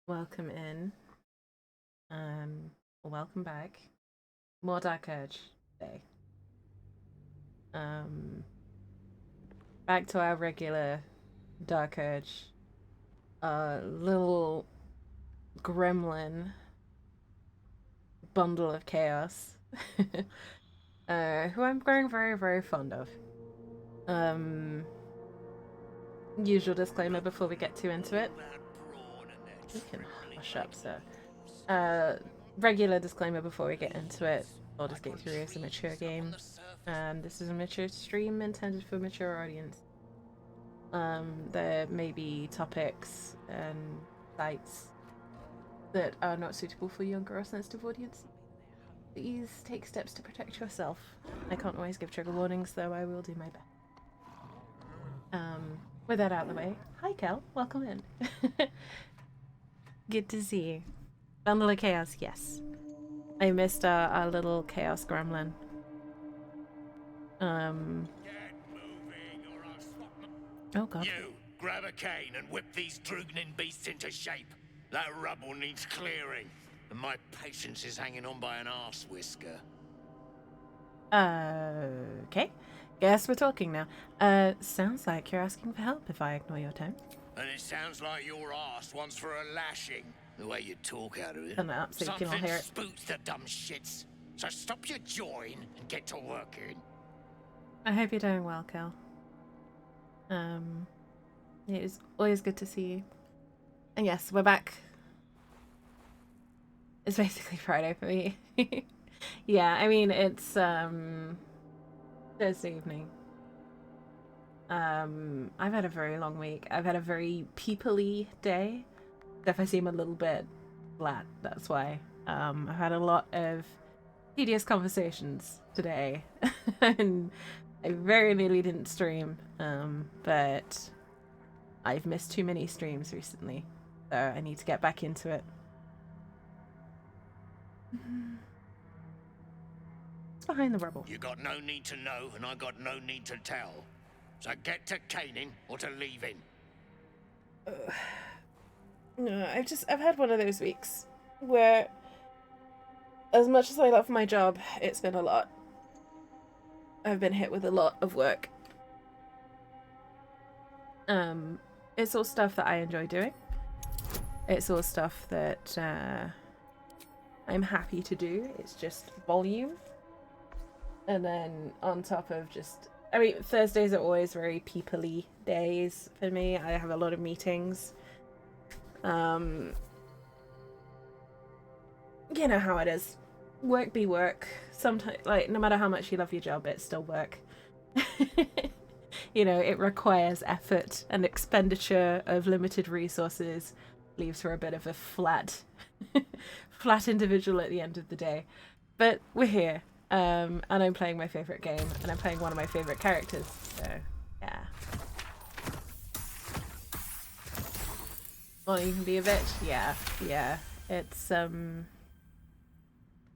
Welcome in. Welcome back. More Dark Urge today. Um, Back to our regular Dark Urge. Little gremlin bundle of chaos. Who I'm growing very, very fond of. Um, Usual disclaimer before we get too into it. You can hush up, sir. Regular disclaimer before we get into it. Baldur'sgate 3 is a mature game, and this is a mature stream intended for a mature audience. There may be topics and sites that are not suitable for younger or sensitive audience. Please take steps to protect yourself. I can't always give trigger warnings, though I will do my best. With that out of the way, hi Kel, welcome in. Good to see you. Bundle of Chaos, yes. I missed our little chaos gremlin. Oh god. You, grab a cane and whip these droognin beasts into shape. That rubble needs clearing, and my patience is hanging on by an arse whisker. Okay. Guess we're talking now. Sounds like you're asking for help if I ignore your tone. And it sounds like your arse wants for a lashing, the way you talk out of it. Turn it up so you can all Something hear it. spooks the dumb shits. So stop your jawing and get to working. I hope you're doing well, Kel. It is always good to see you. And yes, we're back. It's basically Friday for me. Yeah, I mean, it's Thursday evening. I've had a very long week. I've had a very people-y day. If I seem a little bit flat, that's why. I've had a lot of tedious conversations today. And I very nearly didn't stream. But I've missed too many streams recently. So I need to get back into it. It's behind the rubble. You got no need to know, and I got no need to tell. So get to caning or to leaving. No, I've had one of those weeks where, as much as I love my job, it's been a lot. I've been hit with a lot of work. It's all stuff that I enjoy doing. It's all stuff that I'm happy to do. It's just volume. And then on top of just, I mean, Thursdays are always very people-y days for me. I have a lot of meetings. You know how it is. Work be work. Sometimes, like, no matter how much you love your job, it's still work. You know, it requires effort and expenditure of limited resources. Leaves her a bit of a flat individual at the end of the day. But we're here. And I'm playing my favorite game, and I'm playing one of my favorite characters. So, yeah. Well, you can be a bitch. Yeah. It's don't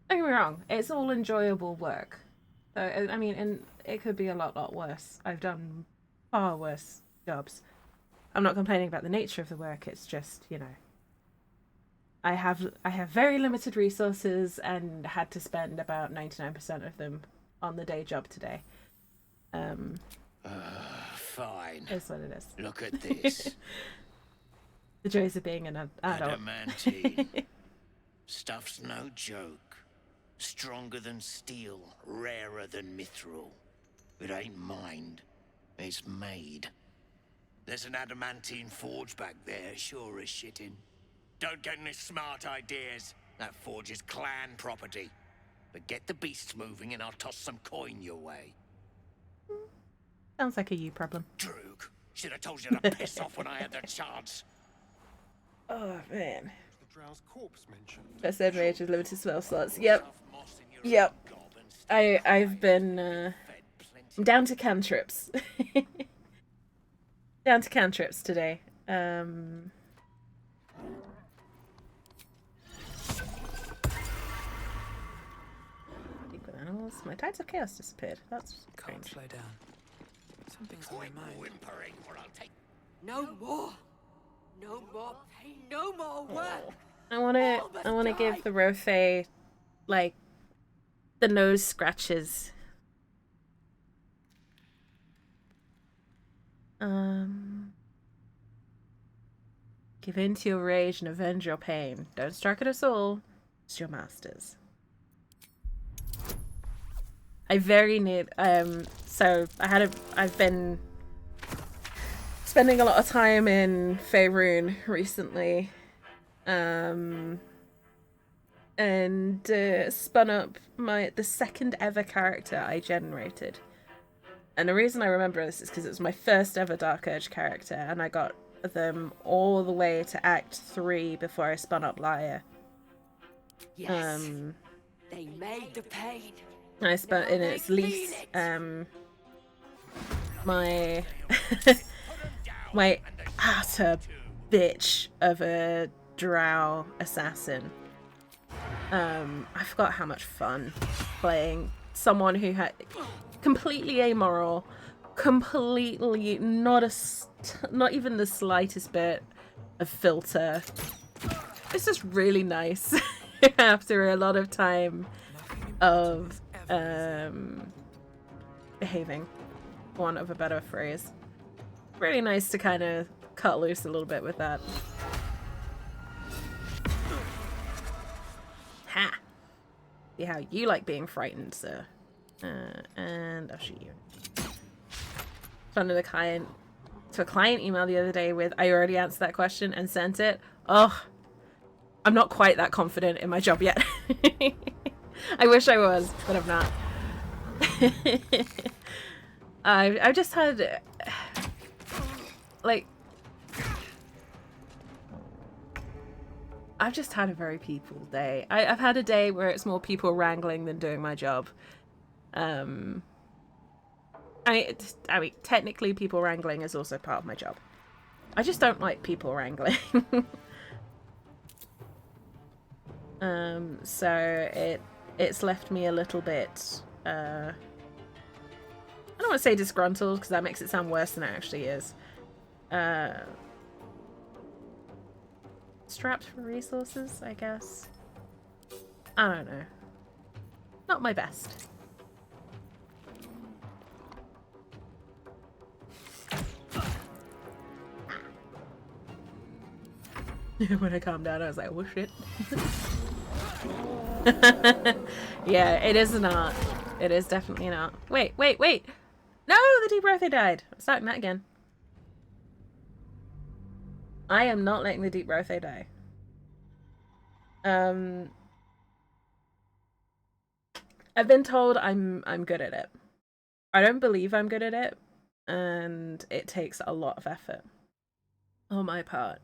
get me wrong. It's all enjoyable work. So I mean, and it could be a lot worse. I've done far worse jobs. I'm not complaining about the nature of the work. It's just, you know, I have very limited resources and had to spend about 99% of them on the day job today. Fine. Is what it is. Look at this. The joys of being an adult. Adamantine. Stuff's no joke. Stronger than steel, rarer than mithril. It ain't mined. It's made. There's an adamantine forge back there, sure as shitting. Don't get any smart ideas. That forge is clan property. But get the beasts moving and I'll toss some coin your way. Sounds like a you problem. Droog. Should have told you to piss off when I had the chance. Oh man. The drow's corpse mentioned. Best ever age of limited spell slots. Yep. I've been down to cantrips. Down to cantrips today. Deep with animals. My tides of chaos disappeared. That's Can't strange. slow down. Something's on my mind. Whimpering or I'll take... No more! No more pain, no more work. I want to give the Rothe like the nose scratches. Give in to your rage and avenge your pain. Don't strike at us all. It's your masters. I very need so I've been spending a lot of time in Faerun recently. And spun up the second ever character I generated. And the reason I remember this is because it was my first ever Dark Urge character, and I got them all the way to Act 3 before I spun up Liar. Yes, they made the pain. I spun in its least my my utter bitch of a drow assassin. I forgot how much fun playing someone who had completely amoral, completely not even the slightest bit of filter. It's just really nice after a lot of time of behaving, for want of a better phrase. Really nice to kind of cut loose a little bit with that. Ha! See how you like being frightened, sir. And I'll shoot you. Responded to a client email the other day with, I already answered that question and sent it. Oh, I'm not quite that confident in my job yet. I wish I was, but I'm not. I've just had, like, I've just had a very people day. I've had a day where it's more people wrangling than doing my job. I mean, technically people wrangling is also part of my job. I just don't like people wrangling. So it's left me a little bit, I don't want to say disgruntled, because that makes it sound worse than it actually is. Strapped for resources, I guess. I don't know. Not my best. When I calmed down, I was like, oh shit. Yeah, it is not. It is definitely not. Wait! No, the deep breath died. I'm starting that again. I am not letting the deep breath die. I've been told I'm good at it. I don't believe I'm good at it, and it takes a lot of effort on my part.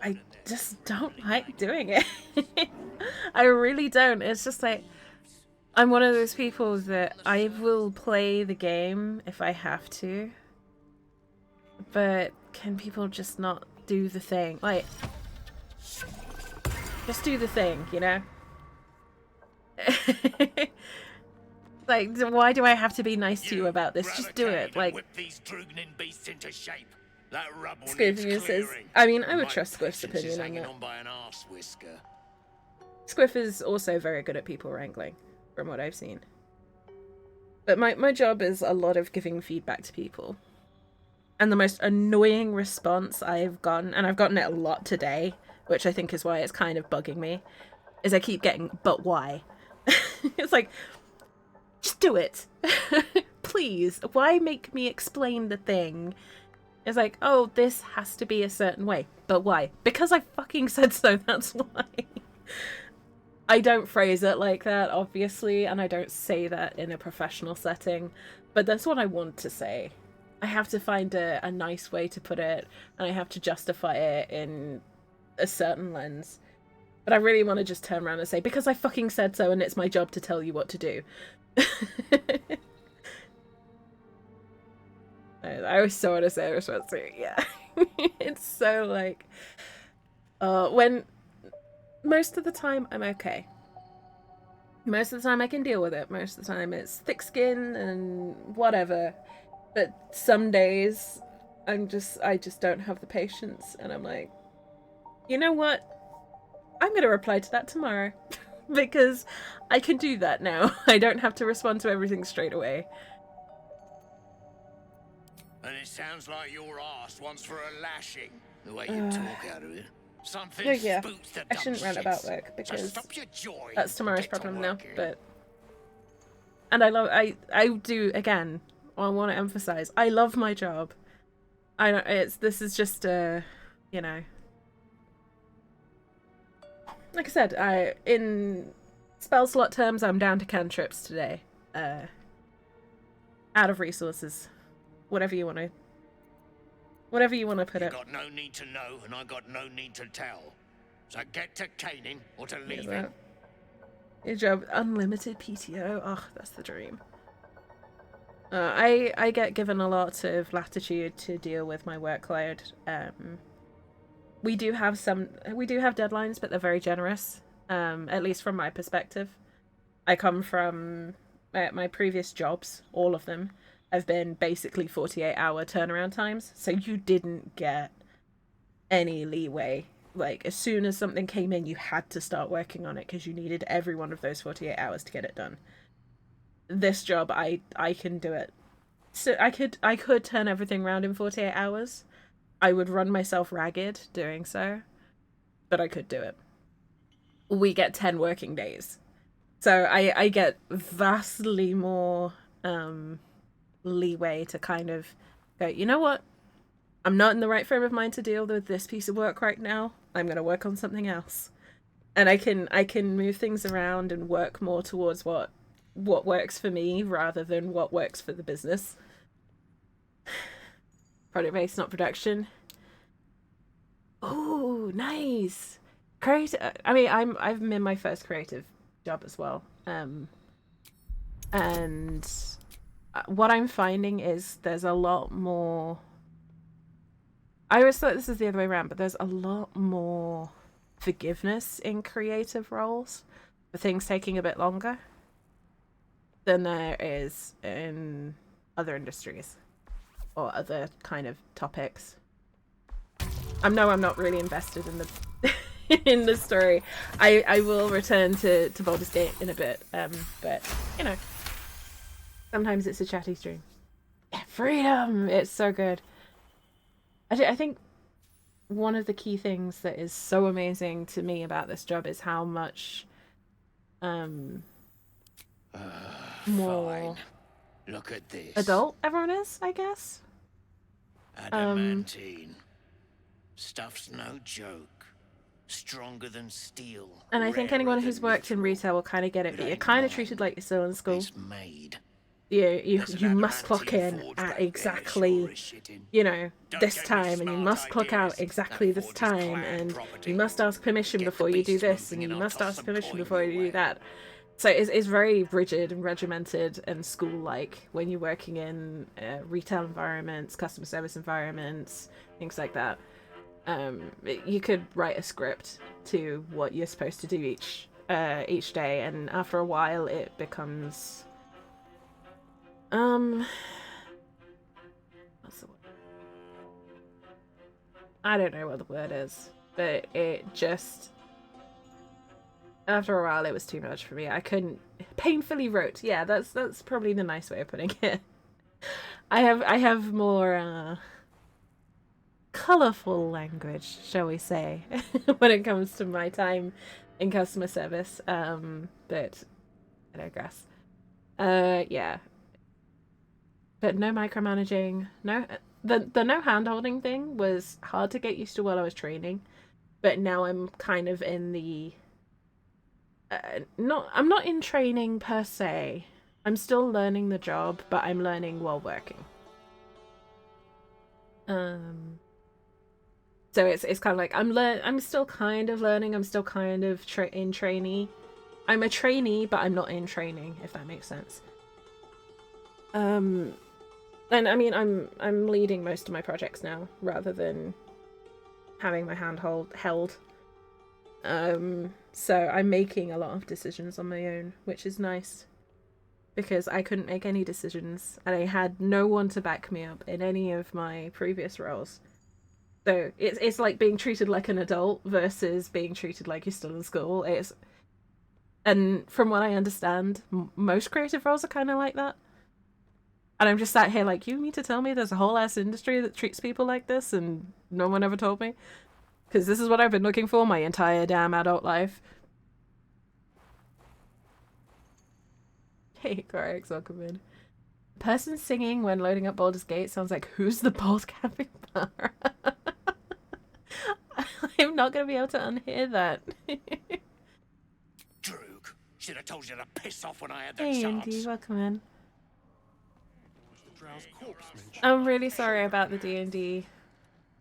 I just don't like doing it. I really don't. It's just like, I'm one of those people that I will play the game if I have to. But can people just not do the thing? Like, just do the thing, you know? Like, why do I have to be nice to you about this? Just do it. Like, whip these Drugnin beasts into shape. That rubble Squiff says, I mean, I would trust Squiff's opinion on that. on by an arse whisker. Squiff is also very good at people wrangling, from what I've seen. But my job is a lot of giving feedback to people. And the most annoying response I've gotten, and I've gotten it a lot today, which I think is why it's kind of bugging me, is I keep getting, but why? It's like, just do it. Please. Why make me explain the thing? It's like, oh, this has to be a certain way. But why? Because I fucking said so, that's why. I don't phrase it like that, obviously, and I don't say that in a professional setting, but that's what I want to say. I have to find a nice way to put it, and I have to justify it in a certain lens. But I really want to just turn around and say, because I fucking said so, and it's my job to tell you what to do. I was so want to say a response to it, yeah. It's so like, when most of the time I'm okay. Most of the time I can deal with it. Most of the time it's thick skin and whatever. But some days I just don't have the patience, and I'm like, you know what? I'm gonna reply to that tomorrow. Because I can do that now. I don't have to respond to everything straight away. And it sounds like your ass wants for a lashing, the way you talk out of it. Oh Something yeah, spooks the I dumb shouldn't rant about shits. work So because stop your joy that's and tomorrow's get to problem now. working. But and I do again. I want to emphasize I love my job. I don't. This is just you know, like I said, I in spell slot terms I'm down to cantrips today. Out of resources, whatever you want to put You it. got no need to know, and I got no need to tell. So get to caning or to Here's leaving. that. Your job, unlimited PTO. Oh, that's the dream. I get given a lot of latitude to deal with my workload. We do have deadlines, but they're very generous. At least from my perspective. I come from my previous jobs, all of them have been basically 48-hour turnaround times, so you didn't get any leeway. Like, as soon as something came in, you had to start working on it because you needed every one of those 48 hours to get it done. This job, I can do it. So I could turn everything around in 48 hours. I would run myself ragged doing so, but I could do it. We get 10 working days. So I get vastly more leeway to kind of go, you know what? I'm not in the right frame of mind to deal with this piece of work right now. I'm going to work on something else. And I can move things around and work more towards what works for me rather than what works for the business. Product based, not production. Oh, nice. Creative. I mean, I'm in my first creative job as well. And what I'm finding is there's a lot more. I always thought this is the other way around, but there's a lot more forgiveness in creative roles for things taking a bit longer than there is in other industries or other kind of topics. I'm not really invested in the in the story. I will return to Baldur's Gate in a bit, but you know, sometimes it's a chatty stream. Yeah, freedom! It's so good. I think one of the key things that is so amazing to me about this job is how much more Fine. Look at this. adult everyone is, I guess. Adamantine. Stuff's no joke. Stronger than steel. And I think anyone rarer who's than worked in mithril. retail will kind of get it, but you're kind of treated like you're still in school. It's made. You must clock in at exactly, you know, this time, and you must clock out exactly this time, and you must ask permission before you do this, and you must ask permission before you do that. So it's very rigid and regimented and school-like when you're working in retail environments, customer service environments, things like that. You could write a script to what you're supposed to do each day, and after a while it becomes what's the word? I don't know what the word is, but it just after a while it was too much for me. I couldn't painfully wrote. Yeah, that's probably the nice way of putting it. I have more colorful language, shall we say, when it comes to my time in customer service. But I digress. Yeah. But no micromanaging. No, the no hand-holding thing was hard to get used to while I was training, but now I'm kind of in the I'm not in training per se. I'm still learning the job, but I'm learning while working. So it's kind of like I'm still kind of learning. I'm still kind of in trainee. I'm a trainee, but I'm not in training, if that makes sense. And I mean, I'm leading most of my projects now, rather than having my hand held. So I'm making a lot of decisions on my own, which is nice. because I couldn't make any decisions and I had no one to back me up in any of my previous roles. So it's like being treated like an adult versus being treated like you're still in school. And from what I understand, most creative roles are kind of like that. And I'm just sat here like, you mean to tell me there's a whole ass industry that treats people like this and no one ever told me? Because this is what I've been looking for my entire damn adult life. Hey, Corix, welcome in. Person singing when loading up Baldur's Gate sounds like, who's the bald capybara? I'm not going to be able to unhear that. Droog, should have told you to piss off when I had the Hey, chance. Indy, welcome in. Was the drow's corpse mentioned? I'm really sorry about the D&D,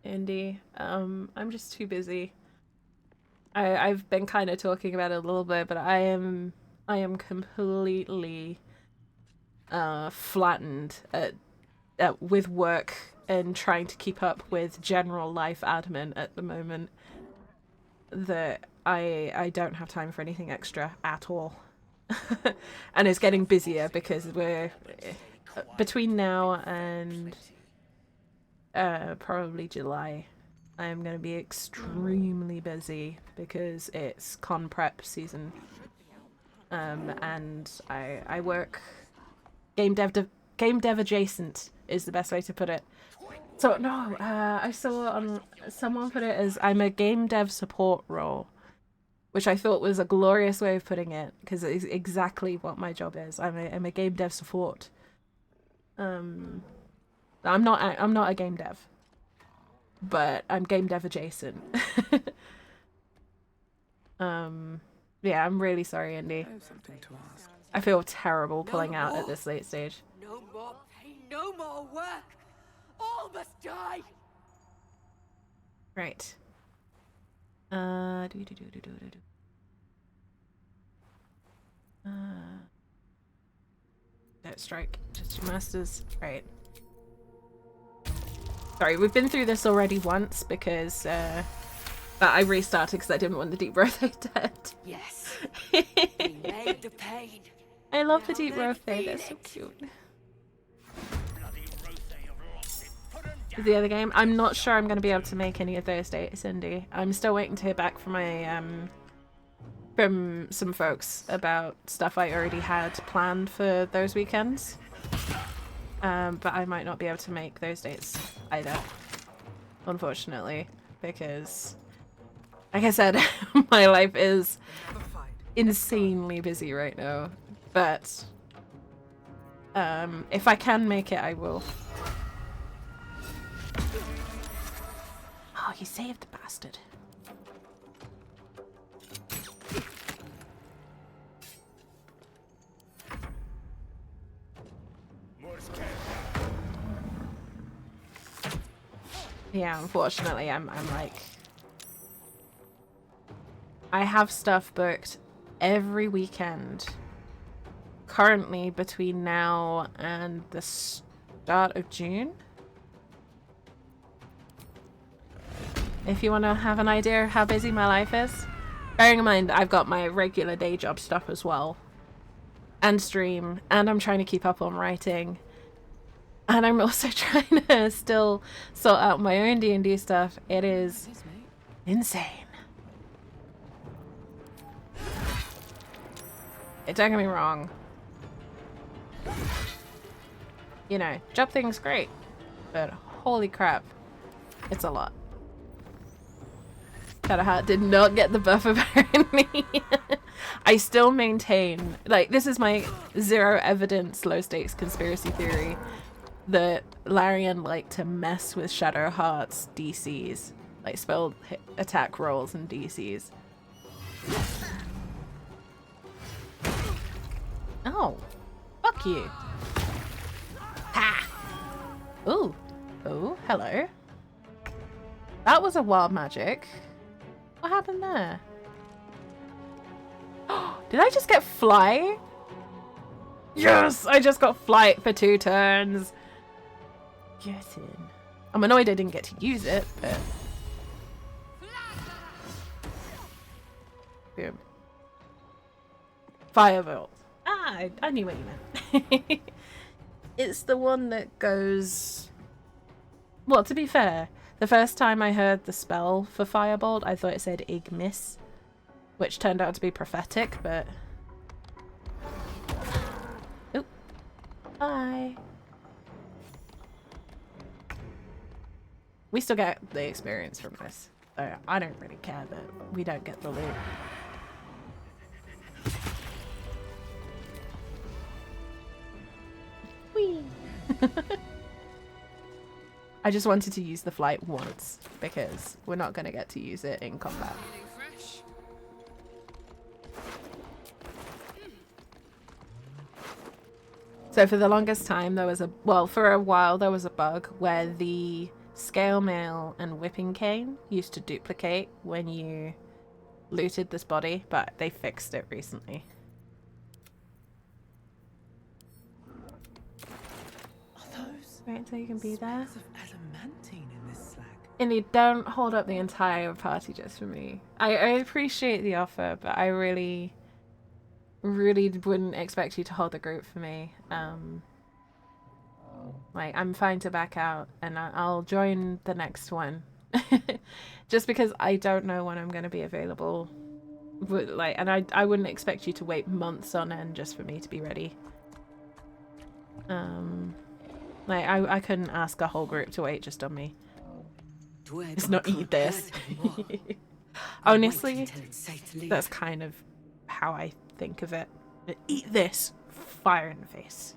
Indy. I'm just too busy. I've been kind of talking about it a little bit, but I am completely flattened with work and trying to keep up with general life admin at the moment, that I don't have time for anything extra at all. And it's getting busier because we're between now and probably July. I'm going to be extremely busy because it's con prep season. And I work game dev adjacent is the best way to put it. So no, I saw on someone put it as I'm a game dev support role, which I thought was a glorious way of putting it because it's exactly what my job is. I'm a game dev support. I'm not a game dev, but I'm game dev adjacent. Yeah, I'm really sorry, Indy. I have something to ask. I feel terrible pulling out at this late stage. No more pain, no more work. All must die. Right. Don't strike. Just your masters. Right. Sorry, we've been through this already once because I restarted because I didn't want the deep rothe dead. Yes. We made the pain. I love the Now deep let's rothe. They're feel so it. cute. Bloody Rothe have lost it. Put 'em down. The other game, I'm not sure I'm going to be able to make any of those dates, Indy. I'm still waiting to hear back from my from some folks about stuff I already had planned for those weekends. But I might not be able to make those dates either, unfortunately, because, like I said, my life is insanely busy right now. But if I can make it, I will. Oh, you saved the bastard. Yeah, unfortunately, I'm like, I have stuff booked every weekend currently between now and the start of June. If you want to have an idea of how busy my life is, bearing in mind I've got my regular day job stuff as well, and stream, and I'm trying to keep up on writing. And I'm also trying to still sort out my own D&D stuff. It is insane. Don't get me wrong. You know, job thing's great. But holy crap. It's a lot. Shadowheart did not get the buff apparently. I still maintain, like, this is my zero evidence low stakes conspiracy theory, that Larian liked to mess with Shadowheart's DCs, like spell attack rolls and DCs. Oh, fuck you. Ha! Ooh. Oh, hello. That was a wild magic. What happened there? Did I just get fly? Yes! I just got flight for 2 turns. Get in. I'm annoyed I didn't get to use it, but... Boom. Firebolt. Ah, I knew what you meant. It's the one that goes... Well, to be fair, the first time I heard the spell for Firebolt, I thought it said Ignis, which turned out to be prophetic, but... Oop. Bye. We still get the experience from this. So I don't really care that we don't get the loot. Whee! I just wanted to use the flight once because we're not going to get to use it in combat. So for the longest time there was for a while there was a bug where the scale mail and whipping cane used to duplicate when you looted this body, but they fixed it recently. Right, so you can be there. Of adamantine in this slag. Indy, don't hold up the entire party just for me. I appreciate the offer, but I really wouldn't expect you to hold the group for me. Like, I'm fine to back out, and I'll join the next one. Just because I don't know when I'm going to be available. Like, and I wouldn't expect you to wait months on end just for me to be ready. Like, I couldn't ask a whole group to wait just on me. Let's not eat this. Honestly, that's kind of how I think of it. Eat this. Fire in the face.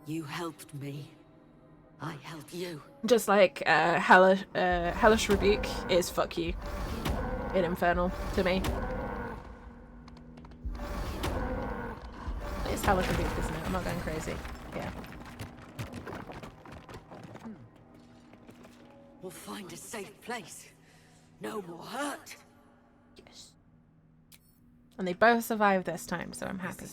You helped me. I helped you. Just like Hellish Rebuke is fuck you in Infernal to me. It's Hellish Rebuke, isn't it? I'm not going crazy. Yeah. We'll find a safe place. No more hurt. Yes. And they both survived this time, so I'm happy.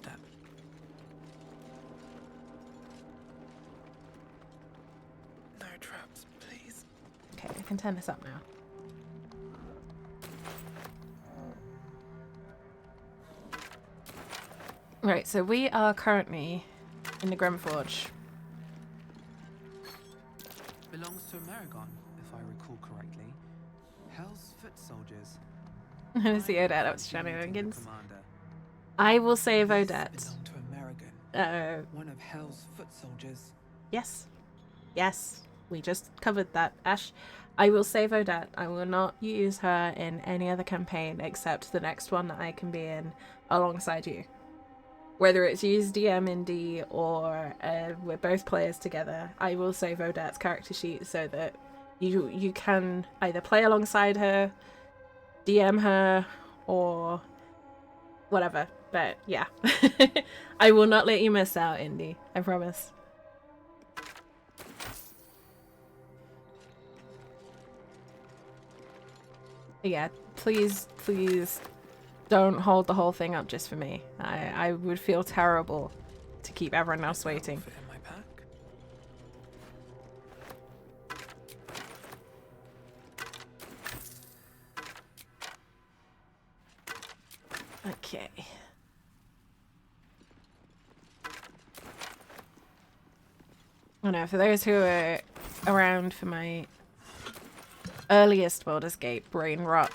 No traps, please. Okay, I can turn this up now. Right, so we are currently in the Grimforge. Belongs to Amerigon, if I recall correctly. Hell's foot soldiers. See Odette, that was shenanigans. Commander. I will save These Odette. belong to Amerigon, one of Hell's foot soldiers. Yes. Yes. We just covered that. Ash, I will save Odette. I will not use her in any other campaign except the next one that I can be in alongside you. Whether it's use DM Indy or we're both players together, I will save Odette's character sheet so that you can either play alongside her, DM her, or whatever. But yeah, I will not let you miss out, Indy. I promise. Yeah, please don't hold the whole thing up just for me. I would feel terrible to keep everyone else waiting. Fit in my pack. Okay. I know, for those who are around for my earliest Baldur's Gate brain rot,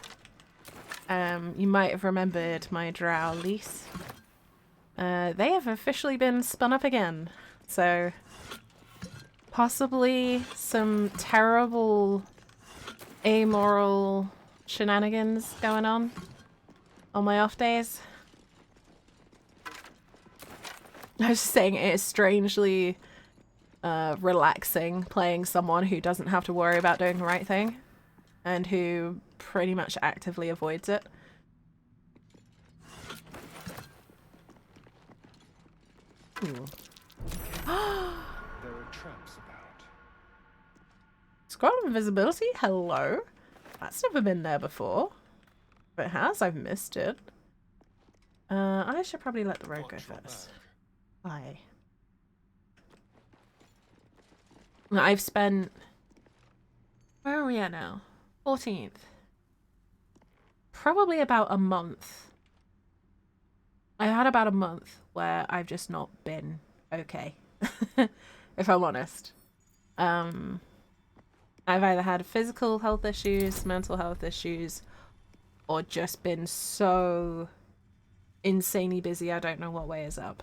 you might have remembered my drow lease. They have officially been spun up again, so possibly some terrible amoral shenanigans going on my off days. I was just saying it is strangely relaxing playing someone who doesn't have to worry about doing the right thing and who pretty much actively avoids it. Ooh. There are traps about. Scroll of invisibility? Hello? That's never been there before. If it has, I've missed it. I should probably let the rogue go first. Aye. I've spent... Where are we at now? 14th. Probably about a month I had about a month where I've just not been okay, if I'm honest. I've either had physical health issues, mental health issues, or just been so insanely busy I don't know what way is up.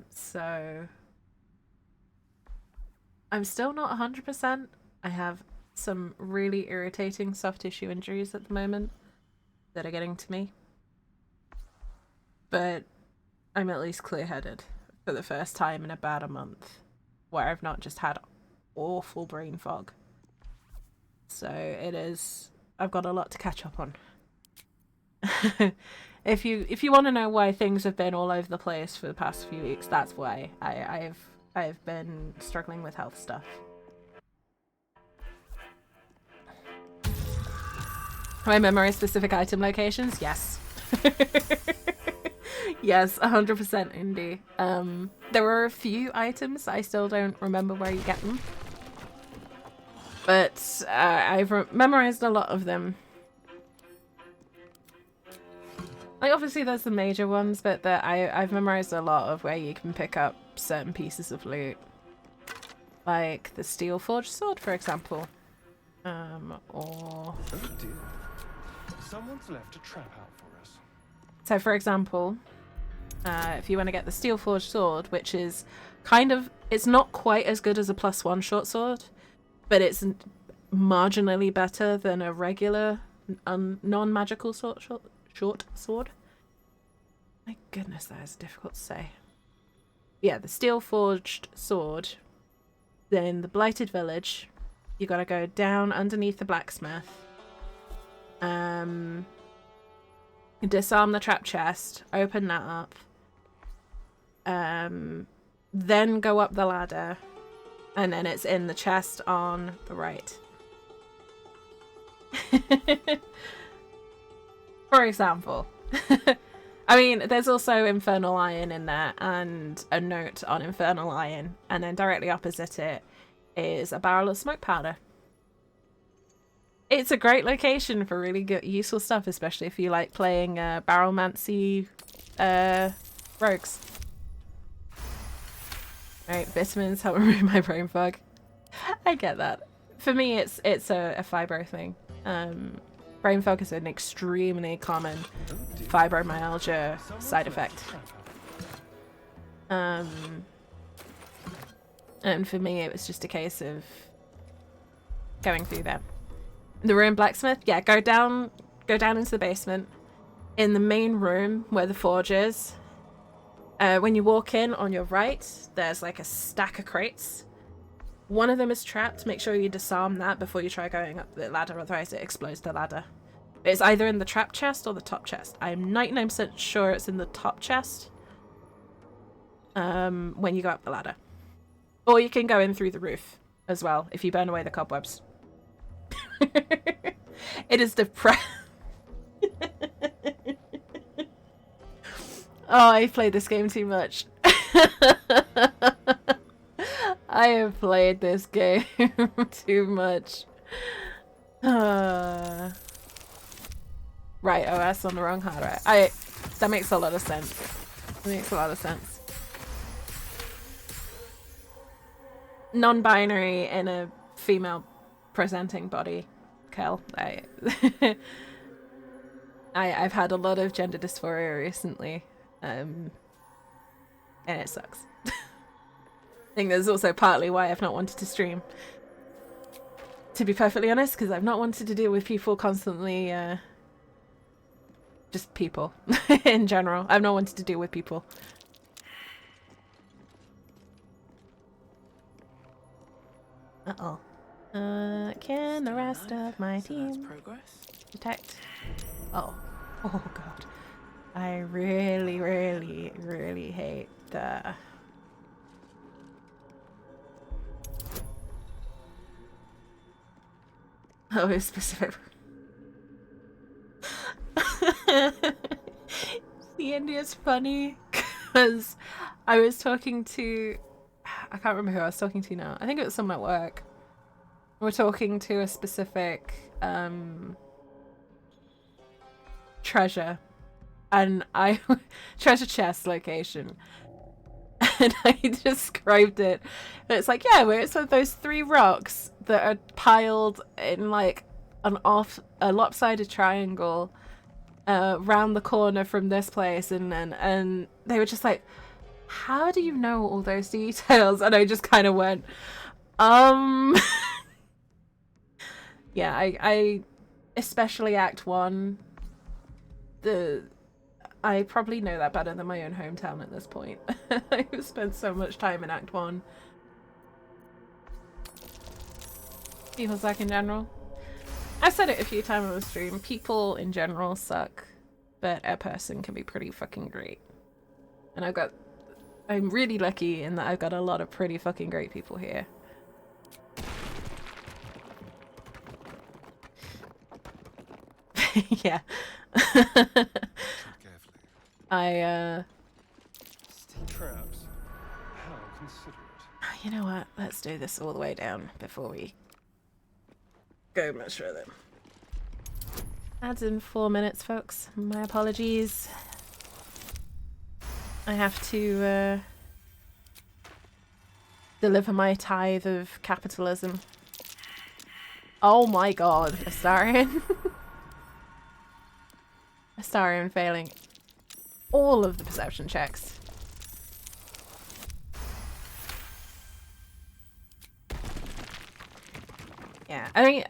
So I'm still not 100%. I have some really irritating soft tissue injuries at the moment that are getting to me. But I'm at least clear-headed for the first time in about a month, where I've not just had awful brain fog. So it is... I've got a lot to catch up on. If you want to know why things have been all over the place for the past few weeks, that's why. I've been struggling with health stuff. Do I memorize specific item locations? Yes. Yes, 100% Indy. There were a few items I still don't remember where you get them. But I've memorized a lot of them. Like, obviously there's the major ones, but I've memorized a lot of where you can pick up certain pieces of loot. Like the steel forged sword, for example. Or... Oh dear. Someone's left a trap out for us. So, for example, if you want to get the steel forged sword, which is kind of... It's not quite as good as a +1 short sword, but it's marginally better than a regular non-magical short sword. My goodness, that is difficult to say. Yeah, the steel forged sword. Then the blighted village. You gotta go down underneath the blacksmith. Disarm the trap chest. Open that up. Then go up the ladder. And then it's in the chest on the right. For example. I mean, there's also Infernal Iron in there and a note on Infernal Iron. And then directly opposite it is a barrel of smoke powder. It's a great location for really good, useful stuff, especially if you like playing barrelmancy rogues. Right, vitamins help remove my brain fog. I get that. For me, it's a fibro thing. Brain fog is an extremely common fibromyalgia side effect. And for me, it was just a case of going through that. The ruined blacksmith, yeah, go down into the basement. In the main room where the forge is, when you walk in on your right, there's like a stack of crates. One of them is trapped. Make sure you disarm that before you try going up the ladder, otherwise it explodes the ladder. It's either in the trap chest or the top chest. I'm 99% sure it's in the top chest when you go up the ladder. Or you can go in through the roof as well if you burn away the cobwebs. It is depressing. Oh, I've played this game too much. I have played this game too much. Right, OS on the wrong hardware. That makes a lot of sense. It makes a lot of sense. Non-binary in a female presenting body. Kel. I've had a lot of gender dysphoria recently. And it sucks. I think there's also partly why I've not wanted to stream. To be perfectly honest, because I've not wanted to deal with people constantly, just people in general. I've not wanted to deal with people. Uh-oh. Can the rest of my team detect? Oh. Oh god. I really, really, really hate the... Oh, it's specific. The India's funny because I was talking to... I can't remember who I was talking to now. I think it was someone at work. We're talking to a specific treasure and I treasure chest location, and I described it. And it's like, yeah, where it's those 3 rocks that are piled in like a lopsided triangle round the corner from this place, and they were just like, how do you know all those details? And I just kind of went, yeah, I especially Act 1, I probably know that better than my own hometown at this point. I've spent so much time in Act 1. People suck in general. I've said it a few times on the stream. People in general suck, but a person can be pretty fucking great. And I'm really lucky in that I've got a lot of pretty fucking great people here. Yeah. Traps. How considerate. You know what? Let's do this all the way down before we go much further. That's in 4 minutes, folks. My apologies. I have to deliver my tithe of capitalism. Oh my god, Astarion. Astarion failing all of the perception checks. Yeah, I mean,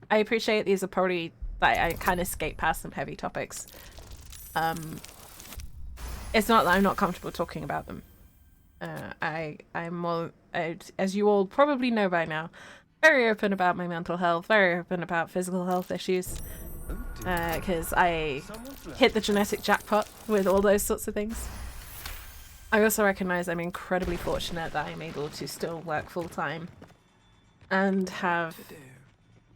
I appreciate these are probably, like, I kind of skate past some heavy topics. It's not that I'm not comfortable talking about them. I'm more, as you all probably know by now, very open about my mental health, very open about physical health issues. Because I hit the genetic jackpot with all those sorts of things. I also recognize I'm incredibly fortunate that I'm able to still work full-time and have,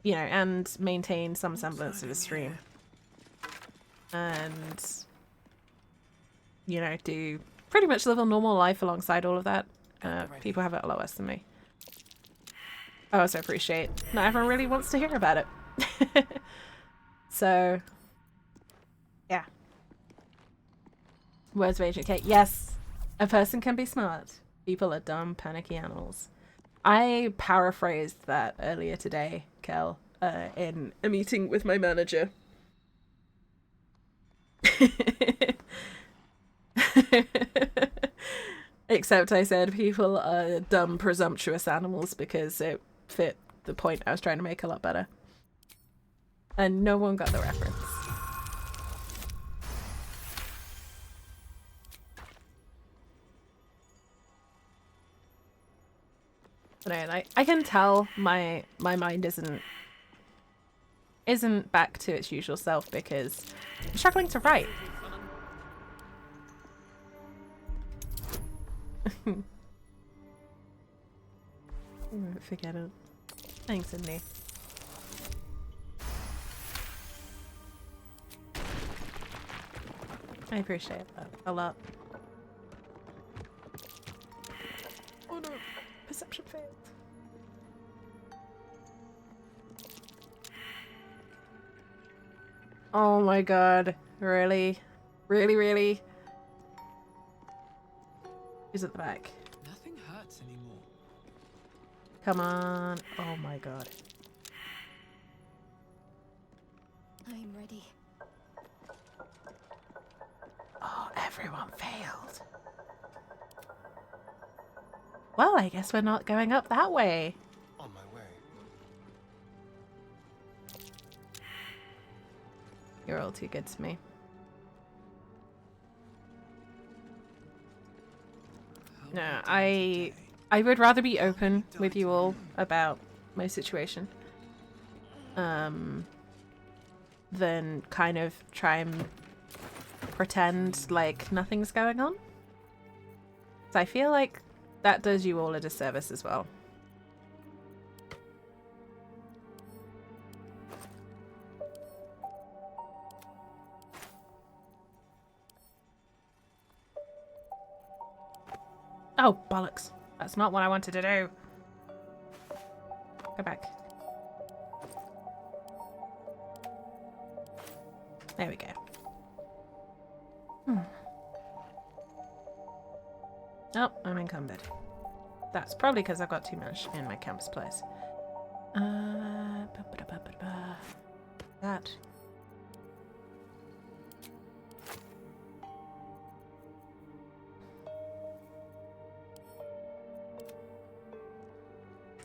you know, and maintain some semblance of a stream. And, you know, do pretty much live a normal life alongside all of that. People have it a lot worse than me. I also appreciate not everyone really wants to hear about it. So, yeah. Words of Agent Kate. Yes, a person can be smart. People are dumb, panicky animals. I paraphrased that earlier today, Kel, in a meeting with my manager. Except I said people are dumb, presumptuous animals because it fit the point I was trying to make a lot better. And no one got the reference. But anyway, I can tell my mind isn't back to its usual self because I'm struggling to write. Forget it. Thanks, Cindy. I appreciate that a lot. Oh no, perception failed. Oh my god, really? Really, really? Who's at the back? Nothing hurts anymore. Come on. Oh my god. I'm ready. Oh, everyone failed. Well, I guess we're not going up that way. On my way. You're all too good to me. No, I would rather be open with you all about my situation. Than kind of try and pretend like nothing's going on. So I feel like that does you all a disservice as well. Oh, bollocks. That's not what I wanted to do. Go back. There we go. Oh, I'm encumbered. That's probably because I've got too much in my camp supplies. That.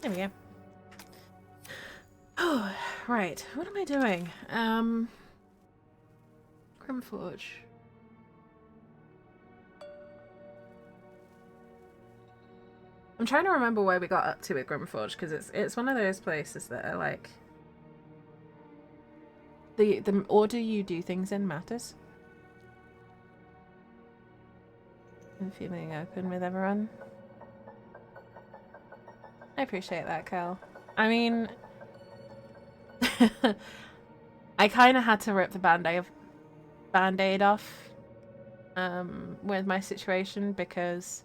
There we go. Oh, right. What am I doing? Grimforge. I'm trying to remember where we got up to with Grimforge, because it's one of those places that are like the order you do things in matters. I'm feeling open with everyone. I appreciate that, Cal. I mean, I kind of had to rip the band-aid off with my situation because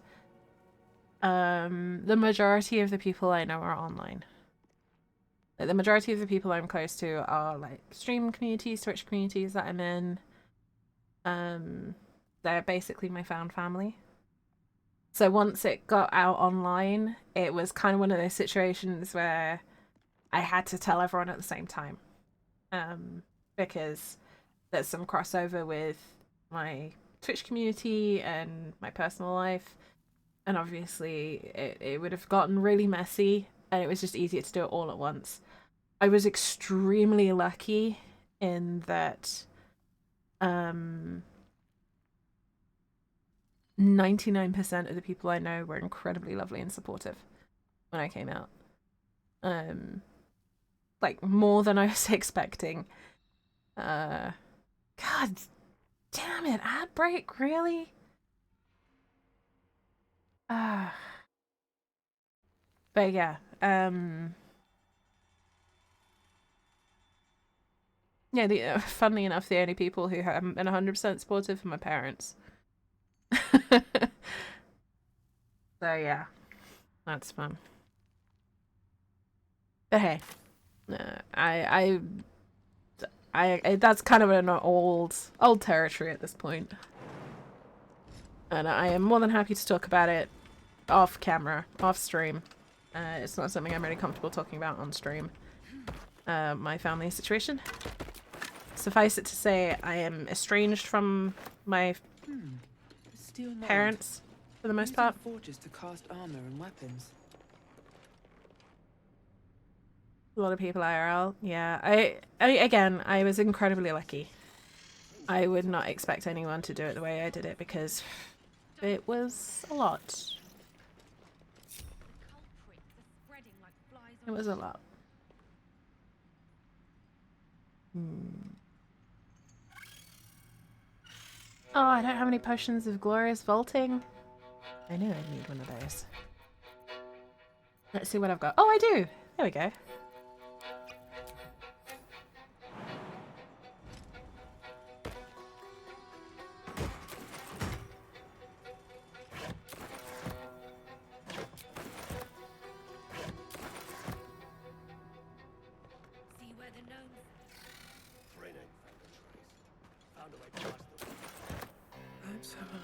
the majority of the people I know are online. Like, the majority of the people I'm close to are like stream communities, Twitch communities that I'm in. They're basically my found family. So once it got out online, it was kind of one of those situations where I had to tell everyone at the same time. Because there's some crossover with my Twitch community and my personal life. And obviously it would have gotten really messy and it was just easier to do it all at once. I was extremely lucky in that 99% of the people I know were incredibly lovely and supportive when I came out. Like more than I was expecting. God damn it, ad break, really? But yeah, yeah, funnily enough, the only people who haven't been 100% supportive are my parents. So yeah, that's fun. But hey, I that's kind of an old territory at this point, and I am more than happy to talk about it off camera, off stream. It's not something I'm really comfortable talking about on stream. My family situation. Suffice it to say, I am estranged from my parents for the most part. Forges to cast armor and weapons. A lot of people IRL. Yeah, I was incredibly lucky. I would not expect anyone to do it the way I did it because it was a lot. It was a lot. Oh, I don't have any potions of glorious vaulting. I knew I'd need one of those. Let's see what I've got. Oh, I do! There we go.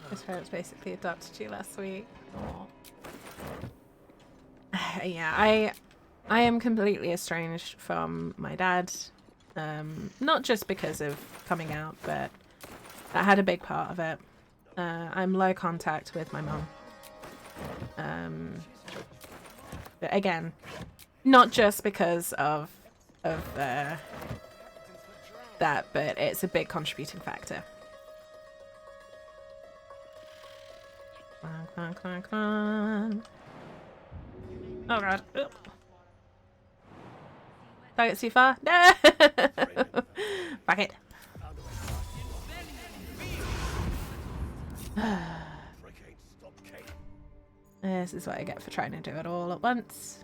This parents basically adopted you last week. Yeah, I am completely estranged from my dad. Not just because of coming out, but that had a big part of it. I'm low contact with my mum. But again, not just because of that, but it's a big contributing factor. Come on. Oh god. Ugh. Did I get too far? No! Fuck it. This is what I get for trying to do it all at once.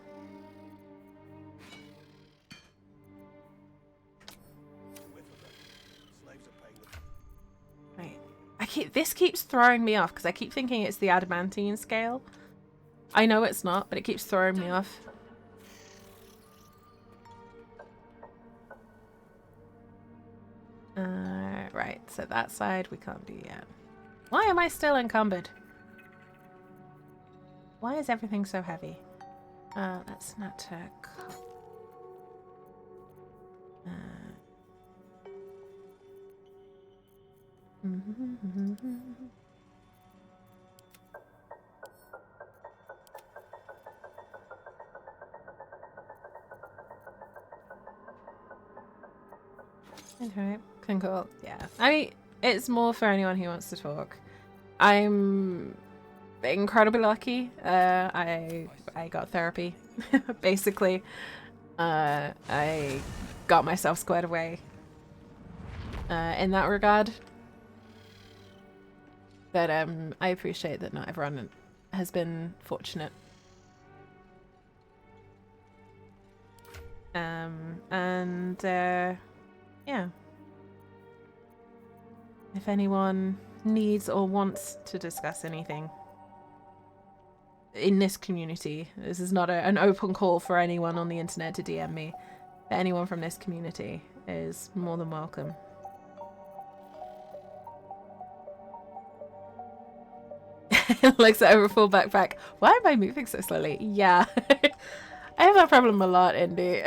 Right. This keeps throwing me off because I keep thinking it's the adamantine scale. I know it's not, but it keeps throwing me off. Right, so that side we can't do yet. Why am I still encumbered? Why is everything so heavy? That's not okay, cool. Yeah, I mean, it's more for anyone who wants to talk. I'm incredibly lucky. I got therapy, basically. I got myself squared away in that regard. But I appreciate that not everyone has been fortunate. Yeah. If anyone needs or wants to discuss anything in this community, this is not an open call for anyone on the internet to DM me. But anyone from this community is more than welcome. Looks at over full backpack. Why am I moving so slowly? Yeah. I have that problem a lot, Indy.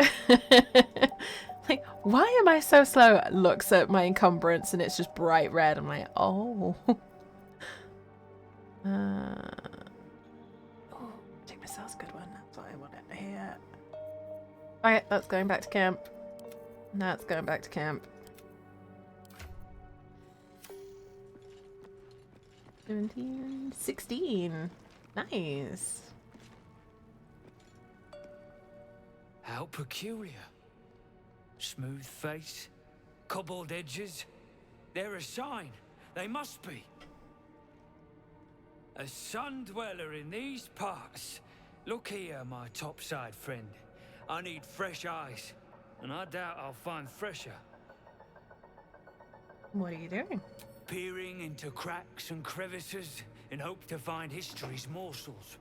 Like, why am I so slow? Looks at my encumbrance and it's just bright red. I'm like, oh. Take myself a good one. That's what I wanted to hear. Alright, that's going back to camp. That's going back to camp. 17, 16. Nice. How peculiar. Smooth face, cobbled edges. They're a sign. They must be. A sun dweller in these parts. Look here, my topside friend. I need fresh eyes, and I doubt I'll find fresher. What are you doing? Peering into cracks and crevices in hope to find history's morsels.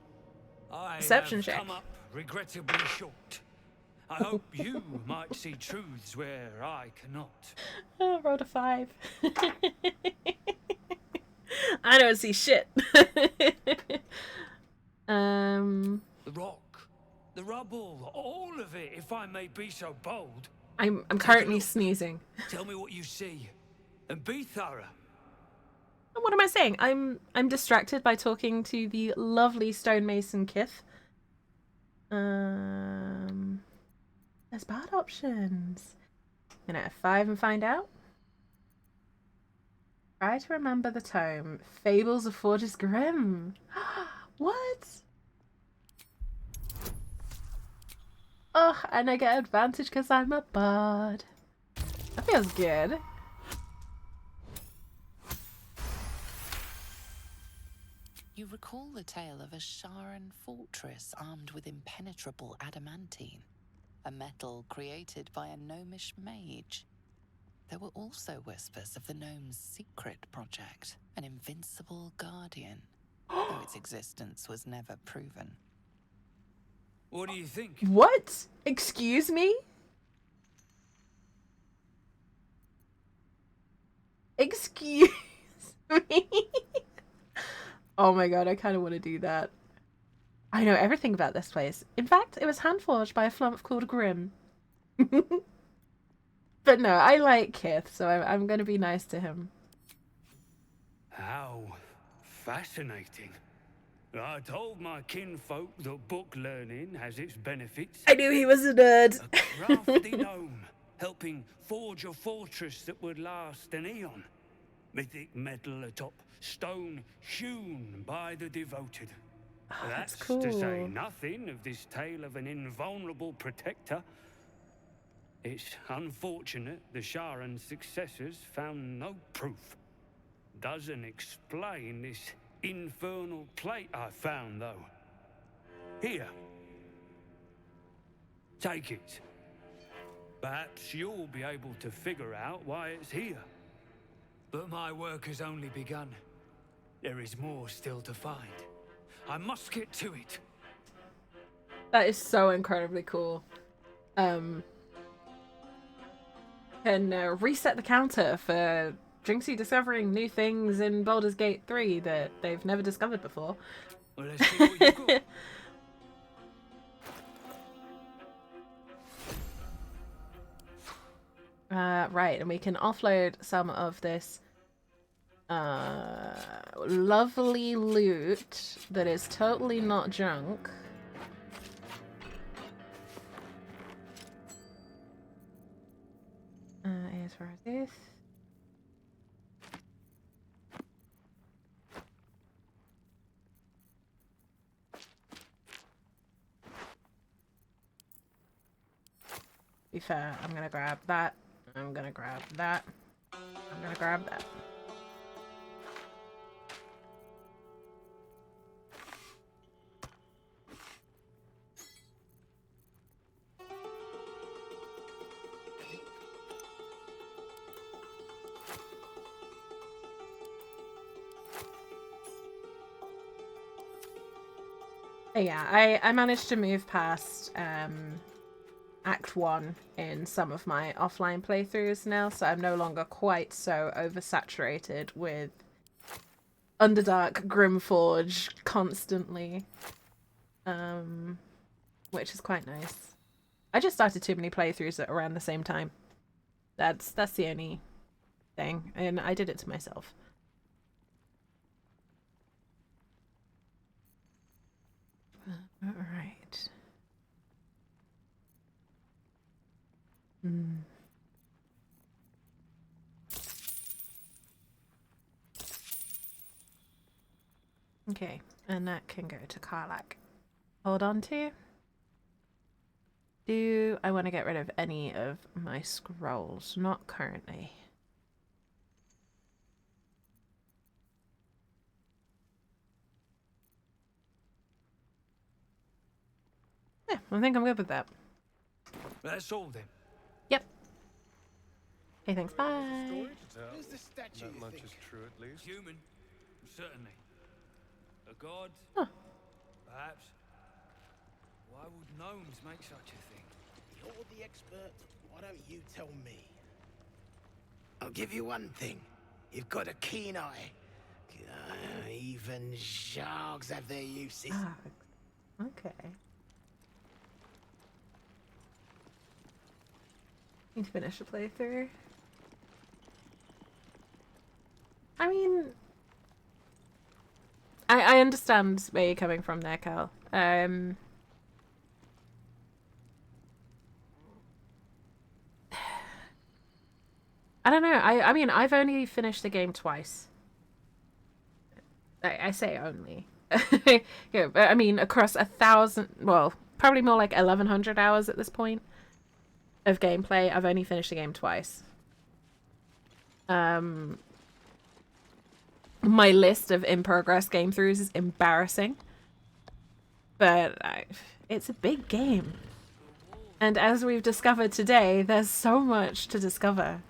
I Perception have check. come up regrettably short. I hope you might see truths where I cannot. Oh, rolled a 5. I don't see shit. The rock, the rubble, all of it, if I may be so bold. I'm currently sneezing. Tell me what you see, and be thorough. What am I saying? I'm distracted by talking to the lovely stonemason Kith. There's bad options. Gonna F5 and find out. Try to remember the tome. Fables of Forges Grimm. What? Oh, and I get advantage because I'm a bard. That feels good. You recall the tale of a Sharan fortress armed with impenetrable adamantine, a metal created by a gnomish mage. There were also whispers of the gnome's secret project, an invincible guardian, though its existence was never proven. What do you think? What? Excuse me? Excuse me? Oh my god, I kind of want to do that. I know everything about this place. In fact, it was hand-forged by a flump called Grimm. But no, I like Kith, so I'm going to be nice to him. How fascinating. I told my kinfolk that book learning has its benefits. I knew he was a nerd. A crafty gnome, helping forge a fortress that would last an eon. Mythic metal atop stone hewn by the devoted. Oh, That's cool. to say nothing of this tale of an invulnerable protector. It's unfortunate the Sharan's successors found no proof. Doesn't explain this infernal plate I found, though. Here. Take it. Perhaps you'll be able to figure out why it's here. But my work has only begun. There is more still to find. I must get to it. That is so incredibly cool. Can reset the counter for Jinxie discovering new things in Baldur's Gate 3 that they've never discovered before. Well, let's see what you've got. Right, and we can offload some of this lovely loot that is totally not junk. As far as this. Be fair, I'm gonna grab that. I'm gonna grab that. I'm gonna grab that. Yeah, I managed to move past Act 1 in some of my offline playthroughs now, so I'm no longer quite so oversaturated with Underdark, Grimforge constantly, which is quite nice. I just started too many playthroughs at around the same time. That's the only thing, and I did it to myself. All right. Okay, and that can go to Karlak. Hold on to. Do I want to get rid of any of my scrolls? Not currently. Yeah, I think I'm good with that. That's all then. Yep. Okay, thanks. Bye. Story to tell. Who's the statue, That you much think? is true, at least. Human, certainly. A god, Huh. perhaps. Why would gnomes make such a thing? You're the expert. Why don't you tell me? I'll give you one thing. You've got a keen eye. Even sharks have their uses. Ah, okay. Need to finish the playthrough. I mean, I understand where you're coming from there, Cal. I don't know. I mean, I've only finished the game twice. I say only. Yeah, but I mean, across 1,000, well, probably more like 1,100 hours at this point of gameplay. I've only finished the game twice. My list of in-progress game throughs is embarrassing. But it's a big game. And as we've discovered today, there's so much to discover.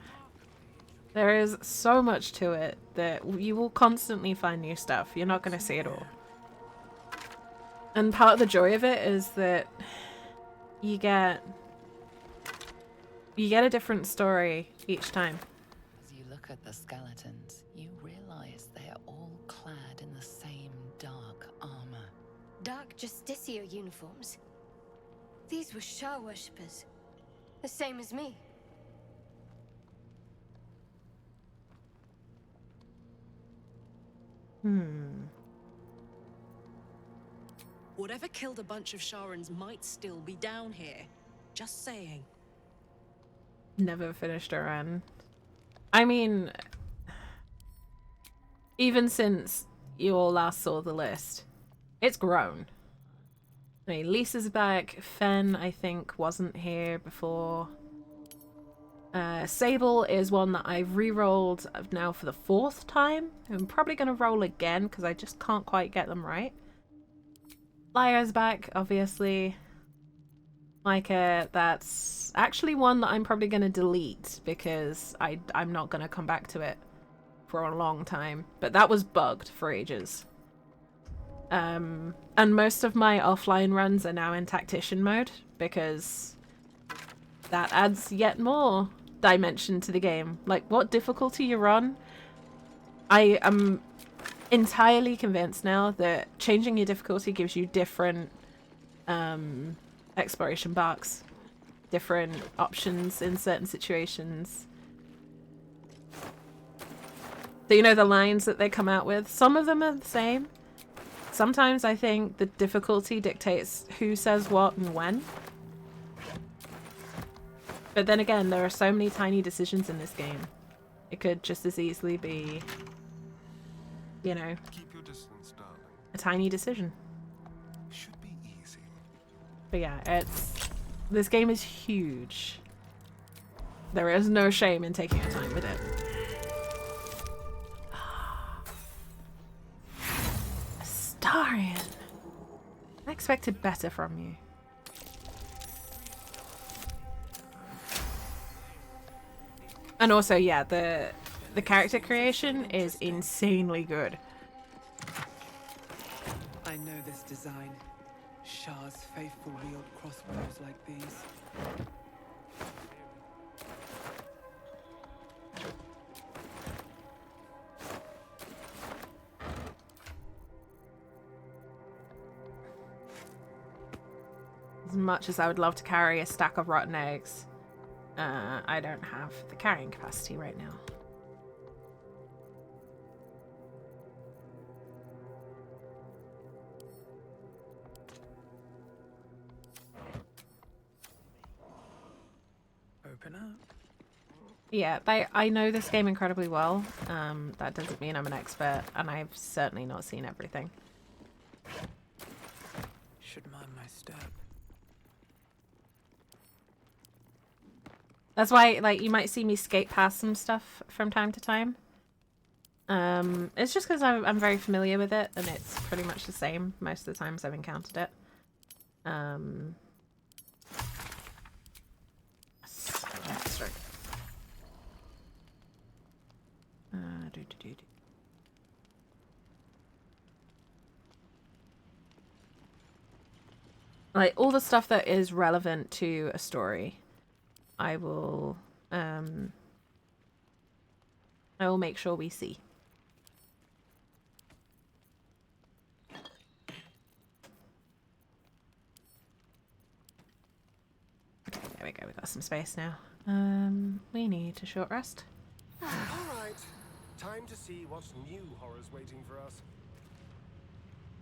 There is so much to it that you will constantly find new stuff. You're not going to see it all. And part of the joy of it is that you get a different story each time. As you look at the skeletons, you realize they are all clad in the same dark armor. Dark Justicia uniforms. These were Shah worshippers. The same as me. Whatever killed a bunch of Sharans might still be down here. Just saying. Never finished a run. I mean, even since you all last saw the list, it's grown. I mean, Lisa's back. Fen, I think, wasn't here before. Sable is one that I've re-rolled now for the 4th time. I'm probably going to roll again because I just can't quite get them right. Lyra's back, obviously. Micah, that's actually one that I'm probably going to delete because I'm not going to come back to it for a long time. But that was bugged for ages. And most of my offline runs are now in tactician mode because that adds yet more dimension to the game. Like, what difficulty you're on I am entirely convinced now that changing your difficulty gives you different exploration barks, different options in certain situations. So you know the lines that they come out with? Some of them are the same. Sometimes I think the difficulty dictates who says what and when. But then again, there are so many tiny decisions in this game. It could just as easily be, you know, Keep your distance, darling. a tiny decision. Should be easy. But yeah, this game is huge. There is no shame in taking your time with it. Astarion. I expected better from you. And also, yeah, the character creation is insanely good. I know this design. Shah's faithful wield crossbows like these. As much as I would love to carry a stack of rotten eggs, I don't have the carrying capacity right now. Open up. Yeah, I know this game incredibly well. That doesn't mean I'm an expert, and I've certainly not seen everything. Should mind my step. That's why, like, you might see me skate past some stuff from time to time. It's just because I'm very familiar with it, and it's pretty much the same most of the times I've encountered it. Like, all the stuff that is relevant to a story, I will make sure we see. Okay, there we go. We got some space now. We need a short rest. All right. Time to see what's new horrors waiting for us.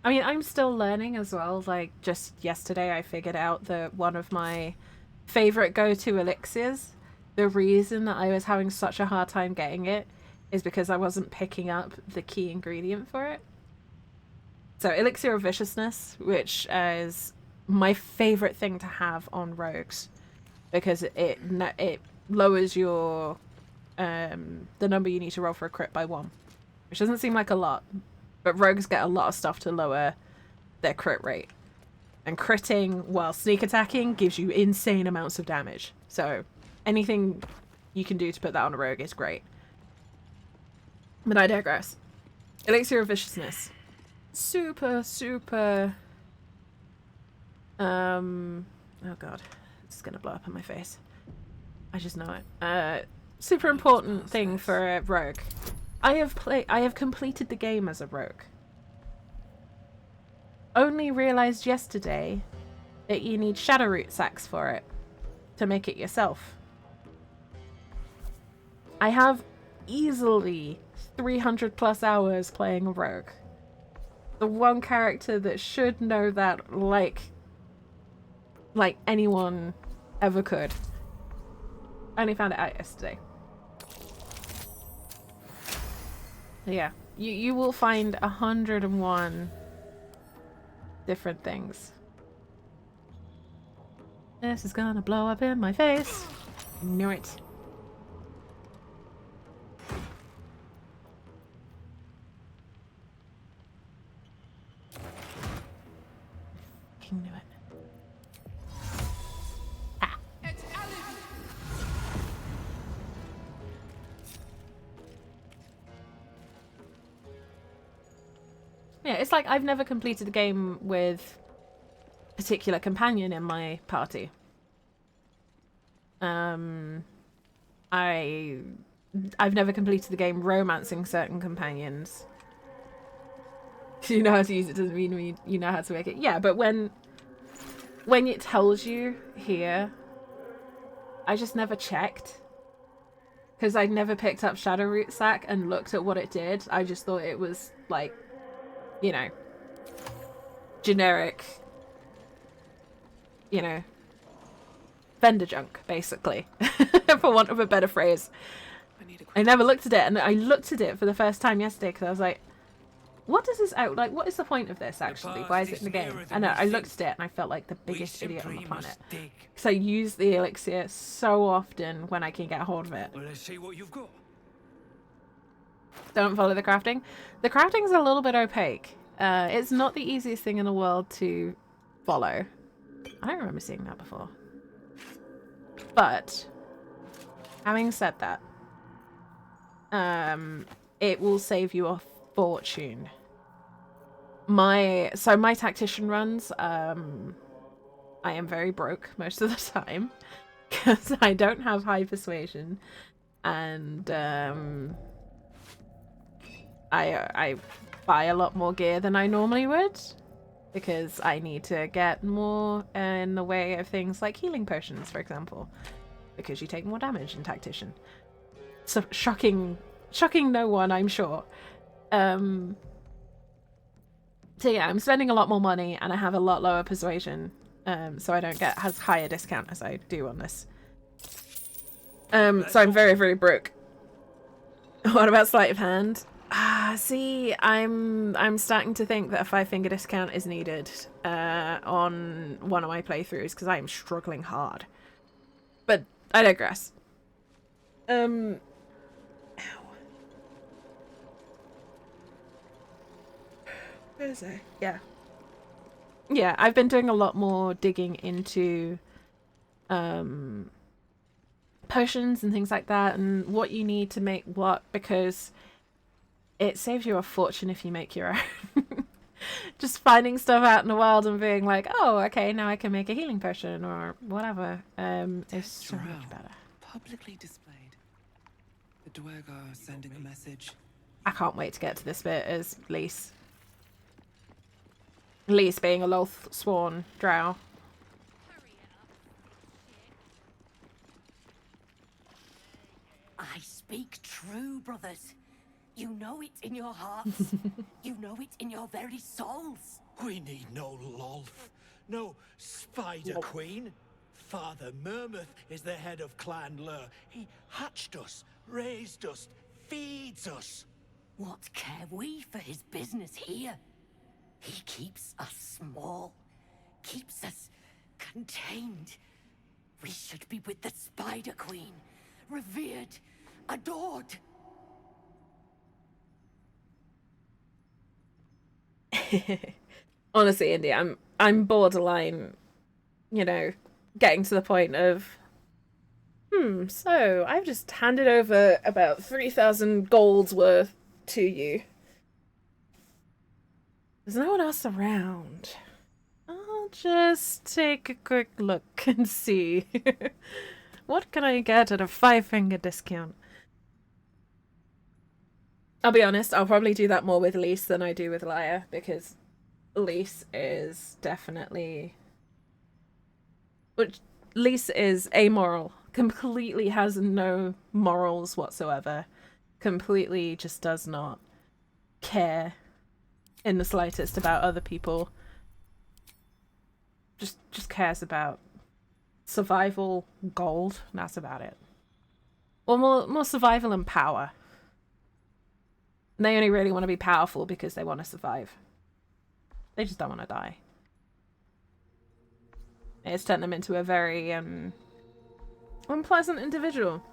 I mean, I'm still learning as well. Like, just yesterday I figured out that one of my favorite go-to elixirs, the reason that I was having such a hard time getting it is because I wasn't picking up the key ingredient for it. So Elixir of Viciousness, which is my favorite thing to have on rogues, because it lowers your the number you need to roll for a crit by 1, which doesn't seem like a lot, but rogues get a lot of stuff to lower their crit rate. And critting while sneak attacking gives you insane amounts of damage. So anything you can do to put that on a rogue is great. But I digress. Elixir of Viciousness. Super, super... oh god. It's gonna blow up in my face. I just know it. Super important thing for a rogue. I have completed the game as a rogue. Only realized yesterday that you need Shadowroot sacks for it to make it yourself. I have easily 300 plus hours playing a rogue. The one character that should know that like anyone ever could. I only found it out yesterday. Yeah, you will find 101 different things. This is gonna blow up in my face. Knew it. Fucking knew it. Ah. Yeah, it's like I've never completed the game with a particular companion in my party. I I've never completed the game romancing certain companions. You know how to use it doesn't mean you know how to make it. Yeah, but when it tells you here, I just never checked. Because I'd never picked up Shadowroot Sack and looked at what it did. I just thought it was, like, you know, generic, you know, vendor junk, basically. For want of a better phrase. I never looked at it, and I looked at it for the first time yesterday because I was like, what does this out like? What is the point of this actually? Why is it in the game? And I looked at it and I felt like the biggest idiot on the planet because I use the elixir so often when I can get hold of it. Well, let's see what you've got. Don't follow the crafting. The crafting's a little bit opaque. It's not the easiest thing in the world to follow. I don't remember seeing that before. But having said that, it will save you a fortune. My tactician runs, I am very broke most of the time because I don't have high persuasion, and I buy a lot more gear than I normally would because I need to get more in the way of things like healing potions, for example, because you take more damage in tactician. So shocking no one, I'm sure. So yeah, I'm spending a lot more money and I have a lot lower persuasion, so I don't get as high a discount as I do on this. So I'm very, very broke. What about sleight of hand? See, I'm starting to think that a 5-finger discount is needed on one of my playthroughs because I am struggling hard. But I digress. Ow. Where is it? Yeah. Yeah, I've been doing a lot more digging into potions and things like that and what you need to make what, because it saves you a fortune if you make your own. Just finding stuff out in the wild and being like, oh, okay, now I can make a healing potion or whatever. Is so much better. Publicly displayed. The Dwergo sending a message. I can't wait to get to this bit as Lys. Lys being a Loth Sworn drow. I speak true, brothers. You know it in your hearts. You know it in your very souls. We need no Lolth, no Spider Queen. Father Murmuth is the head of Clan Lur. He hatched us, raised us, feeds us. What care we for his business here? He keeps us small, keeps us contained. We should be with the Spider Queen, revered, adored. Honestly, Indy, I'm borderline, you know, getting to the point of, so I've just handed over about 3,000 gold's worth to you. There's no one else around. I'll just take a quick look and see. What can I get at a 5-finger discount? I'll be honest, I'll probably do that more with Lys than I do with Lyra, because Lys is definitely... Lys is amoral. Completely has no morals whatsoever. Completely just does not care in the slightest about other people. Just cares about survival, gold, and that's about it. Or more survival and power. And they only really want to be powerful because they want to survive. They just don't want to die. It's turned them into a very unpleasant individual.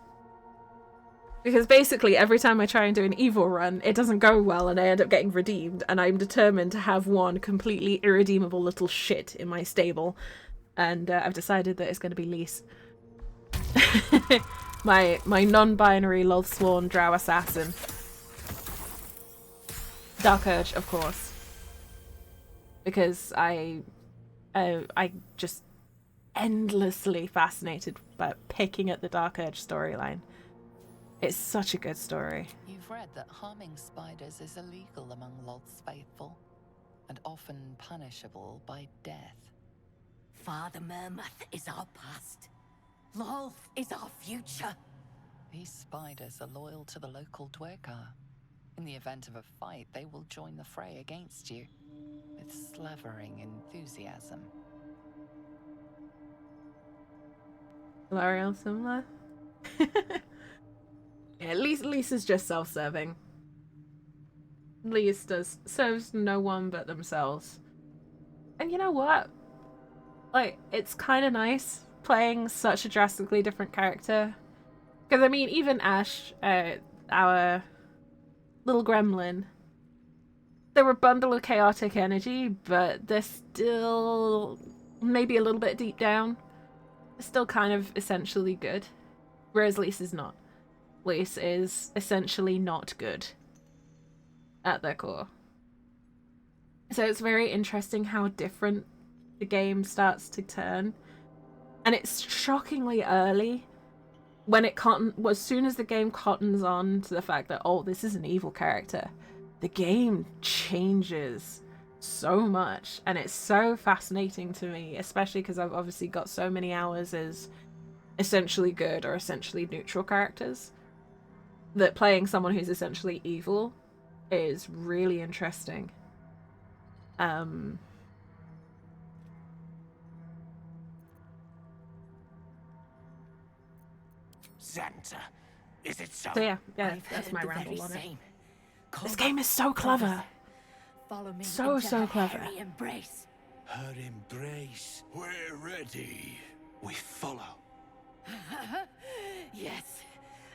Because basically every time I try and do an evil run, it doesn't go well and I end up getting redeemed, and I'm determined to have one completely irredeemable little shit in my stable. And I've decided that it's going to be Lys. my non-binary Lothsworn drow assassin. Dark Urge, of course. Because I just endlessly fascinated by picking at the Dark Urge storyline. It's such a good story. You've read that harming spiders is illegal among Lod's faithful, and often punishable by death. Father Mermuth is our past. Lolth is our future. These spiders are loyal to the local Dwergar. In the event of a fight, they will join the fray against you, with slavering enthusiasm. L'Oreal similar? Yeah, Lisa's just self-serving. Lisa serves no one but themselves. And you know what? Like, it's kind of nice playing such a drastically different character. Because, I mean, even Ash, our little gremlin, they're a bundle of chaotic energy, but they're still maybe a little bit deep down. They're still kind of essentially good. Whereas Lisa's not. Lisa is essentially not good at their core. So it's very interesting how different the game starts to turn. And it's shockingly early when as soon as the game cottons on to the fact that, oh, this is an evil character, the game changes so much. And it's so fascinating to me, especially because I've obviously got so many hours as essentially good or essentially neutral characters, that playing someone who's essentially evil is really interesting. Xanta, is it so? So yeah, I've that's heard my the ramble very on it. same. This game is so clever. Follow me So into her clever. hairy embrace. Her embrace. We're ready. We follow. Yes.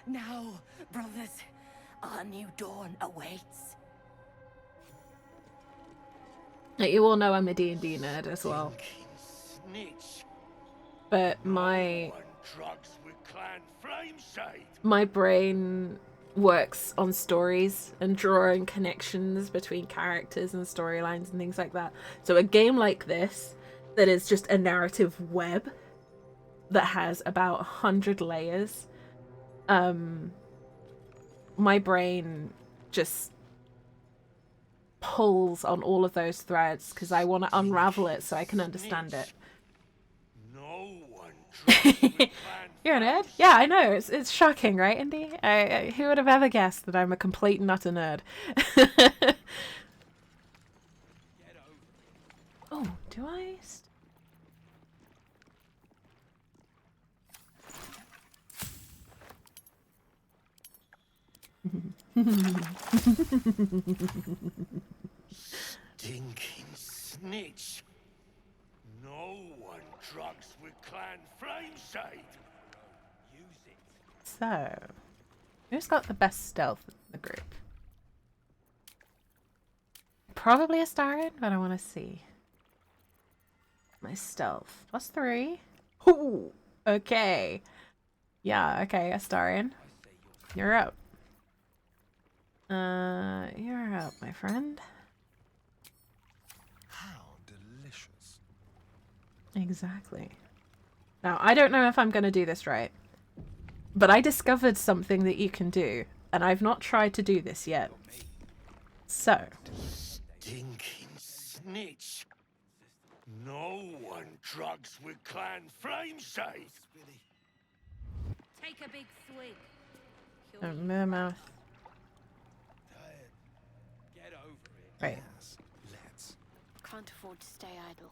Now, brothers, our new dawn awaits. You all know I'm a D&D nerd as well. Snitch. But my Drugs with clan Flameshade. my brain works on stories and drawing connections between characters and storylines and things like that. So a game like this, that is just a narrative web that has about 100 layers, my brain just pulls on all of those threads because I want to unravel it so I can understand it. No one drugs with clan You're a nerd? Yeah, I know. It's shocking, right, Indy? Who would have ever guessed that I'm a complete and utter nerd? Oh, do I? Stinking snitch. No one drugs with clan Flameshade. Use it. So, who's got the best stealth in the group? Probably Astarion, but I want to see. My stealth. +3. Ooh, okay. Yeah, okay, Astarion. You're up. You're up, my friend. How delicious. Exactly. Now, I don't know if I'm going to do this right, but I discovered something that you can do, and I've not tried to do this yet. So. Stinking snitch. No one drugs with clan Flameshade. Take a big swig. Mermouth. Get over it. Right. Yes, let's. Can't afford to stay idle.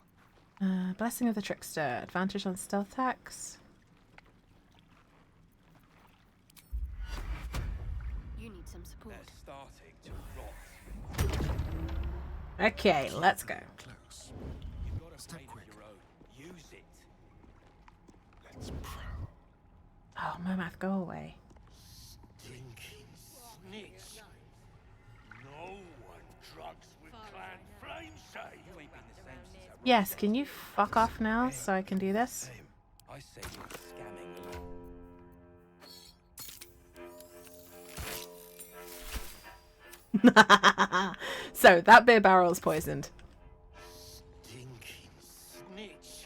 Blessing of the Trickster. Advantage on stealth attacks. You need some support. They're starting to rot. Okay, let's go. Close. You've got a Step brain of quick. your own. Use it. Let's prowl. Oh, Mermouth, go away. Stinking snitch. No one drugs with clan Flameshade. You ain't been the same since I Yes, can you fuck off now so I can do this? I say you're scamming me. So, that beer barrel is poisoned. Stinking snitch.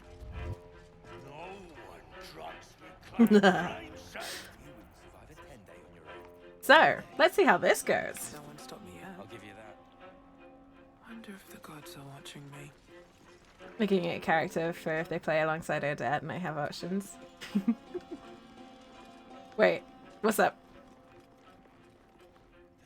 No one drugs with clan Flameshade. You wouldn't survive a 10-day on your own. So, let's see how this goes. No one stopped me yet. I'll give you that. Wonder if the gods are watching me. Making it a character for if they play alongside Odette and I have options. Wait, what's up?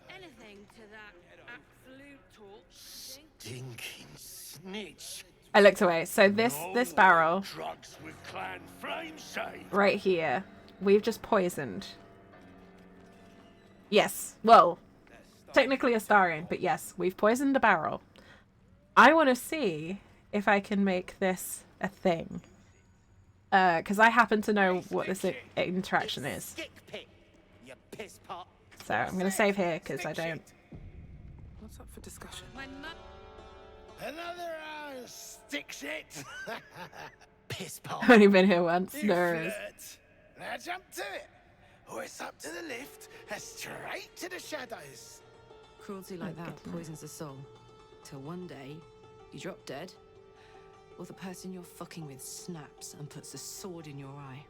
Anything to that absolute talk. Stinking snitch. I looked away. So this barrel Drugs with clan flame shade. right here, we've just poisoned. Yes, well, technically Astarian, but yes, we've poisoned a barrel. I want to see if I can make this a thing. Because I happen to know what this interaction is. Stick pit, you piss pot. So I'm going to save here because I don't... What's up for discussion? My mum. Another hour of stick shit. Piss pot. I've only been here once. You No worries. flirt. Now jump to it. Or it's up to the lift and straight to the shadows. Cruelty like that poisons the soul. Till one day, you drop dead, or the person you're fucking with snaps and puts a sword in your eye.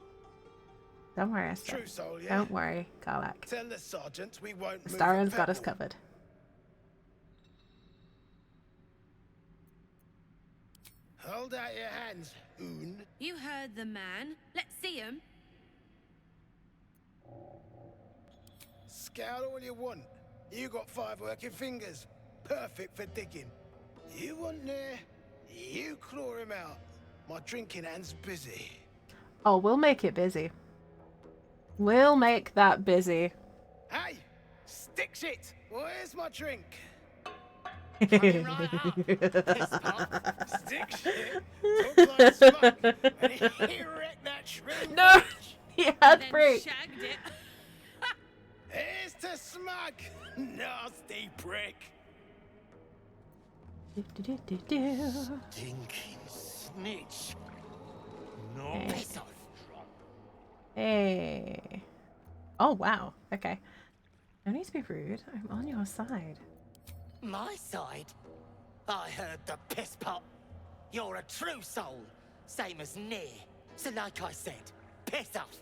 Don't worry, Esther. True soul, yeah? Don't worry, Karlak. Tell the sergeant we won't move. Astarian's a got us pebble. covered. Hold out your hands, Oon. You heard the man. Let's see him. Scout all you want. You got 5 working fingers. Perfect for digging. You want there, you claw him out. My drinking hand's busy. Oh, we'll make it busy. We'll make that busy. Hey, stick shit. Where's my drink? Coming right up. Piss pot. Stick shit. Talk like smug. And he wrecked that shrimp. No! He had Then free. shagged it. Here's to smug. Nasty prick. Stinking snitch. No Hey. piss off. Hey. Oh, wow. Okay. No need to be rude. I'm on your side. My side? I heard the piss pot. You're a true soul, same as near. So like I said, piss off.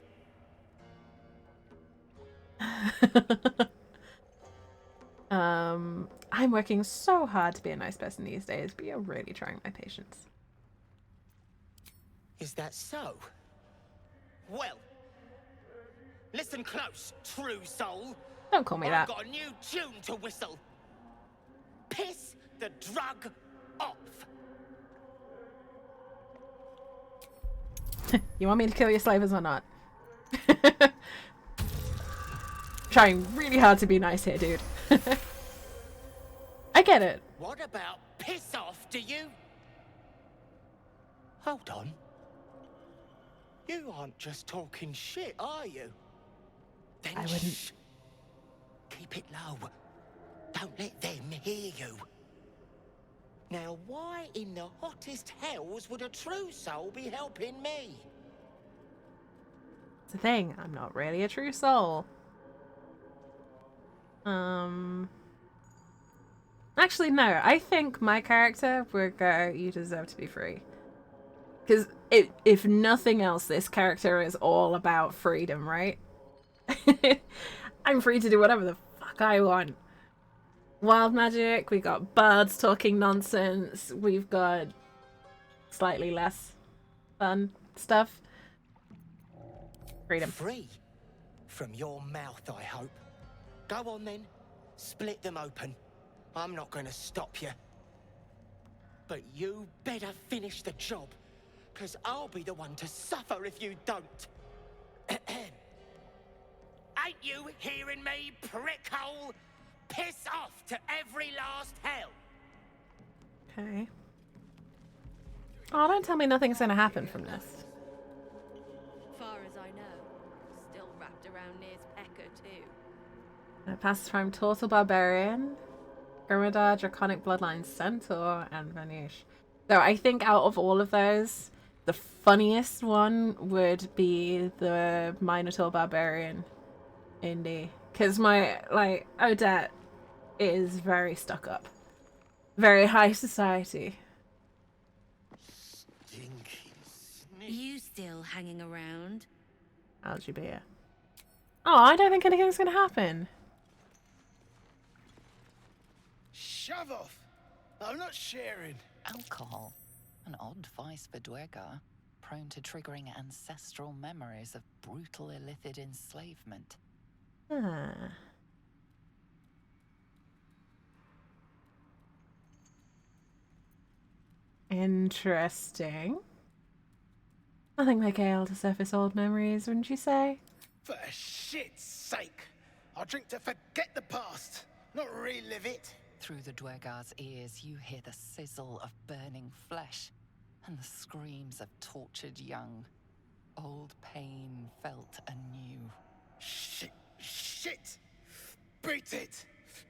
I'm working so hard to be a nice person these days, but you're really trying my patience. Is that so? Well, listen close, true soul. Don't call me I've that. got a new tune to whistle. Piss the drug off. You want me to kill your slavers or not? Trying really hard to be nice here, dude. I get it. What about piss off, do you? Hold on. You aren't just talking shit, are you? Then I wouldn't. shh. Keep it low. Don't let them hear you. Now, why in the hottest hells would a true soul be helping me? It's the thing. I'm not really a true soul. Actually, no. I think my character would go, you deserve to be free. Because if nothing else, this character is all about freedom, right? I'm free to do whatever the fuck I want. Wild magic, we got bards talking nonsense, we've got slightly less fun stuff. Freedom. Free? From your mouth, I hope. Go on then. Split them open. I'm not going to stop you. But you better finish the job, because I'll be the one to suffer if you don't. Ain't you hearing me, prickhole? Piss off to every last hell. Okay. Oh, don't tell me nothing's gonna happen from this. Far as I know, still wrapped around Nir's pecker too. Passes from Turtle Barbarian, Grimmadar, Draconic Bloodline Centaur, and Vanish. So I think out of all of those, the funniest one would be the Minotaur Barbarian indie. Because my, like, Odette is very stuck up. Very high society. You still hanging around? Algebia. Oh, I don't think anything's gonna happen. Shove off! I'm not sharing. Alcohol, an odd vice for Dwegar, prone to triggering ancestral memories of brutal illicit enslavement. Ah. Interesting. Nothing like ale to surface old memories, wouldn't you say? For shit's sake! I'll drink to forget the past, not relive it. Through the Dwegar's ears, you hear the sizzle of burning flesh and the screams of tortured young. Old pain felt anew. Shit! Shit! Beat it!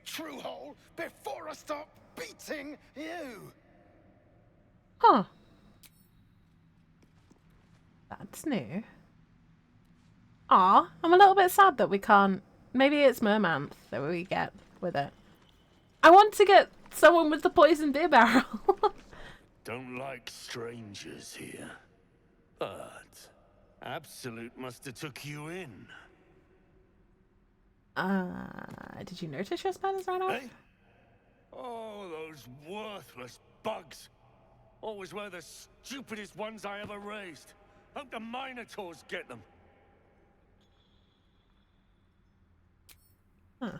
True hole before I start beating you! Huh. That's new. Aw, I'm a little bit sad that we can't... Maybe it's Mermanth that we get with it. I want to get someone with the poison beer barrel. Don't like strangers here. But Absolute must have took you in. Did you notice your spiders ran off? Eh? Oh, those worthless bugs. Always were the stupidest ones I ever raised. Hope the Minotaurs get them. Huh.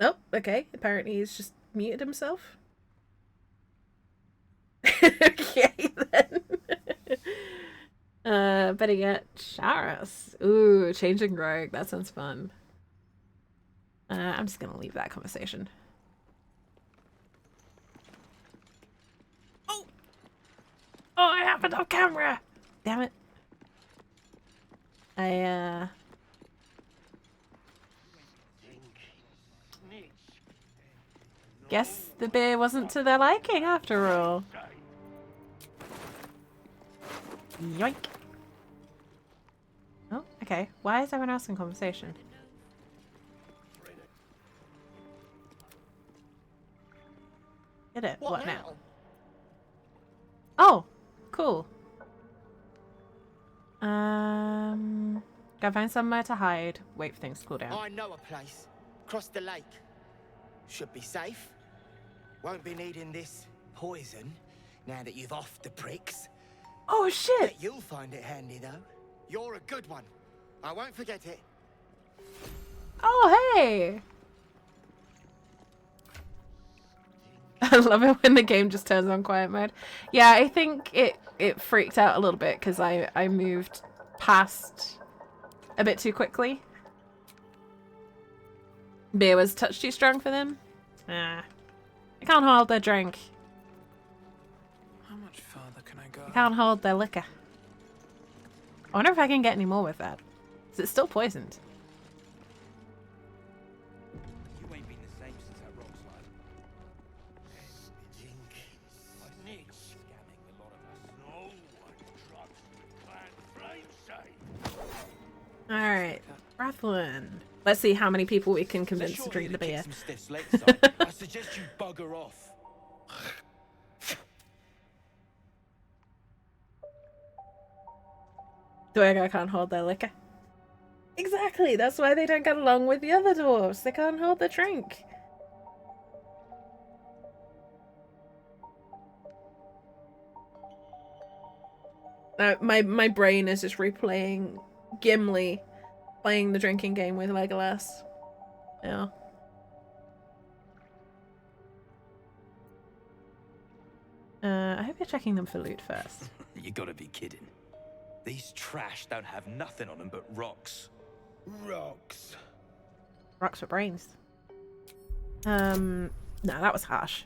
Oh, okay. Apparently he's just muted himself. Okay, then. Better yet, Charis. Ooh, changing rogue. That sounds fun. I'm just gonna leave that conversation. Oh! Oh, I have it on camera! Damn it. Guess the beer wasn't to their liking after all. Yoink. Oh, okay. Why is everyone else in conversation? Get it. What now? Oh, cool. Go find somewhere to hide. Wait for things to cool down. I know a place. Across the lake. Should be safe. Won't be needing this poison now that you've offed the pricks. Oh shit! Bet you'll find it handy though. You're a good one. I won't forget it. Oh hey! I love it when the game just turns on quiet mode. Yeah, I think it freaked out a little bit because I moved past a bit too quickly. Beer was a touch too strong for them. I can't hold their drink. How much further can I go? I can't hold their liquor. I wonder if I can get any more with that. Is it still poisoned? You ain't been the same since that rock slide. Scamming a lot of us. No one trusts the clan flame shade. Alright. Rathlin. Let's see how many people we can convince to drink the beer. I suggest you bugger off. Dwegar can't hold their liquor. Exactly, that's why they don't get along with the other dwarves. They can't hold their drink. My brain is just replaying Gimli playing the drinking game with Legolas. Yeah. I hope you're checking them for loot first. You gotta be kidding. These trash don't have nothing on them but rocks. Rocks. Rocks for brains. No, that was harsh.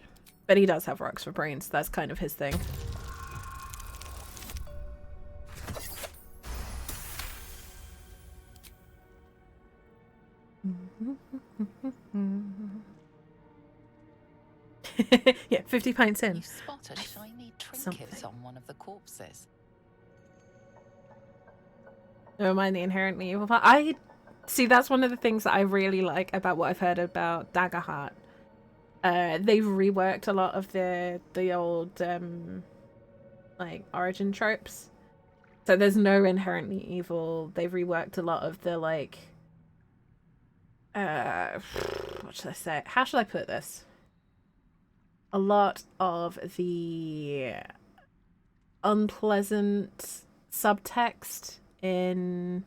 But he does have rocks for brains. That's kind of his thing. Yeah, 50 pints in. You spot a shiny trinket on one of the corpses. Never mind the inherently evil part. I see, that's one of the things that I really like about what I've heard about Daggerheart. They've reworked a lot of the old like origin tropes. So there's no inherently evil. They've reworked a lot of the like what should I say? How should I put this? A lot of the unpleasant subtext in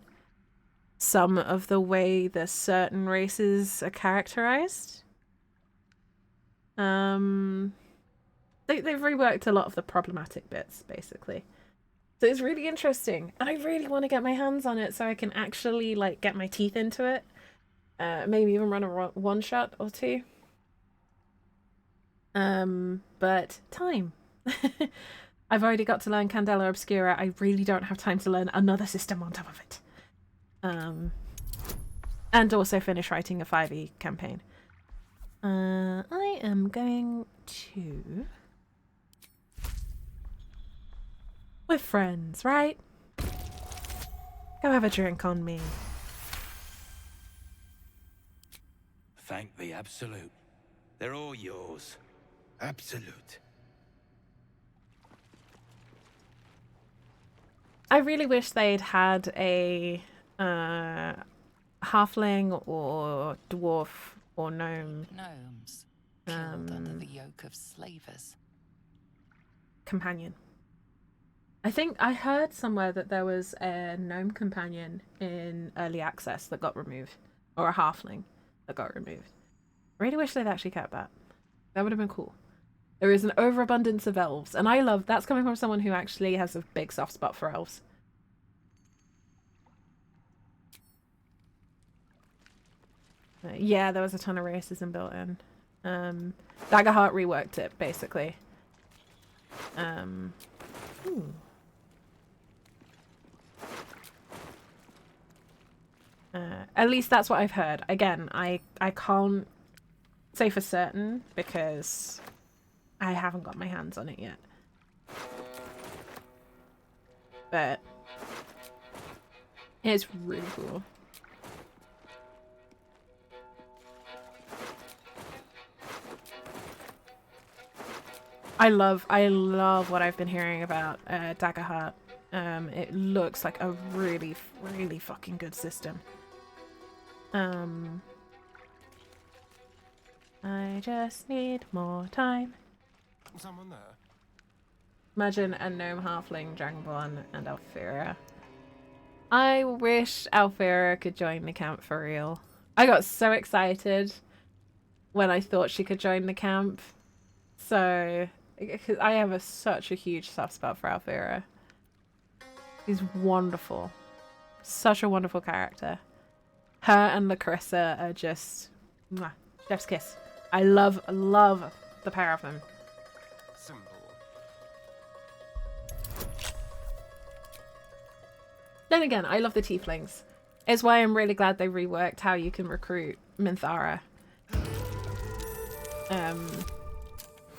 some of the way the certain races are characterized. They've reworked a lot of the problematic bits, basically. So it's really interesting, and I really want to get my hands on it so I can actually like get my teeth into it. Maybe even run a one shot or two. But time. I've already got to learn Candela Obscura. I really don't have time to learn another system on top of it. And also finish writing a 5e campaign. I am going to... We're friends, right? Go have a drink on me. Thank the Absolute. They're all yours. Absolute. I really wish they'd had a halfling or dwarf or gnome. Gnomes killed under the yoke of slavers. Companion. I think I heard somewhere that there was a gnome companion in early access that got removed, or a halfling that got removed. I really wish they'd actually kept that. That would have been cool. There is an overabundance of elves, and I love that's coming from someone who actually has a big soft spot for elves. Yeah, there was a ton of racism built in. Daggerheart reworked it, basically. Ooh. At least that's what I've heard. Again, I can't say for certain because I haven't got my hands on it yet. But it's really cool. I love what I've been hearing about Daggerheart. It looks like a really, really fucking good system. I just need more time. Someone there? Imagine a gnome halfling dragonborn and Alfira. I wish Alfira could join the camp for real. I got so excited when I thought she could join the camp. So, I have such a huge soft spot for Alfira. She's wonderful. Such a wonderful character. Her and Larissa are just mwah, chef's kiss. I love the pair of them. Simple. Then again, I love the tieflings. It's why I'm really glad they reworked how you can recruit Minthara.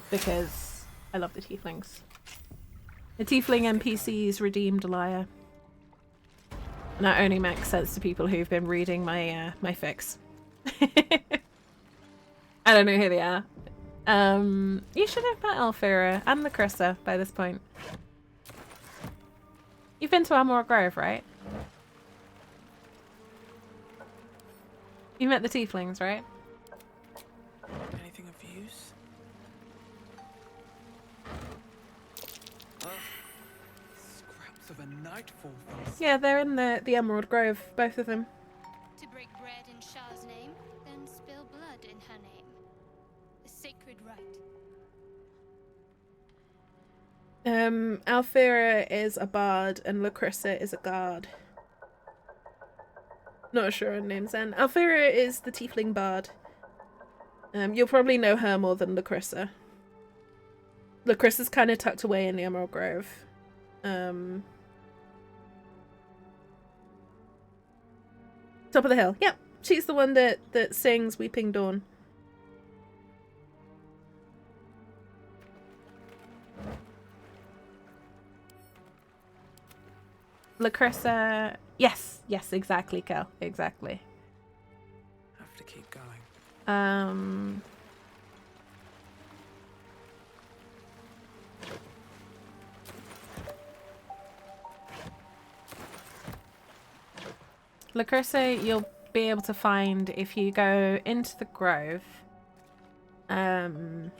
Because I love the tieflings. The tiefling NPCs redeemed Elia. And that only makes sense to people who've been reading my my fics. I don't know who they are. You should have met Alfira and Larissa by this point. You've been to Armor Grove, right? You met the tieflings, right? Anything of use? Scraps of a nightfall. Yeah, they're in the Emerald Grove, both of them. To break bread in Shah's name, then spill blood in her name. A sacred rite. Alfira is a bard and Larissa is a guard. Not sure on names then. Alfira is the tiefling bard. You'll probably know her more than Larissa. Larissa's kind of tucked away in the Emerald Grove. Top of the hill. Yep, she's the one that sings Weeping Dawn. Larissa, yes, exactly, Kel, exactly. Have to keep going. Larissa, you'll be able to find if you go into the grove, and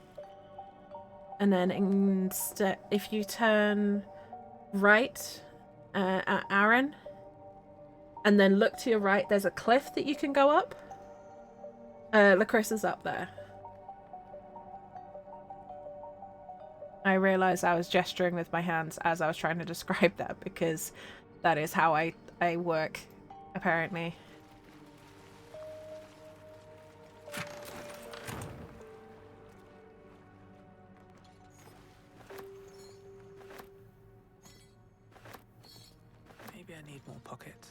then instead, if you turn right at Aaron, and then look to your right, there's a cliff that you can go up. Lacrisa's up there. I realized I was gesturing with my hands as I was trying to describe that, because that is how I work, apparently. Maybe I need more pockets.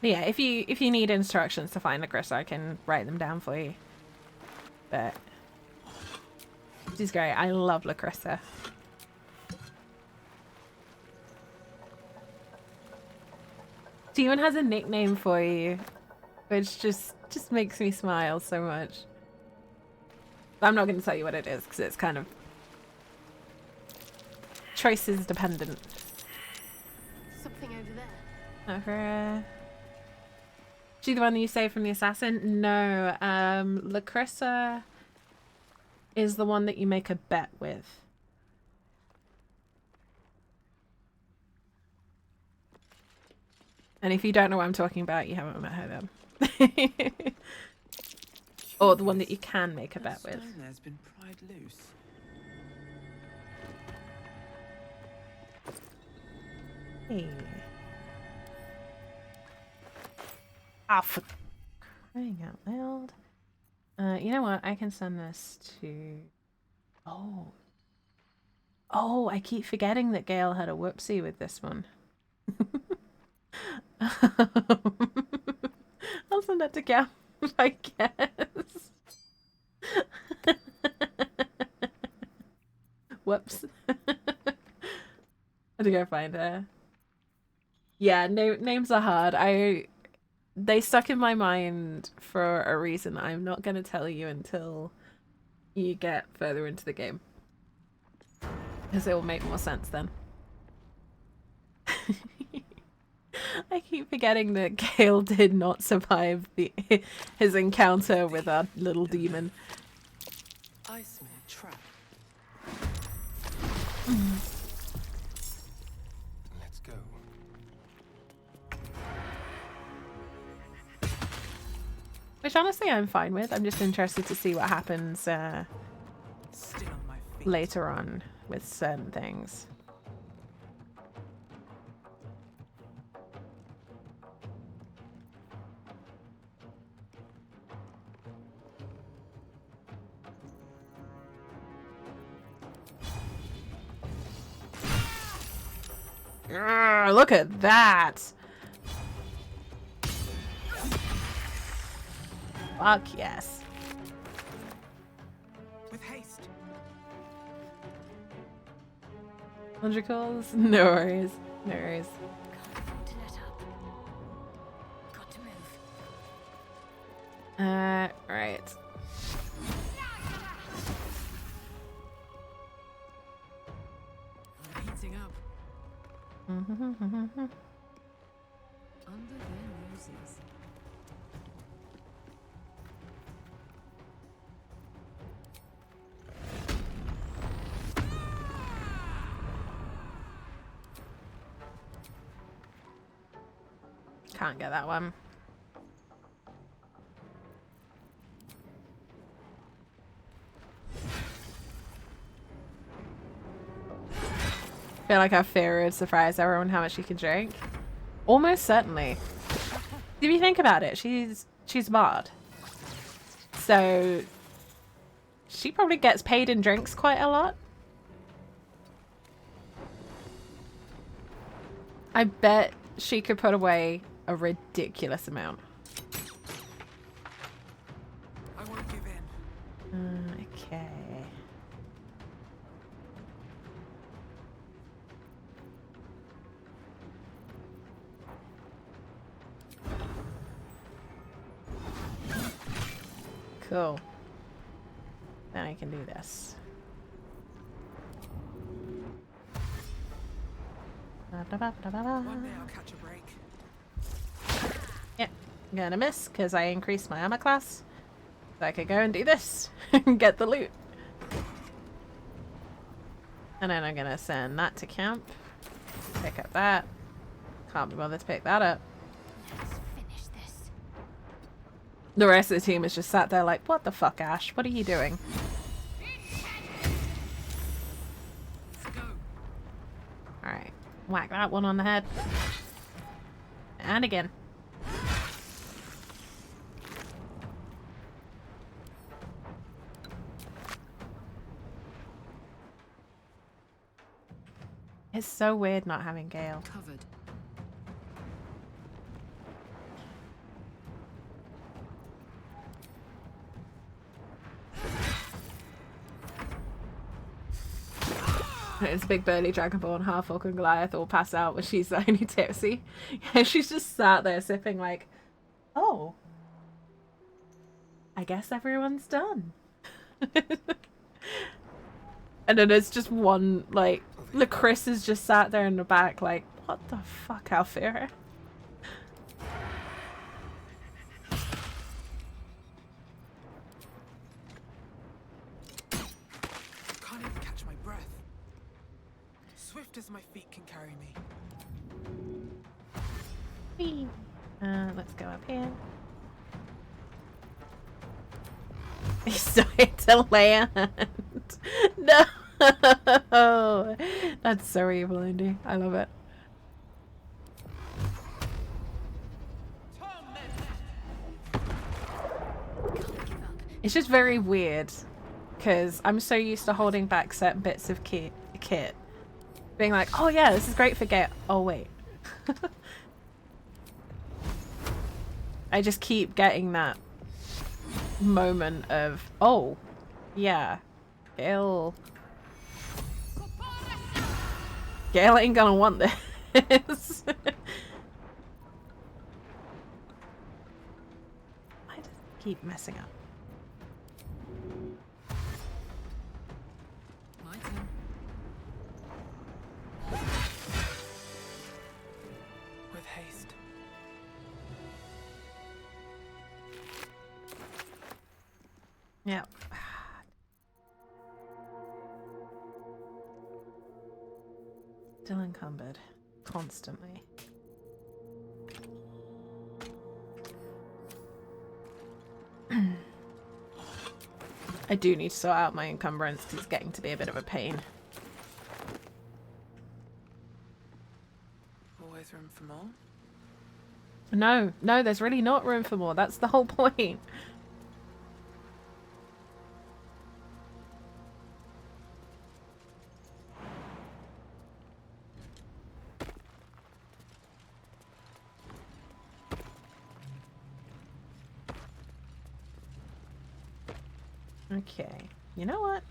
Yeah, if you need instructions to find Lacrisa, I can write them down for you. But she's great. I love Lacrisa. She even has a nickname for you, which just makes me smile so much. But I'm not going to tell you what it is because it's kind of choices dependent. Something over there. Over. She the one that you saved from the assassin? No. Lacrisa is the one that you make a bet with. And if you don't know what I'm talking about, you haven't met her then. Or the one that you can make a bet with. There's been pried loose. Hey. Ah, for crying out loud. You know what? I can send this to... Oh. Oh, I keep forgetting that Gale had a whoopsie with this one. I'll send that to Gam, I guess. Whoops. I had to go find her. Yeah, names are hard. They stuck in my mind for a reason. I'm not going to tell you until you get further into the game. Because it will make more sense then. I keep forgetting that Gale did not survive his encounter with our little demon. I smell a trap. Let's go. Which honestly I'm fine with. I'm just interested to see what happens later on with certain things. Urgh, look at that! Fuck yes. With haste. Multiclass? No worries. No worries. Can't afford to let up. Got to move. Right. Heating up. Mm-hmm. Under their noses. Can't get that one. Feel like our fear would surprise everyone how much she can drink. Almost certainly. If you think about it, she's bard. So she probably gets paid in drinks quite a lot. I bet she could put away a ridiculous amount. I won't give in. Okay. Cool. Now I can do this. One day I'll catch a break. Yeah, I'm gonna miss because I increased my armor class. So I could go and do this and get the loot. And then I'm gonna send that to camp. Pick up that. Can't be bothered to pick that up. Let's finish this. The rest of the team is just sat there like, what the fuck, Ash? What are you doing? Let's go. Alright. Whack that one on the head. And again. It's so weird not having Gale. Covered. It's big burly dragonborn, half orc and Goliath all pass out when she's the only tipsy. Yeah, she's just sat there sipping like, oh, I guess everyone's done. And then it's just one, like, Chris is just sat there in the back like, what the fuck, Alfira? Can't even catch my breath. Swift as my feet can carry me. Whee. Let's go up here. He's starting to land. No! That's so evil, Indy. I love it. It's just very weird because I'm so used to holding back certain bits of kit. Being like, oh yeah, this is great for Gale. Oh wait. I just keep getting that moment of, oh, yeah, Gale ain't gonna want this. I just keep messing up. My turn. With haste. Yeah. Still encumbered. Constantly. I do need to sort out my encumbrance because it's getting to be a bit of a pain. Always room for more? No, there's really not room for more. That's the whole point. Okay, you know what?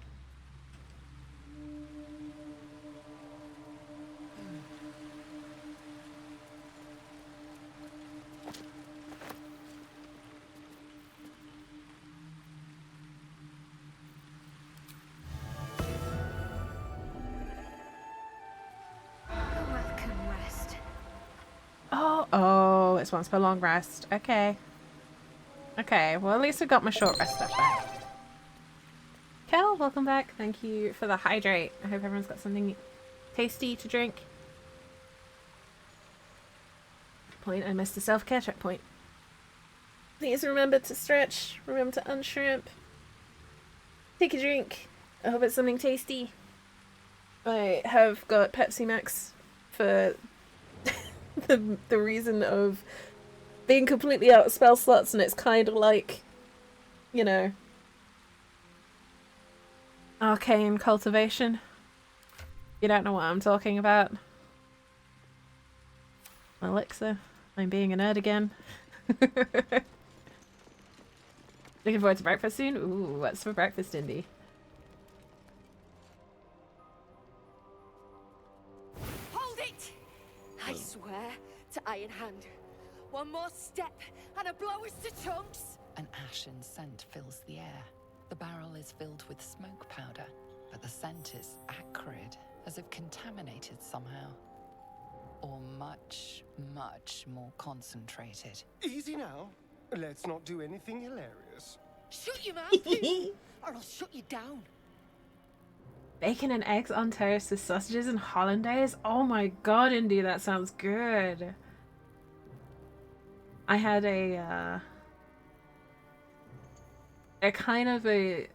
Welcome rest. Oh, it's once per long rest. Okay. Okay, well at least I got my short rest stuff back. Kel, welcome back. Thank you for the hydrate. I hope everyone's got something tasty to drink. Point, I missed the self-care checkpoint. Please remember to stretch. Remember to unshrimp. Take a drink. I hope it's something tasty. I have got Pepsi Max for the reason of being completely out of spell slots, and it's kind of like, you know, arcane cultivation. You don't know what I'm talking about. Elixir. I'm being a nerd again. Looking forward to breakfast soon? Ooh, what's for breakfast, Indy? Hold it! I swear to Iron Hand. One more step and a blow us to chunks! An ashen scent fills the air. The barrel is filled with smoke powder, but the scent is acrid, as if contaminated somehow. or much, much more concentrated. Easy now. Let's not do anything hilarious. Shut your mouth, you, or I'll shut you down. Bacon and eggs on toast with sausages and hollandaise. Oh my god, Indy, that sounds good. I had a kind of a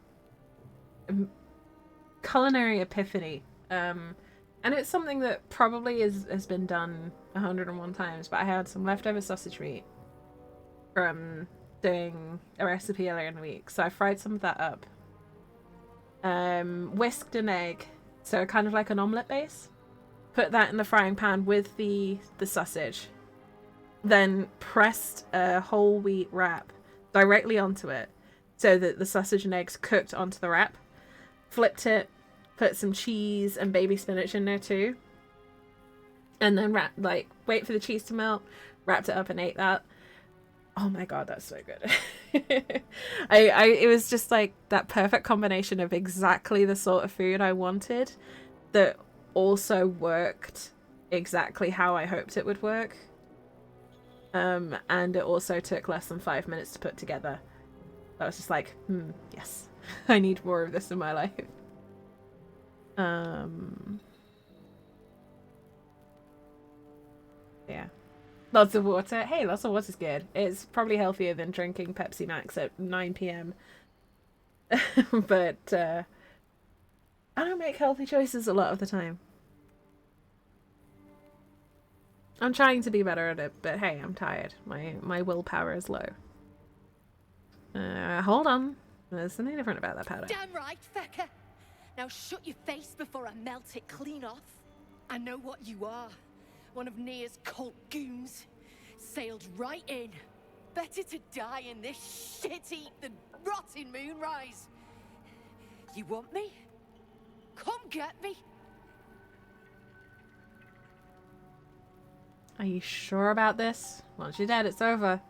culinary epiphany. And it's something that probably has been done 101 times, but I had some leftover sausage meat from doing a recipe earlier in the week. So I fried some of that up. Whisked an egg, so kind of like an omelette base. Put that in the frying pan with the sausage. Then pressed a whole wheat wrap directly onto it so that the sausage and eggs cooked onto the wrap. Flipped it, put some cheese and baby spinach in there too. And then wait for the cheese to melt, wrapped it up and ate that. Oh my god, that's so good. It was just like that perfect combination of exactly the sort of food I wanted that also worked exactly how I hoped it would work. And it also took less than 5 minutes to put together. I was just like, yes, I need more of this in my life. Yeah. Lots of water. Hey, lots of water's good. It's probably healthier than drinking Pepsi Max at 9 p.m. But I don't make healthy choices a lot of the time. I'm trying to be better at it, but hey, I'm tired. My willpower is low. Hold on. There's something different about that powder. Damn right, fecker. Now shut your face before I melt it clean off. I know what you are. One of Nia's cult goons. Sailed right in. Better to die in this shit heap than rot in Moonrise. You want me? Come get me. Are you sure about this? Once you're dead, it's over.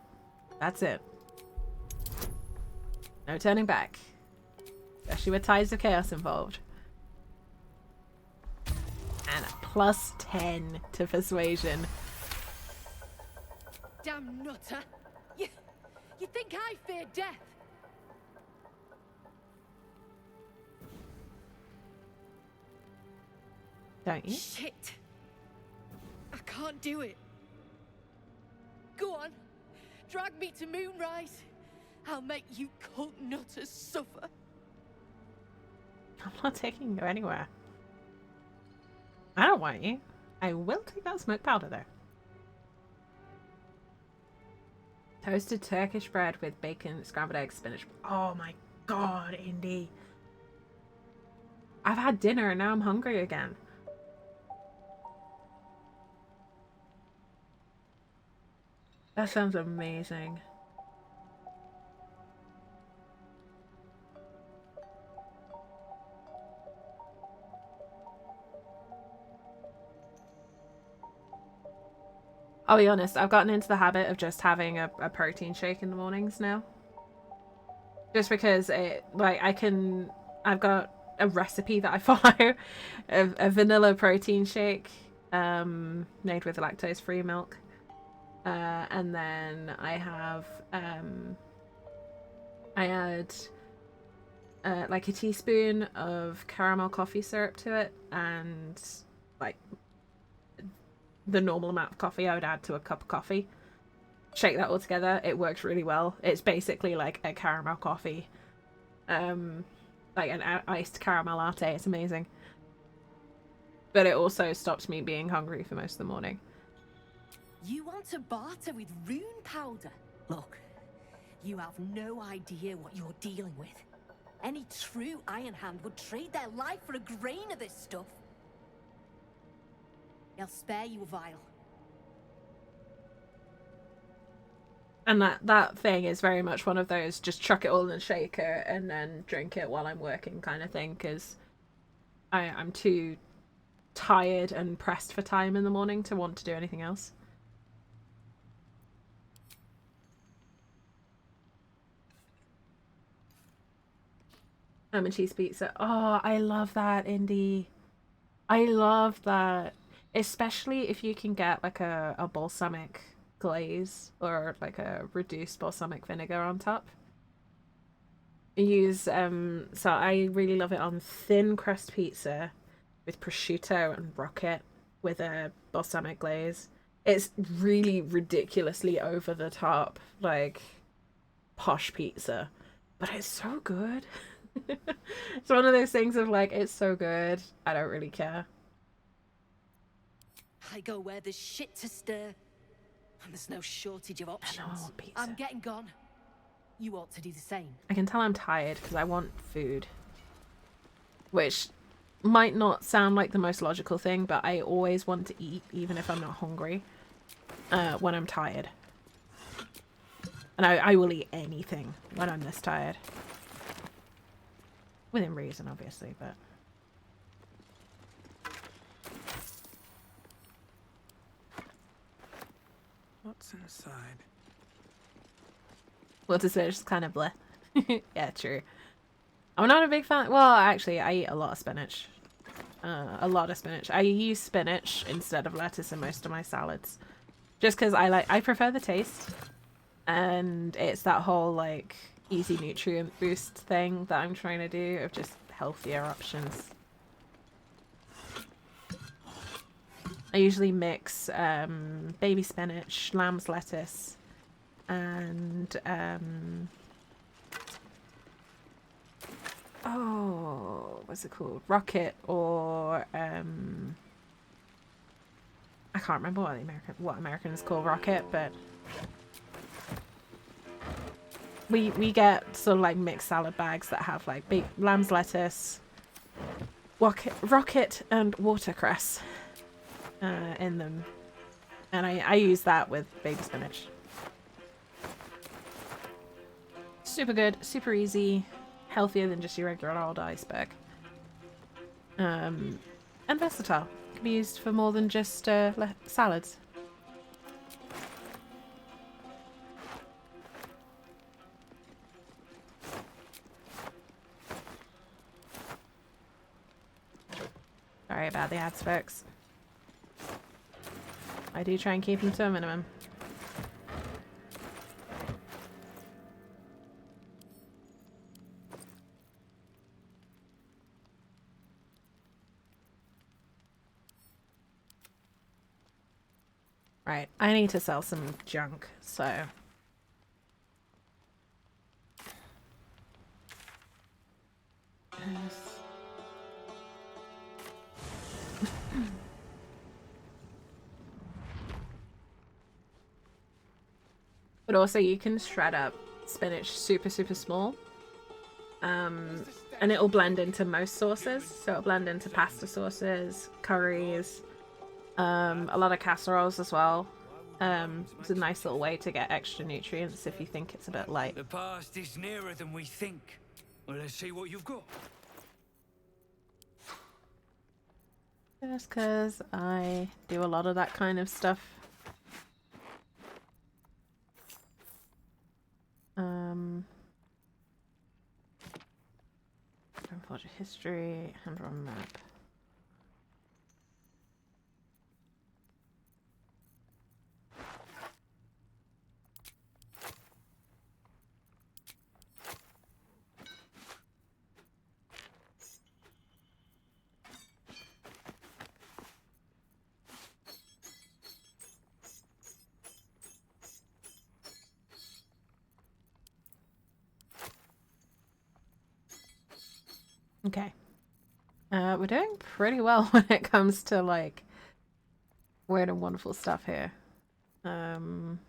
That's it. No turning back. Especially with Tides of Chaos involved. And a plus 10 to persuasion. Damn nutter. You think I fear death? Don't you? Shit. I can't do it. Go on. Drag me to Moonrise. I'll make you cult nutters suffer. I'm not taking you anywhere. I don't want you. I will take that smoke powder though. Toasted Turkish bread with bacon, scrambled eggs, spinach. Oh my god, Indy. I've had dinner and now I'm hungry again. That sounds amazing. I'll be honest, I've gotten into the habit of just having a protein shake in the mornings now. Just because I've got a recipe that I follow, a vanilla protein shake, made with lactose-free milk. And then I have, I add like a teaspoon of caramel coffee syrup to it and like the normal amount of coffee I would add to a cup of coffee. Shake that all together. It works really well. It's basically like a caramel coffee. Like an iced caramel latte. It's amazing. But it also stops me being hungry for most of the morning. You want to barter with rune powder? Look, you have no idea what you're dealing with. Any true Iron Hand would trade their life for a grain of this stuff. I'll spare you a vial. And that thing is very much one of those just chuck it all in a shaker and then drink it while I'm working kind of thing, because I'm too tired and pressed for time in the morning to want to do anything else. And cheese pizza. Oh, I love that, Indy. I love that. especially if you can get like a balsamic glaze or like a reduced balsamic vinegar on top. Use so I really love it on thin crust pizza with prosciutto and rocket with a balsamic glaze. It's really ridiculously over the top, like posh pizza, but it's so good. It's one of those things of like, it's so good, I don't really care. I go where there's shit to stir, and there's no shortage of options. I'm getting gone. You ought to do the same. I can tell I'm tired because I want food, which might not sound like the most logical thing, but I always want to eat even if I'm not hungry when I'm tired. And I will eat anything when I'm this tired. Within reason, obviously, but... What's inside? Water spinach is kind of bleh. Yeah, true. I'm not a big fan. Well, actually, I eat a lot of spinach. A lot of spinach. I use spinach instead of lettuce in most of my salads. Just because I prefer the taste. And it's that whole, like, easy nutrient boost thing that I'm trying to do of just healthier options. I usually mix baby spinach, lamb's lettuce, and oh, what's it called? Rocket, or I can't remember what Americans call rocket, but we get sort of like mixed salad bags that have like big lamb's lettuce, rocket, and watercress in them, and I use that with baby spinach. Super good, super easy, healthier than just your regular old iceberg. And versatile. Can be used for more than just salads. Sorry about the ads, folks. I do try and keep them to a minimum. Right, I need to sell some junk, so... But also you can shred up spinach super small. And it'll blend into most sauces. So it'll blend into pasta sauces, curries, a lot of casseroles as well. It's a nice little way to get extra nutrients if you think it's a bit light. The past is nearer than we think. Well, let's see what you've got. Just because I do a lot of that kind of stuff. Forge history, hand-drawn map. Okay. We're doing pretty well when it comes to, like, weird and wonderful stuff here. I'm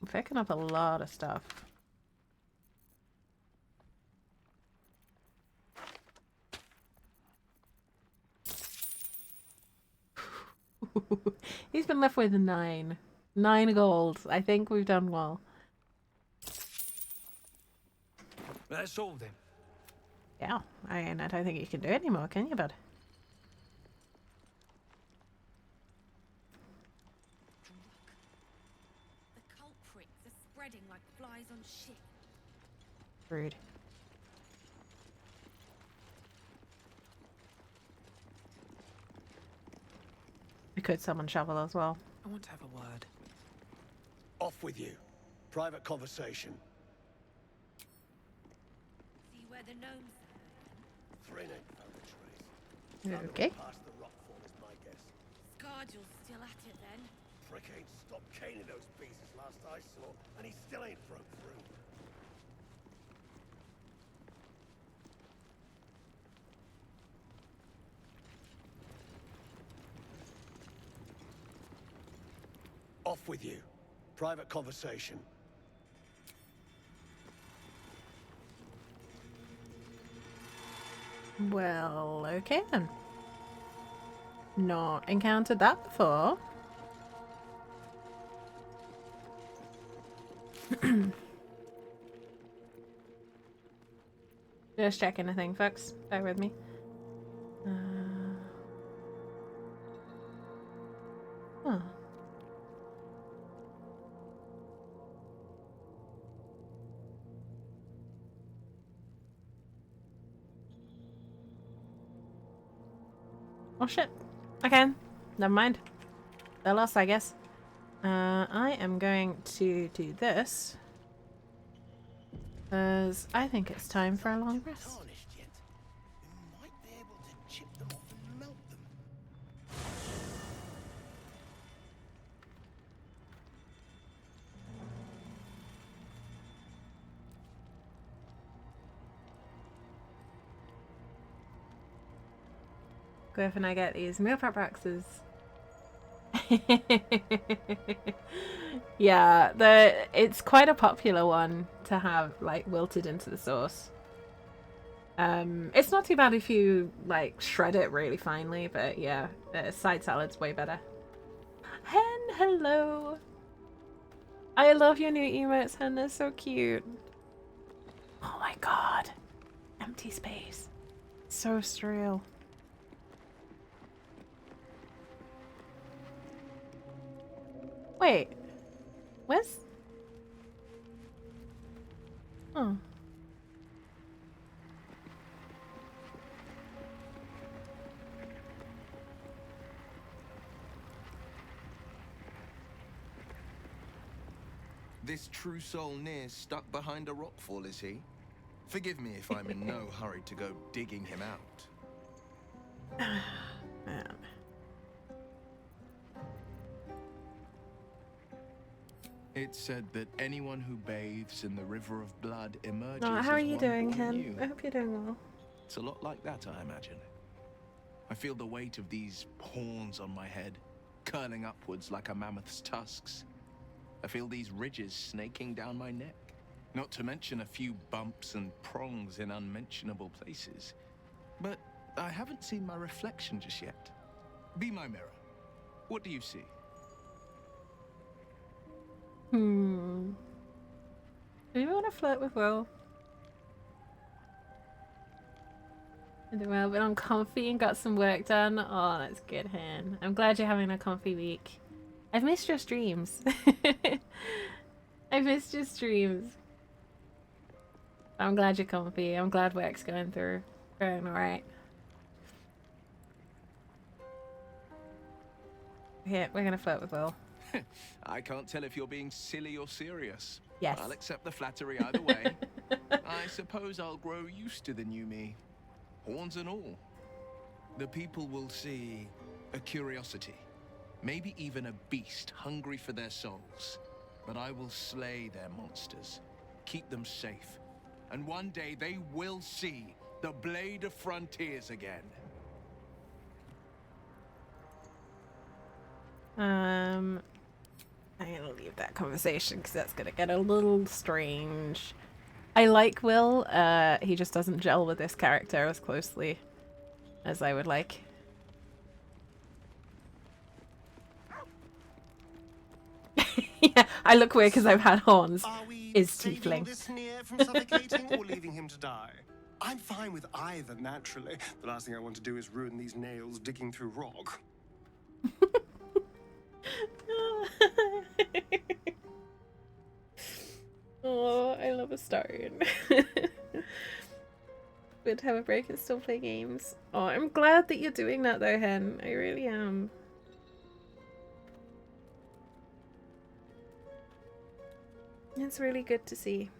picking up a lot of stuff. He's been left with 9. 9 gold. I think we've done well. That's all then. Yeah, I don't think you can do it anymore, can you, bud? The culprits are spreading like flies on shit. Rude. could summon Shovel as well. I want to have a word. Off with you. Private conversation. See where the gnomes Three ain't found the trace. Okay. Past the rockfall is my guess. Scargill's still at it then. Frick ain't stopped caning those beasts last I saw, and he still ain't broke through. Off with you. Private conversation. Well, okay then. Not encountered that before. Just checking a thing, folks. Bear with me. Huh. Oh shit. Okay. Never mind. They're lost, I guess. I am going to do this. Because I think it's time for a long rest. Tarnished yet? We might be able to chip them off and melt them. Griff and I get these meal prep boxes. Yeah, it's quite a popular one to have like wilted into the sauce. It's not too bad if you like shred it really finely, but yeah, side salad's way better. Hen, hello. I love your new emotes, Hen. They're so cute. Oh my god, empty space, so surreal. Wait, where's... Oh. This true soul near stuck behind a rockfall, is he? Forgive me if I'm in no hurry to go digging him out. Man. It's said that anyone who bathes in the river of blood emerges. Oh, how are as you one doing, born Hen? anew. I hope you're doing well. It's a lot like that, I imagine. I feel the weight of these horns on my head, curling upwards like a mammoth's tusks. I feel these ridges snaking down my neck. Not to mention a few bumps and prongs in unmentionable places. But I haven't seen my reflection just yet. Be my mirror. What do you see? Do you want to flirt with Will? I do well, but I'm comfy and got some work done. Oh, that's good, Hen. I'm glad you're having a comfy week. I've missed your streams. I've missed your streams. I'm glad you're comfy. I'm glad work's going alright. Here, we're gonna flirt with Will. I can't tell if you're being silly or serious. Yes. I'll accept the flattery either way. I suppose I'll grow used to the new me. Horns and all. The people will see a curiosity. Maybe even a beast hungry for their souls. But I will slay their monsters. Keep them safe. And one day they will see the Blade of Frontiers again. I'm gonna leave that conversation because that's gonna get a little strange. I like Will, he just doesn't gel with this character as closely as I would like. Yeah, I look weird because I've had horns. Is tiefling. This near from suffocating or leaving him to die? I'm fine with either, naturally. The last thing I want to do is ruin these nails digging through rock. Oh, I love a stone. Good to have a break and still play games. Oh, I'm glad that you're doing that though, Hen. I really am. It's really good to see.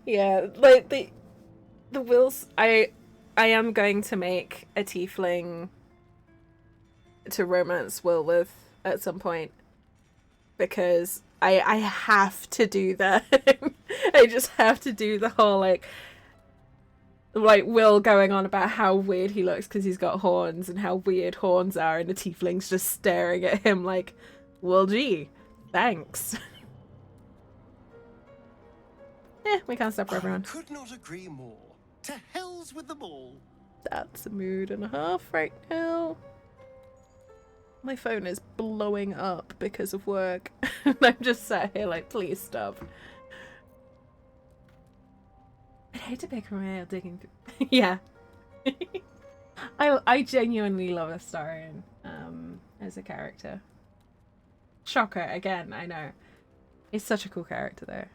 Yeah, like the wills. I am going to make a tiefling to romance Will with at some point, because I have to do that. I just have to do the whole like Will going on about how weird he looks because he's got horns and how weird horns are, and the tiefling's just staring at him like, well, gee, thanks. We can't stop everyone. I could not agree more. To hells with them all. That's a mood and a half right now. My phone is blowing up because of work. And I'm just sat here like, please stop. I'd hate to pick my nail digging through. Yeah. I genuinely love Astarion as a character. Shocker, again, I know. He's such a cool character though.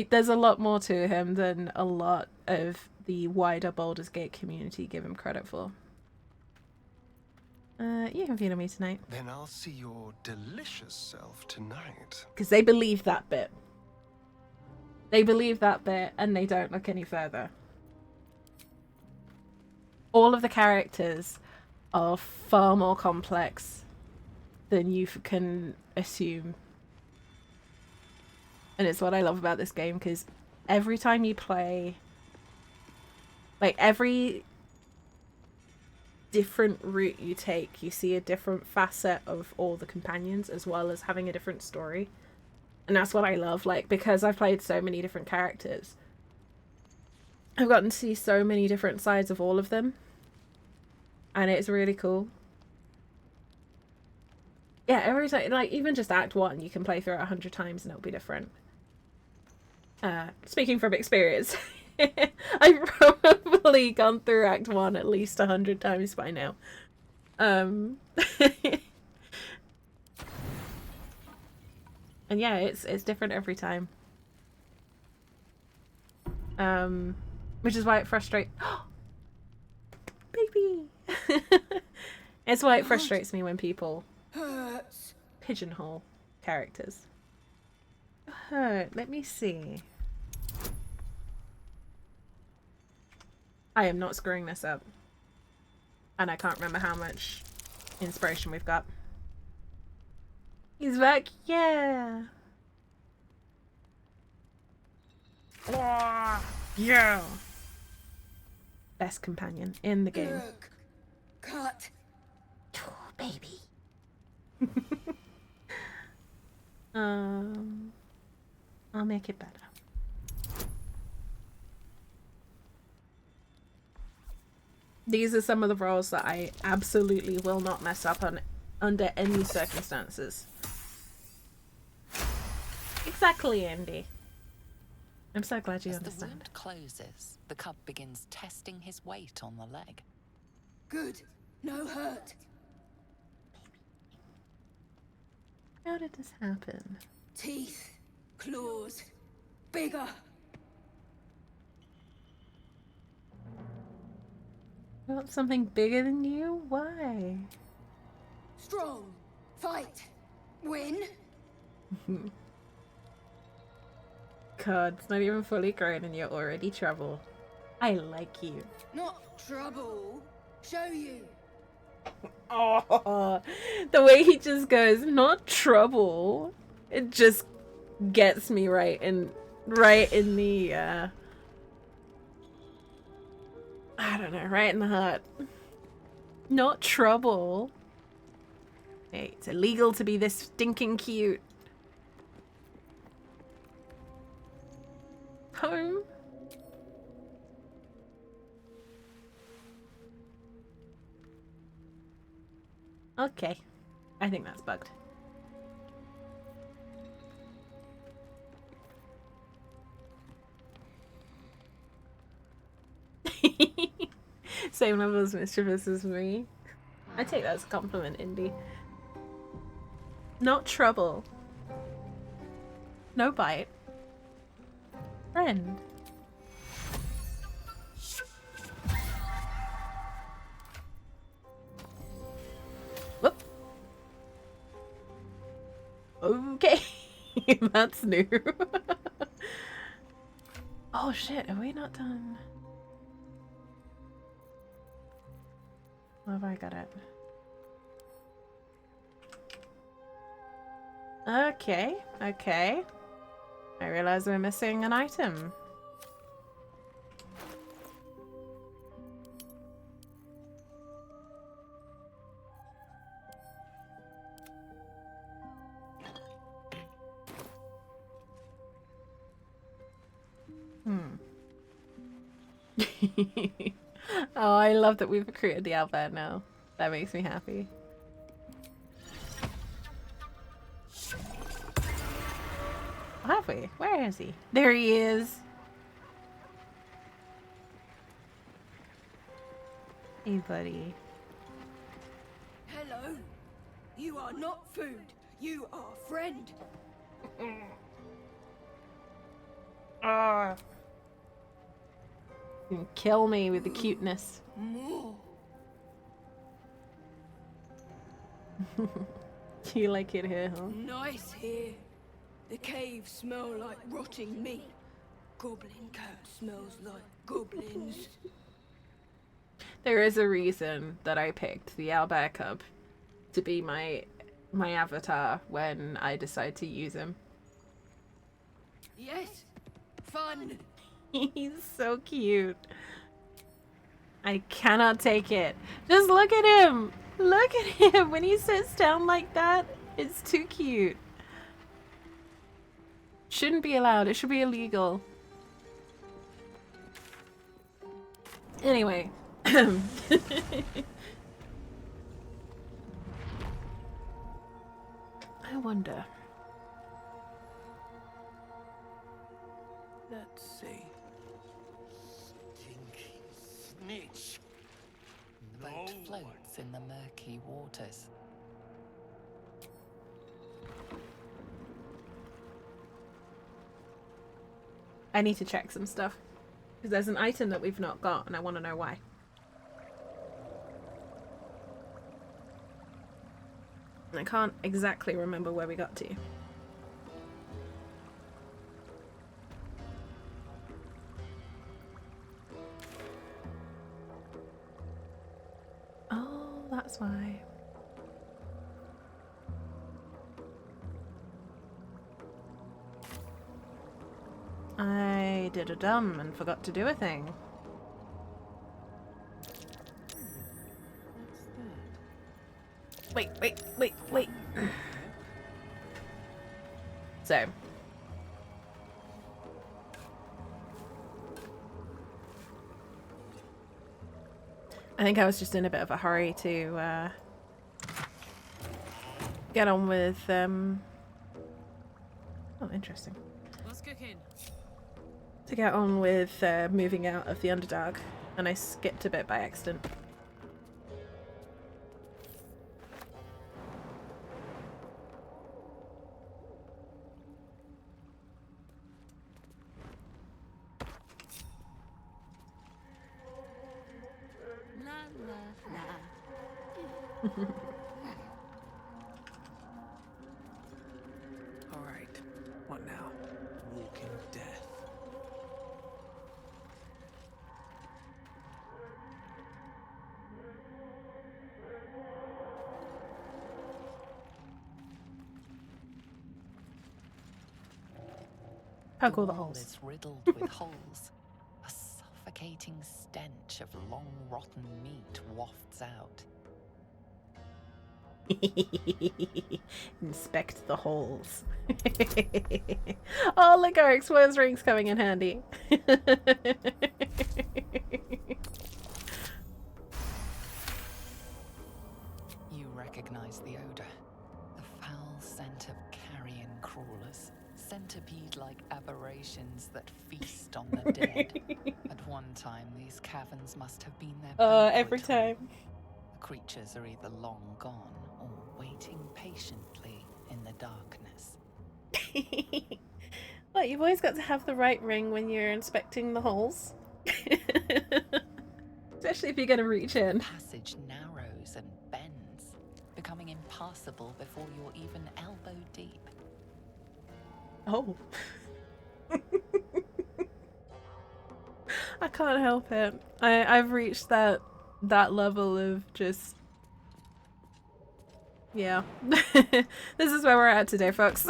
There's a lot more to him than a lot of the wider Baldur's Gate community give him credit for. You can feed on me tonight. Then I'll see your delicious self tonight. Because they believe that bit. They believe that bit and they don't look any further. All of the characters are far more complex than you can assume. And it's what I love about this game, because every time you play, like every different route you take, you see a different facet of all the companions, as well as having a different story. And that's what I love, like, because I've played so many different characters, I've gotten to see so many different sides of all of them. And it's really cool. Yeah, every time, like, even just Act 1, you can play through it 100 times and it'll be different. Speaking from experience, I've probably gone through Act 1 at least 100 times by now. And yeah, it's different every time. Which is why it frustrates... Baby! It's why it frustrates me when people pigeonhole characters. Hurt. Let me see. I am not screwing this up. And I can't remember how much inspiration we've got. He's back? Yeah! Yeah! Best companion in the game. Look. Cut. Oh, baby. I'll make it better. These are some of the roles that I absolutely will not mess up on under any circumstances. Exactly, Andy. I'm so glad you understand. As the wound closes, the cub begins testing his weight on the leg. Good. No hurt. How did this happen? Teeth. Claws. Bigger. You want something bigger than you? Why? Strong. Fight. Win. God, it's not even fully grown and you're already trouble. I like you. Not trouble. Show you. Oh, the way he just goes, not trouble. It just gets me right in the I don't know, right in the heart. Not trouble. Hey, it's illegal to be this stinking cute. Home. Okay. I think that's bugged. Same level as mischievous as me. I take that as a compliment, Indy. Not trouble. No bite. Friend. Whoop. Okay. That's new. Oh shit, are we not done? Or have I got it? Okay, okay. I realize we're missing an item. Oh, I love that we've created the Albert now. That makes me happy. Have we? Where is he? There he is. Hey, buddy. Hello. You are not food. You are friend. Ah. You kill me with the cuteness. More. Do you like it here, huh? Nice here. The caves smell like rotting meat. Goblin cat smells like goblins. There is a reason that I picked the Owlbear Cub to be my avatar when I decide to use him. Yes. Fun. He's so cute. I cannot take it. Just look at him. Look at him when he sits down like that. It's too cute. Shouldn't be allowed. It should be illegal. Anyway. I wonder. Let's see. Stinky snitch. The boat floats in the murky waters. I need to check some stuff. Because there's an item that we've not got and I want to know why. I can't exactly remember where we got to. Oh, that's why. I did a dumb and forgot to do a thing. Wait. So. I think I was just in a bit of a hurry to get on with oh, interesting. What's cooking? To get on with moving out of the Underdark, and I skipped a bit by accident. All right. What now? Walking death. Poke all the wall holes. is riddled with holes. A suffocating stench of long rotten meat wafts out. Inspect the holes. Oh, look, our explosive ring's coming in handy. You recognize the odor. The foul scent of carrion crawlers. Centipede-like aberrations that feast on the dead. At one time, these caverns must have been their Every banquet hall. time. The creatures are either long gone or waiting patiently in the darkness. Look, you've always got to have the right ring when you're inspecting the holes. Especially if you're going to reach in. The passage narrows and bends, becoming impossible impassable before you're even elbow deep. Oh. I can't help it. I've reached that level of just, yeah. This is where we're at today, folks.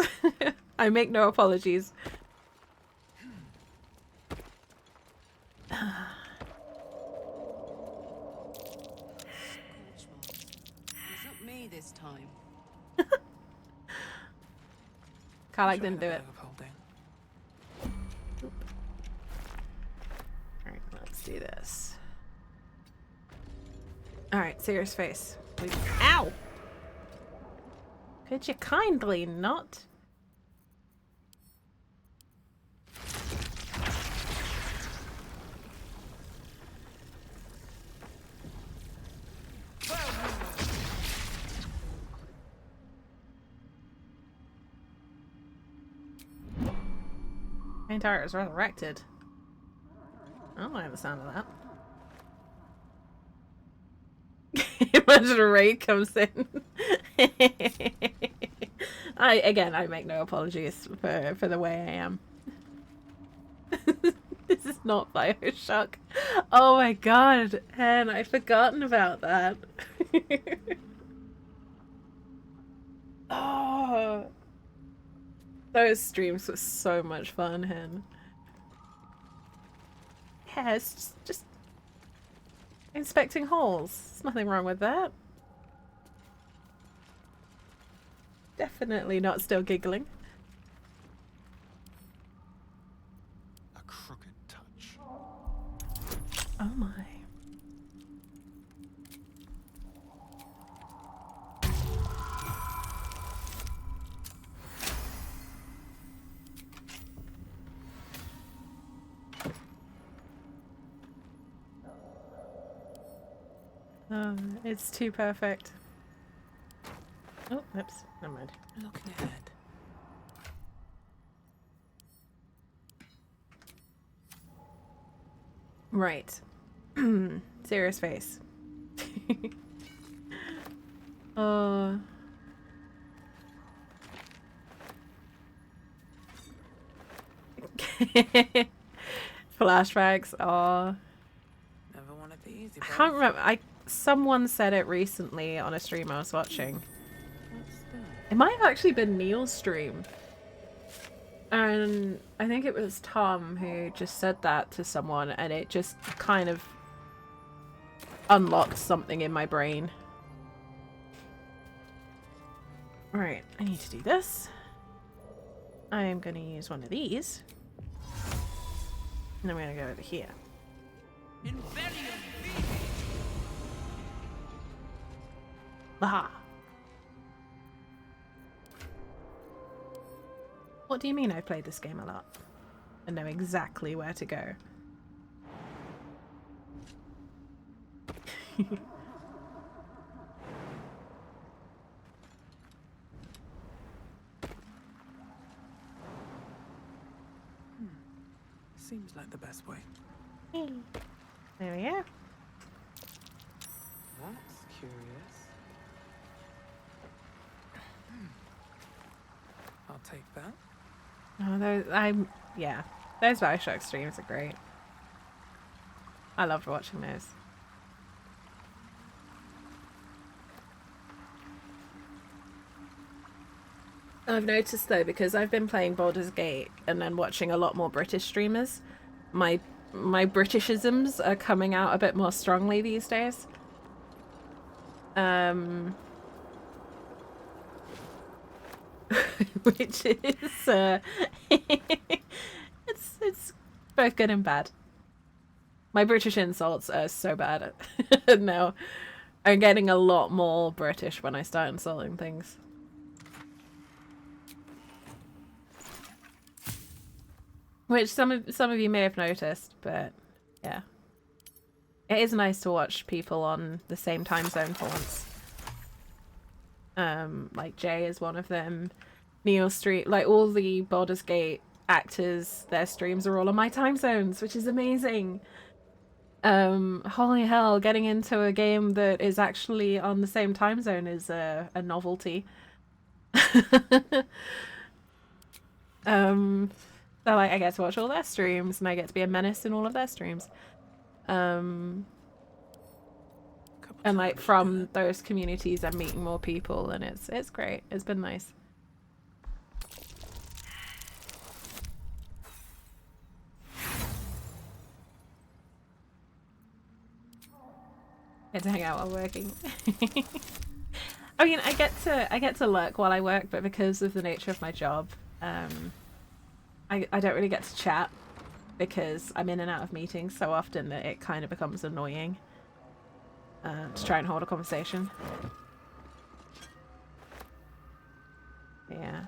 I make no apologies. It's not me this time. Karlach didn't do it. Alright, let's do this. Alright, serious face. Ow! Could you kindly not? Entire is resurrected. I don't like the sound of that. Imagine a raid comes in. I make no apologies for the way I am. This is not Bioshock. Oh my god, Hen, I'd forgotten about that. Oh, those streams were so much fun, Hen. Yeah, it's just inspecting holes. There's nothing wrong with that. Definitely not still giggling. A crooked touch. Oh my. It's too perfect. Oh, oops, never mind. Looking ahead. Right. Serious face. Flashbacks. Oh. Never want it the easy I can't remember. Someone said it recently on a stream I was watching. It might have actually been Neil's stream. And I think it was Tom who just said that to someone, and it just kind of unlocked something in my brain. Right, I need to do this. I am going to use one of these. And I'm going to go over here. Aha! What do you mean I've played this game a lot? And know exactly where to go? Seems like the best way. There we go. That's curious. I'll take that. Oh, yeah. Those Bioshock streams are great. I loved watching those. I've noticed though, because I've been playing Baldur's Gate and then watching a lot more British streamers, my Britishisms are coming out a bit more strongly these days. Which is it's both good and bad. My British insults are so bad now. I'm getting a lot more British when I start insulting things. Which some of you may have noticed, but yeah. It is nice to watch people on the same time zone for once. Like Jay is one of them. Neil Street, like all the Baldur's Gate actors, their streams are all on my time zones, which is amazing. Holy hell, getting into a game that is actually on the same time zone is a novelty. So like I get to watch all their streams and I get to be a menace in all of their streams. And like from those communities I'm meeting more people and it's great. It's been nice. Get to hang out while working. I mean, I get to lurk while I work, but because of the nature of my job, I don't really get to chat because I'm in and out of meetings so often that it kind of becomes annoying to try and hold a conversation. Yeah.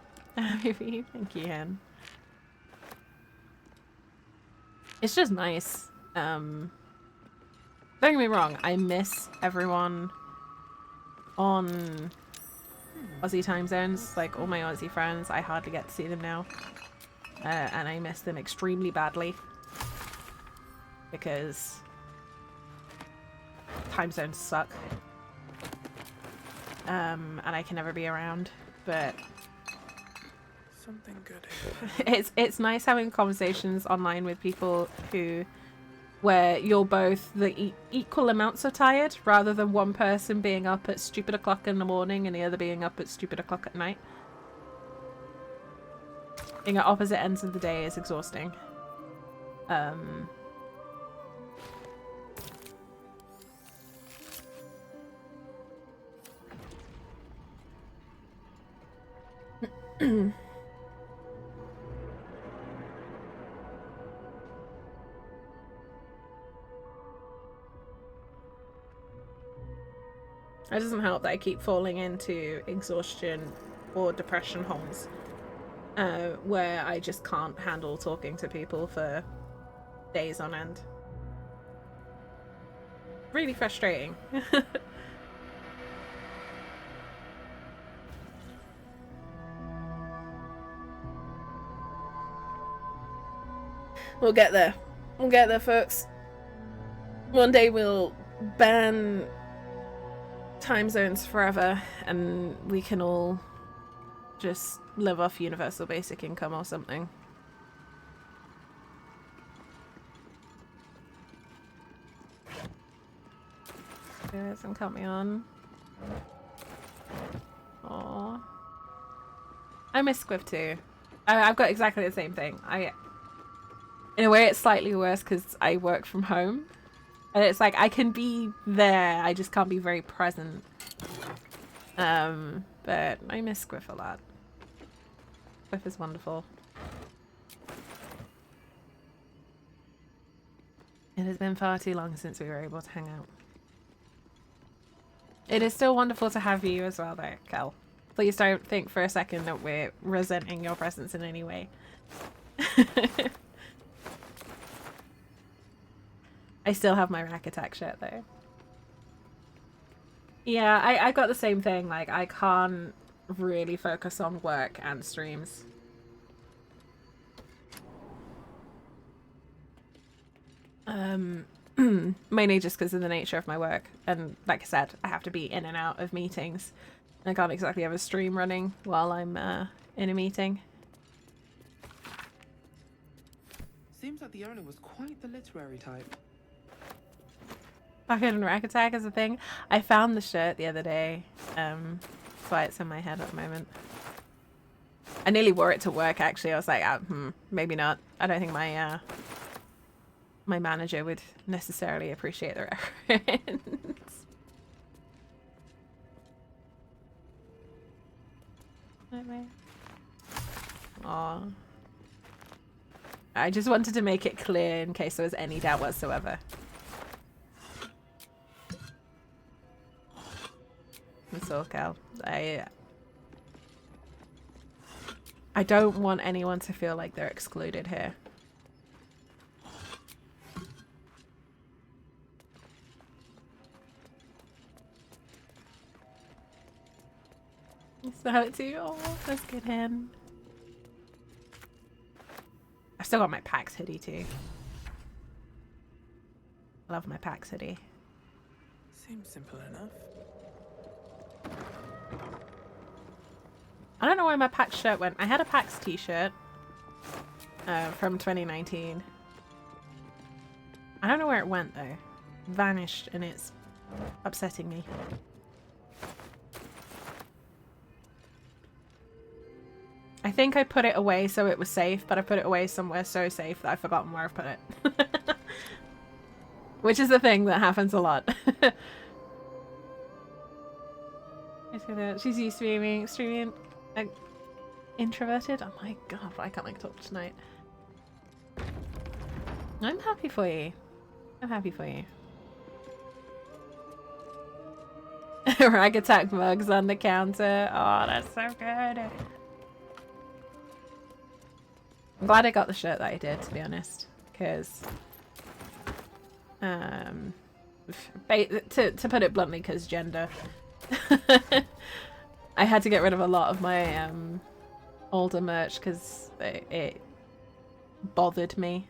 Maybe. Thank you, Hen. It's just nice. Don't get me wrong, I miss everyone on Aussie time zones, like all my Aussie friends. I hardly get to see them now. And I miss them extremely badly because time zones suck. And I can never be around, but something good. it's nice having conversations online with people where you're both the equal amounts of tired, rather than one person being up at stupid o'clock in the morning and the other being up at stupid o'clock at night. Being at opposite ends of the day is exhausting. It doesn't help that I keep falling into exhaustion or depression holes where I just can't handle talking to people for days on end. Really frustrating. We'll get there. We'll get there, folks. One day we'll ban time zones forever and we can all just live off universal basic income or something. There isn't coming on. Aww. I miss Squiff too. I've got exactly the same thing. In a way it's slightly worse because I work from home. And it's like, I can be there, I just can't be very present. But I miss Squiff a lot. Squiff is wonderful. It has been far too long since we were able to hang out. It is still wonderful to have you as well though, Kel. Please don't think for a second that we're resenting your presence in any way. I still have my Rack Attack shirt though. Yeah, I got the same thing. Like, I can't really focus on work and streams. Mainly just because of the nature of my work. And like I said, I have to be in and out of meetings. I can't exactly have a stream running while I'm in a meeting. Seems like the owner was quite the literary type. Fucking Rack Attack is a thing. I found the shirt the other day. That's why it's in my head at the moment. I nearly wore it to work actually. I was like, maybe not. I don't think my my manager would necessarily appreciate the reference. Aww. I just wanted to make it clear in case there was any doubt whatsoever. It's all Cal. I don't want anyone to feel like they're excluded here. So too. Oh, that's good, Hen. I've still got my PAX hoodie too. Love my PAX hoodie. Seems simple enough. I don't know where my PAX shirt went. I had a PAX t-shirt from 2019. I don't know where it went though. Vanished, and it's upsetting me. I think I put it away so it was safe, but I put it away somewhere so safe that I've forgotten where I've put it. Which is the thing that happens a lot. She's used to being extremely introverted. Oh my god, why can't I talk tonight? I'm happy for you. I'm happy for you. Rag attack mugs on the counter. Oh, that's so good. I'm glad I got the shirt that I did, to be honest, because to put it bluntly, because gender. I had to get rid of a lot of my older merch because it bothered me,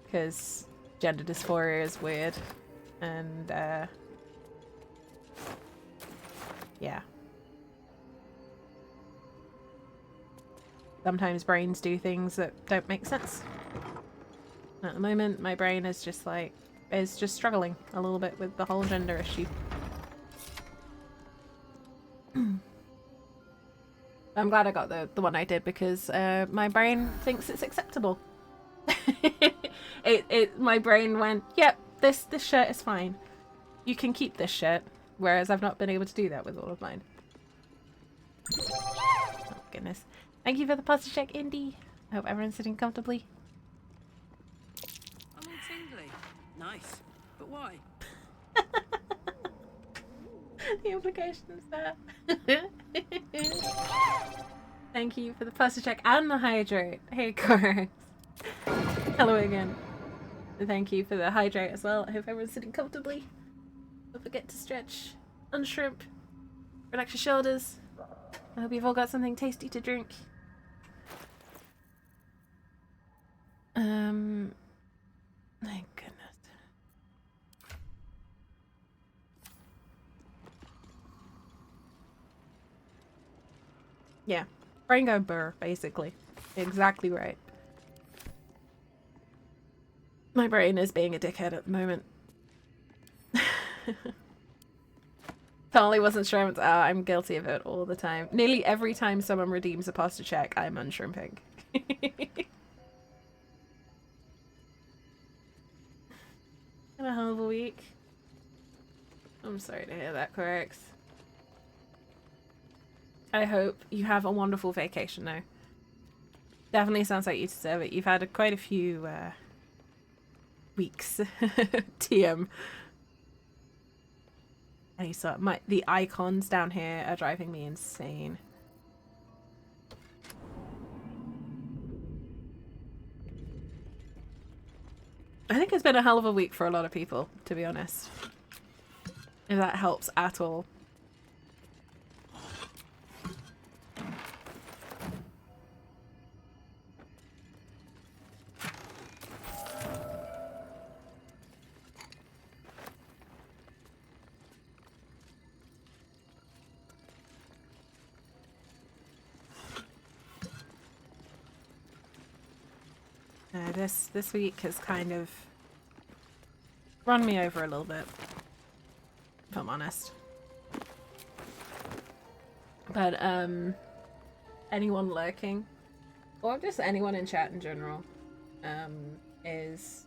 because gender dysphoria is weird, and yeah. Sometimes brains do things that don't make sense. At the moment, my brain is just like, is just struggling a little bit with the whole gender issue. I'm glad I got the one I did, because my brain thinks it's acceptable. My brain went, yep, this shirt is fine. You can keep this shirt, whereas I've not been able to do that with all of mine. Oh goodness. Thank you for the posture check, Indy. I hope everyone's sitting comfortably. I'm all tingly. Nice. But why? The implications there. Thank you for the posture check and the hydrate. Hey, Cora. Hello again. Thank you for the hydrate as well. I hope everyone's sitting comfortably. Don't forget to stretch, unshrimp, relax your shoulders. I hope you've all got something tasty to drink. My goodness. Yeah, brain go burr, basically. Exactly right. My brain is being a dickhead at the moment. Totally wasn't shrimped. Oh, I'm guilty of it all the time. Nearly every time someone redeems a pasta check, I'm unshrimping. Had a hell of a week. I'm sorry to hear that, Corex. I hope you have a wonderful vacation now. Definitely sounds like you deserve it. You've had quite a few weeks. TM. And so the icons down here are driving me insane. I think it's been a hell of a week for a lot of people, to be honest. If that helps at all. This week has kind of run me over a little bit, if I'm honest. But anyone lurking, or just anyone in chat in general, is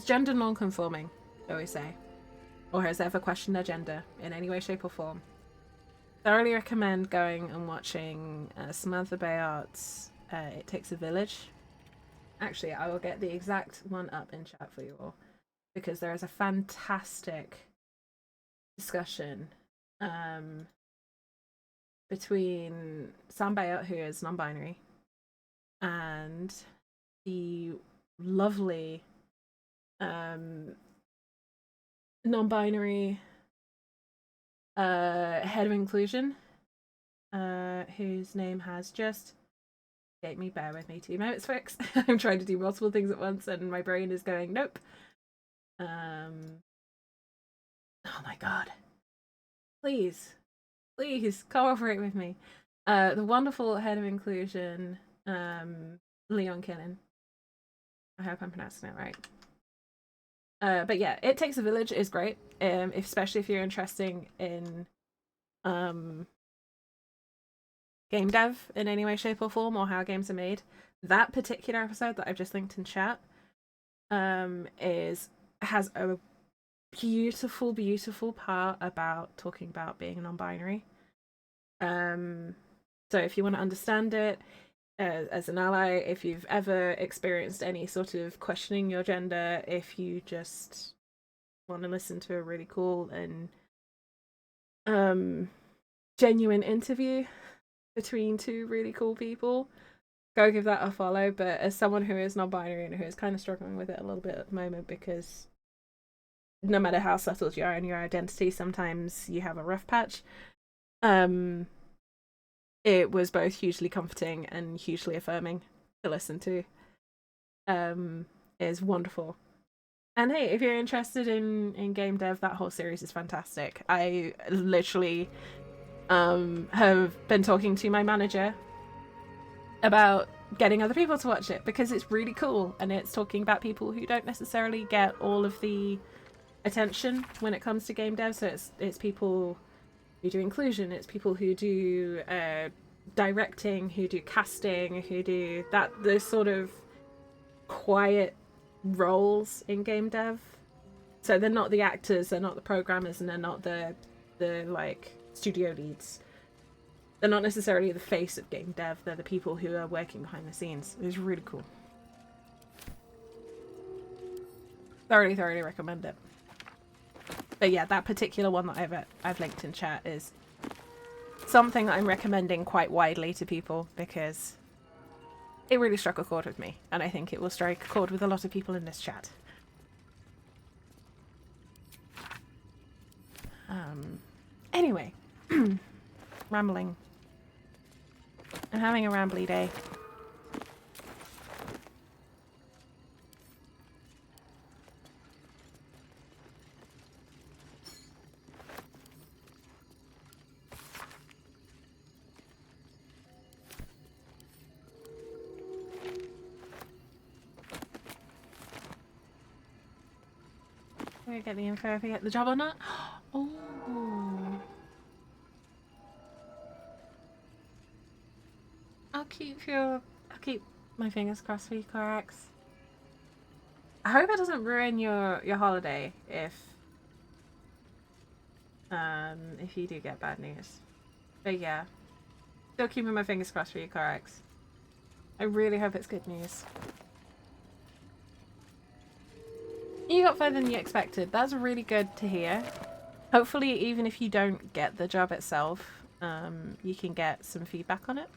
gender non-conforming, shall we say, or has ever questioned their gender in any way, shape, or form. Thoroughly recommend going and watching Samantha Bayart's It Takes a Village. Actually, I will get the exact one up in chat for you all, because there is a fantastic discussion between Sam Bayart, who is non-binary, and the lovely non-binary head of inclusion, whose name has just Get me, bear with me 2 minutes, folks. I'm trying to do multiple things at once and my brain is going, nope. Oh my god. Please cooperate with me. The wonderful head of inclusion, Leon Killen. I hope I'm pronouncing it right. But yeah, It Takes a Village is great, especially if you're interested in game dev in any way, shape, or form, or how games are made. That particular episode that I've just linked in chat has a beautiful part about talking about being non-binary. So if you want to understand it as an ally, if you've ever experienced any sort of questioning your gender, if you just want to listen to a really cool and genuine interview between 2 really cool people, go give that a follow. But as someone who is non-binary and who is kind of struggling with it a little bit at the moment, because no matter how settled you are in your identity, sometimes you have a rough patch, it was both hugely comforting and hugely affirming to listen to. Is wonderful. And hey, if you're interested in game dev, that whole series is fantastic. I literally have been talking to my manager about getting other people to watch it because it's really cool, and it's talking about people who don't necessarily get all of the attention when it comes to game dev. So it's people who do inclusion, it's people who do directing, who do casting, who do those sort of quiet roles in game dev. So they're not the actors, they're not the programmers, and they're not the like studio leads. They're not necessarily the face of game dev, they're the people who are working behind the scenes. It was really cool. Thoroughly recommend it. But yeah, that particular one that I've linked in chat is something that I'm recommending quite widely to people because it really struck a chord with me, and I think it will strike a chord with a lot of people in this chat. Anyway, rambling. I'm having a rambly day. Can we get the info if we get the job or not? Oh. I'll keep my fingers crossed for you, Corax. I hope it doesn't ruin your holiday if you do get bad news. But yeah, still keeping my fingers crossed for you, Corax. I really hope it's good news. You got further than you expected. That's really good to hear. Hopefully, even if you don't get the job itself, you can get some feedback on it.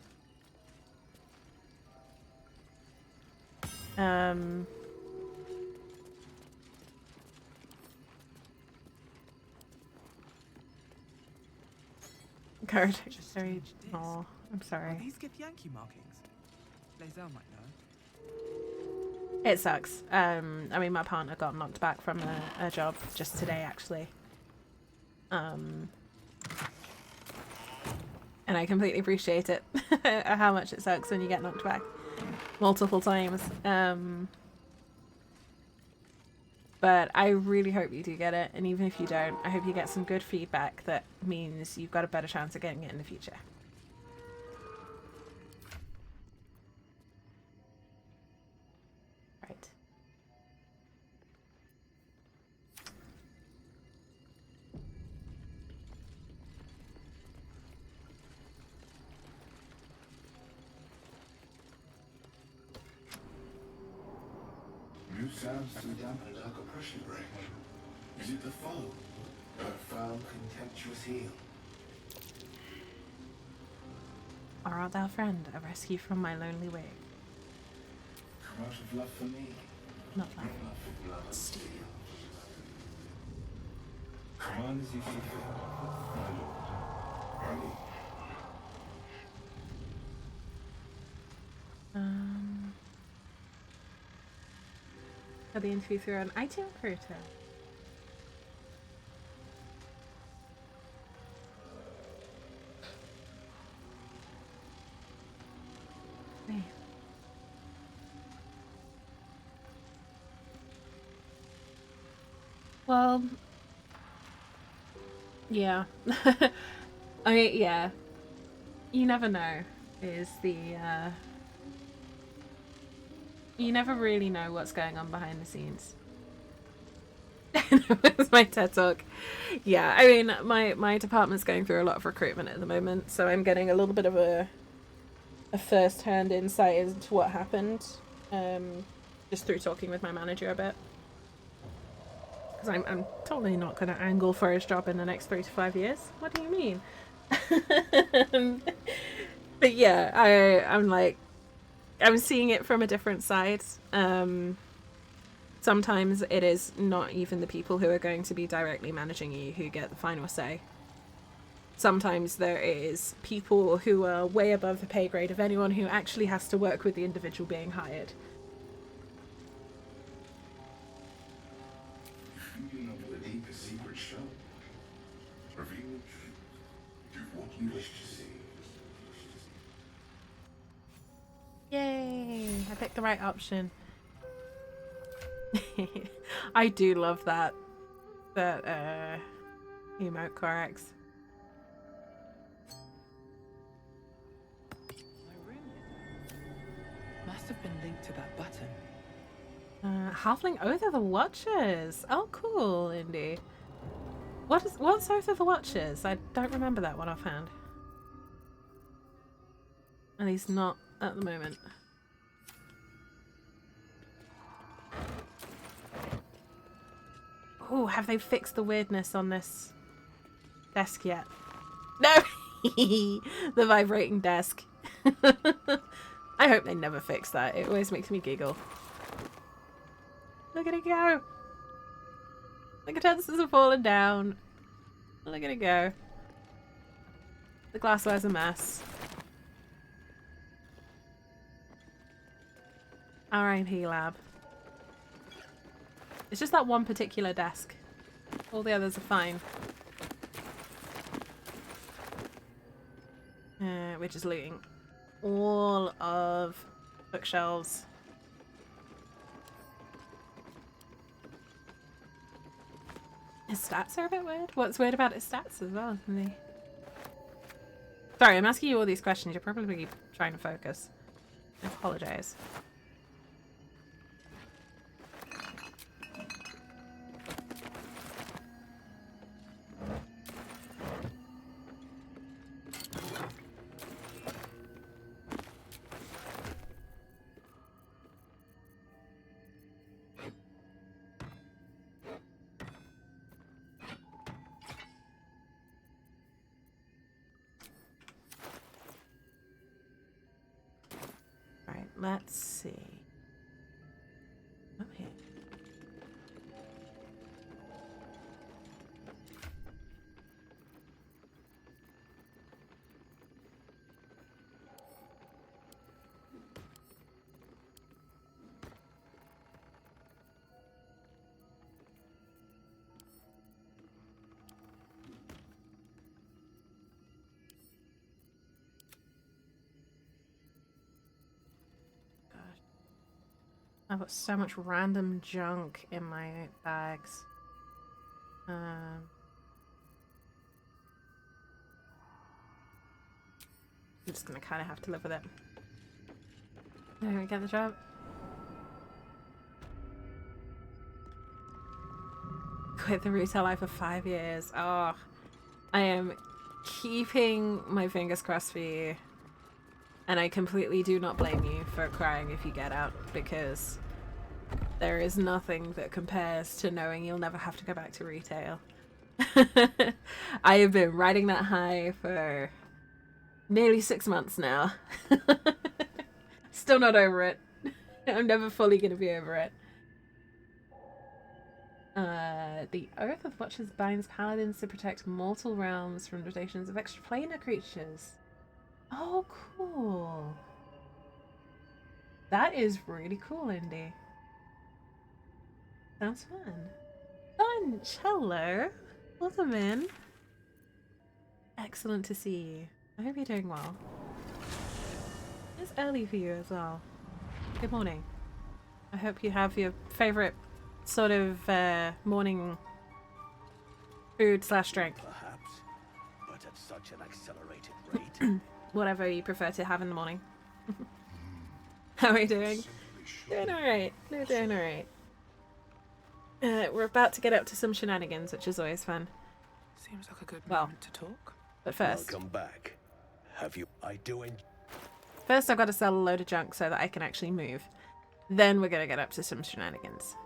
Card. Sorry. Oh, I'm sorry. Are these gift Yankee markings? Lae'zel might know. It sucks. I mean, my partner got knocked back from a job just today, actually. And I completely appreciate it. How much it sucks when you get knocked back multiple times. But I really hope you do get it, and even if you don't, I hope you get some good feedback that means you've got a better chance of getting it in the future. Right. New sounds to dampen dark oppression bring. Is it the foe? That foul, contemptuous heel? Or art thou friend, a rescue from my lonely way? Come out of love for me. Not love. Love and steel. Come on as you see fit, my lord. Ready. Had the interview through an IT recruiter. Hey. Well, yeah. Yeah. You never know, is the, you never really know what's going on behind the scenes. That's my TED Talk. Yeah, I mean, my department's going through a lot of recruitment at the moment, so I'm getting a little bit of a first-hand insight into what happened, just through talking with my manager a bit. Because I'm totally not going to angle for his job in the next 3 to 5 years. What do you mean? But yeah, I'm like, I'm seeing it from a different side. Sometimes it is not even the people who are going to be directly managing you who get the final say. Sometimes there is people who are way above the pay grade of anyone who actually has to work with the individual being hired. Feeding up the deepest secret show. Reveal the truth. Do what you wish to see. Yay! I picked the right option. I do love that emote Corex. Must have been linked to that button. Halfling Oath of the Watchers. Oh, cool, Indy. What's Oath of the Watchers? I don't remember that one offhand. At least not at the moment. Oh, have they fixed the weirdness on this desk yet? No! The vibrating desk. I hope they never fix that. It always makes me giggle. Look at it go! The utensils are falling down. Look at it go. The glassware's a mess. R.I.P. lab. It's just that one particular desk. All the others are fine. We're just looting all of bookshelves. His stats are a bit weird. What's weird about his stats as well? Sorry, I'm asking you all these questions. You're probably trying to focus. I apologize. Let's see. Okay. I've got so much random junk in my bags. I'm just gonna kind of have to live with it. There we get the job. Quit the retail life for 5 years. Oh, I am keeping my fingers crossed for you. And I completely do not blame you for crying if you get out, because there is nothing that compares to knowing you'll never have to go back to retail. I have been riding that high for nearly 6 months now. Still not over it. I'm never fully going to be over it. The Oath of Watchers binds paladins to protect mortal realms from predations of extraplanar creatures. Oh, cool. That is really cool, Indy. Sounds fun. Lunch, hello. Welcome in. Excellent to see you. I hope you're doing well. It's early for you as well. Good morning. I hope you have your favourite sort of morning food / drink. Perhaps, but at such an accelerated rate. Whatever you prefer to have in the morning. How are you doing? Doing alright. No, doing alright. We're about to get up to some shenanigans, which is always fun. Seems like a good Well, moment to talk. But first, Welcome back. Have you? I do enjoy. first I've got to sell a load of junk so that I can actually move. Then we're gonna get up to some shenanigans.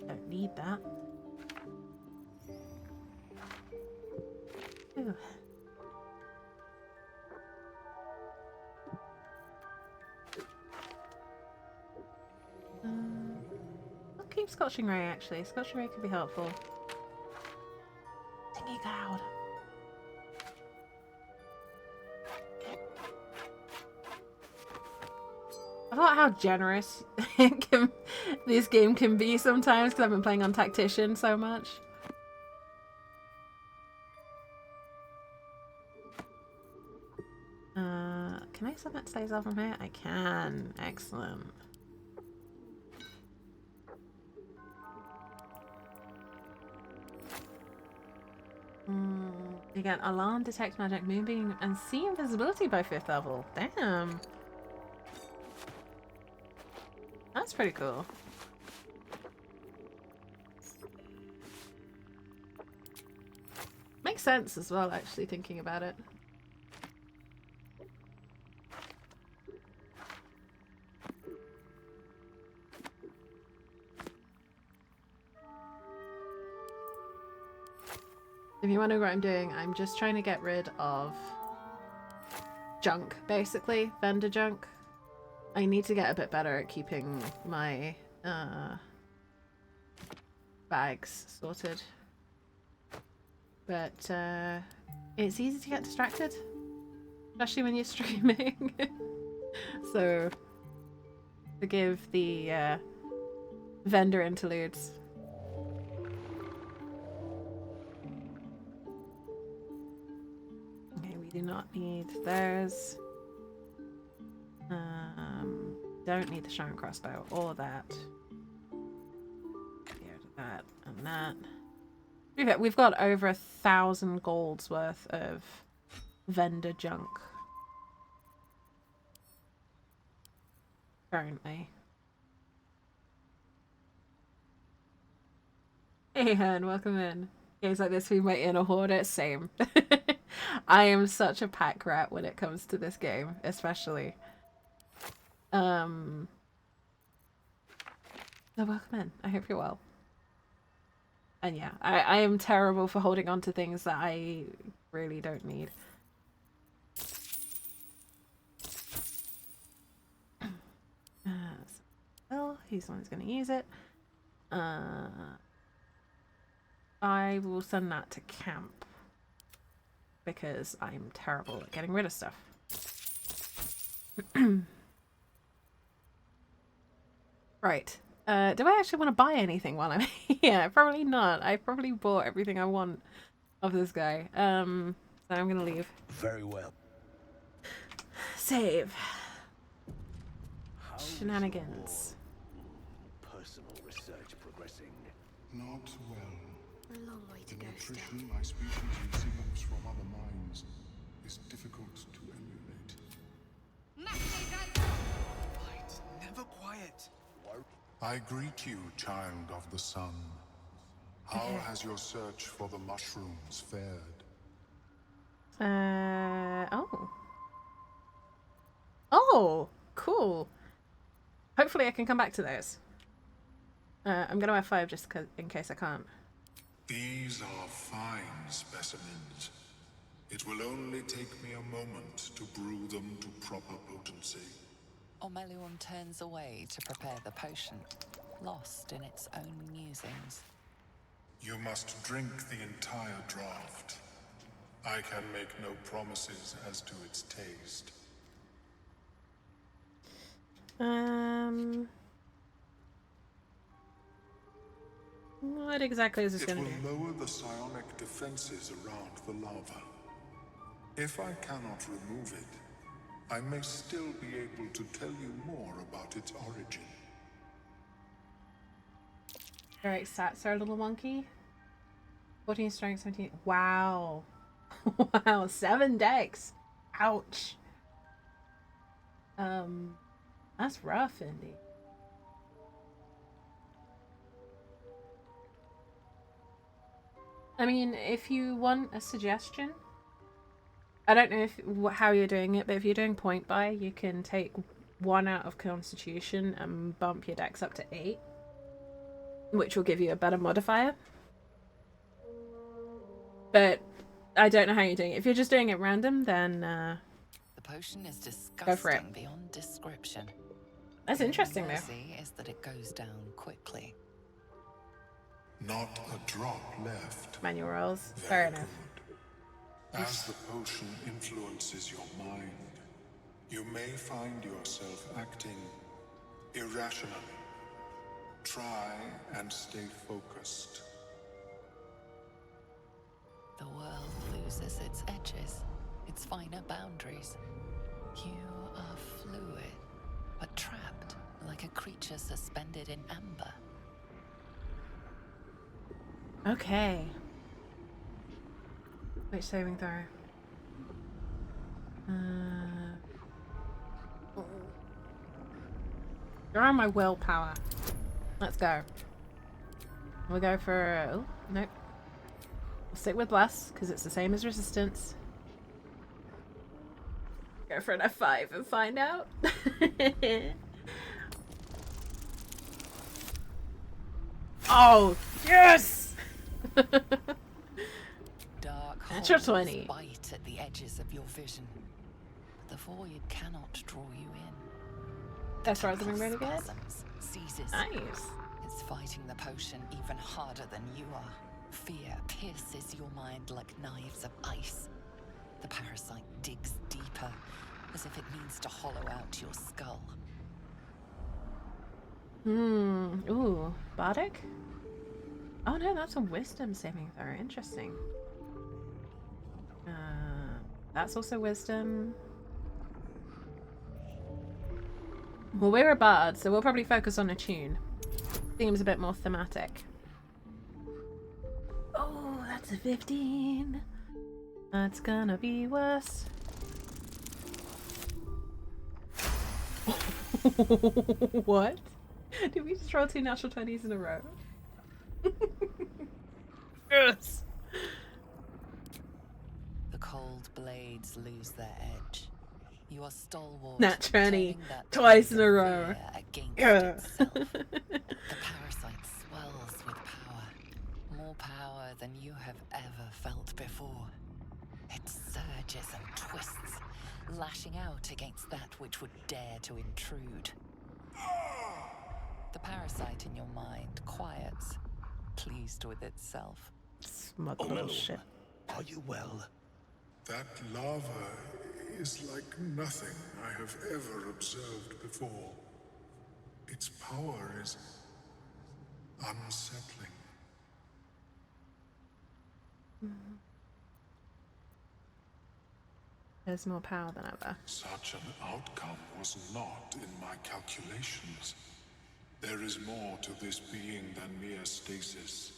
Don't need that. Ooh. I'll keep Scotching Ray actually. Scotching Ray could be helpful. Dingy cloud. I thought how generous this game can be sometimes because I've been playing on Tactician so much. Can I summon Stays from here? I can. Excellent. You get Alarm, Detect Magic, Moonbeam, and See Invisibility by 5th level. Damn. That's pretty cool. Makes sense as well, actually, thinking about it. If you wonder what I'm doing, I'm just trying to get rid of junk, basically. Vendor junk. I need to get a bit better at keeping my bags sorted. But it's easy to get distracted, especially when you're streaming. So forgive the vendor interludes. Okay, we do not need those. Don't need the Sharon crossbow or that. Yeah, that and that. We've got over 1,000 gold's worth of vendor junk currently. Hey Hen, welcome in. Games like this we might in a hoarder. Same. I am such a pack rat when it comes to this game, especially. So welcome in. I hope you're well. And yeah, I am terrible for holding on to things that I really don't need. Well, he's the one who's going to use it. I will send that to camp because I'm terrible at getting rid of stuff. Right. Do I actually want to buy anything while I'm here? Probably not. I probably bought everything I want of this guy. So I'm gonna leave. Very well. Save. Shenanigans. Personal research progressing. Not well. A long way to The go still. nutrition my species receives from other minds is difficult to emulate. Light, never quiet. I greet you, child of the sun. How has your search for the mushrooms fared? Oh. Oh, cool. Hopefully I can come back to those. I'm gonna have 5 just in case I can't. These are fine specimens. It will only take me a moment to brew them to proper potency. Ormelion turns away to prepare the potion, lost in its own musings. You must drink the entire draught. I can make no promises as to its taste. What exactly is this going to do? It will lower the psionic defenses around the lava. If I cannot remove it, I may still be able to tell you more about its origin. Alright, stats are a little wonky. 14 strength, 17. Wow. Wow, 7 decks. Ouch. That's rough, Indy. I mean, if you want a suggestion, I don't know how you're doing it, but if you're doing point buy, you can take 1 out of Constitution and bump your dex up to 8, which will give you a better modifier. But I don't know how you're doing it. If you're just doing it random, then the potion is go for it. disgusting beyond description. That's interesting, though. Mercy is that it goes down quickly. Not a drop left. Manual rolls. Fair enough. As the potion influences your mind, you may find yourself acting irrationally. Try and stay focused. The world loses its edges, its finer boundaries. You are fluid, but trapped like a creature suspended in amber. Okay. Which saving throw? You're on my willpower. Let's go. We'll go for... oh, nope. We'll stick with Bless, because it's the same as Resistance. Go for an F5 and find out. Oh, yes! Dark Natural holes 20. bite at the edges of your vision. The void cannot draw you in. That's right, something really good. Seizes. Nice. It's fighting the potion even harder than you are. Fear pierces your mind like knives of ice. The parasite digs deeper, as if it needs to hollow out your skull. Ooh, Bardic? Oh no, that's a wisdom saving throw. Interesting. That's also wisdom. Well, we're a bard, so we'll probably focus on a tune. Seems a bit more thematic. Oh, that's a 15. That's gonna be worse. What? Did we just roll 2 natural 20s in a row? Yes. The cold blades lose their edge. You are stalwart. Nat 20 twice in a row. Against Yeah. itself. The parasite swells with power. More power than you have ever felt before. It surges and twists, lashing out against that which would dare to intrude. The parasite in your mind quiets, pleased with itself. Smug little shit. Are you well? That lava is like nothing I have ever observed before. Its power is unsettling. There's more power than ever. Such an outcome was not in my calculations. There is more to this being than mere stasis.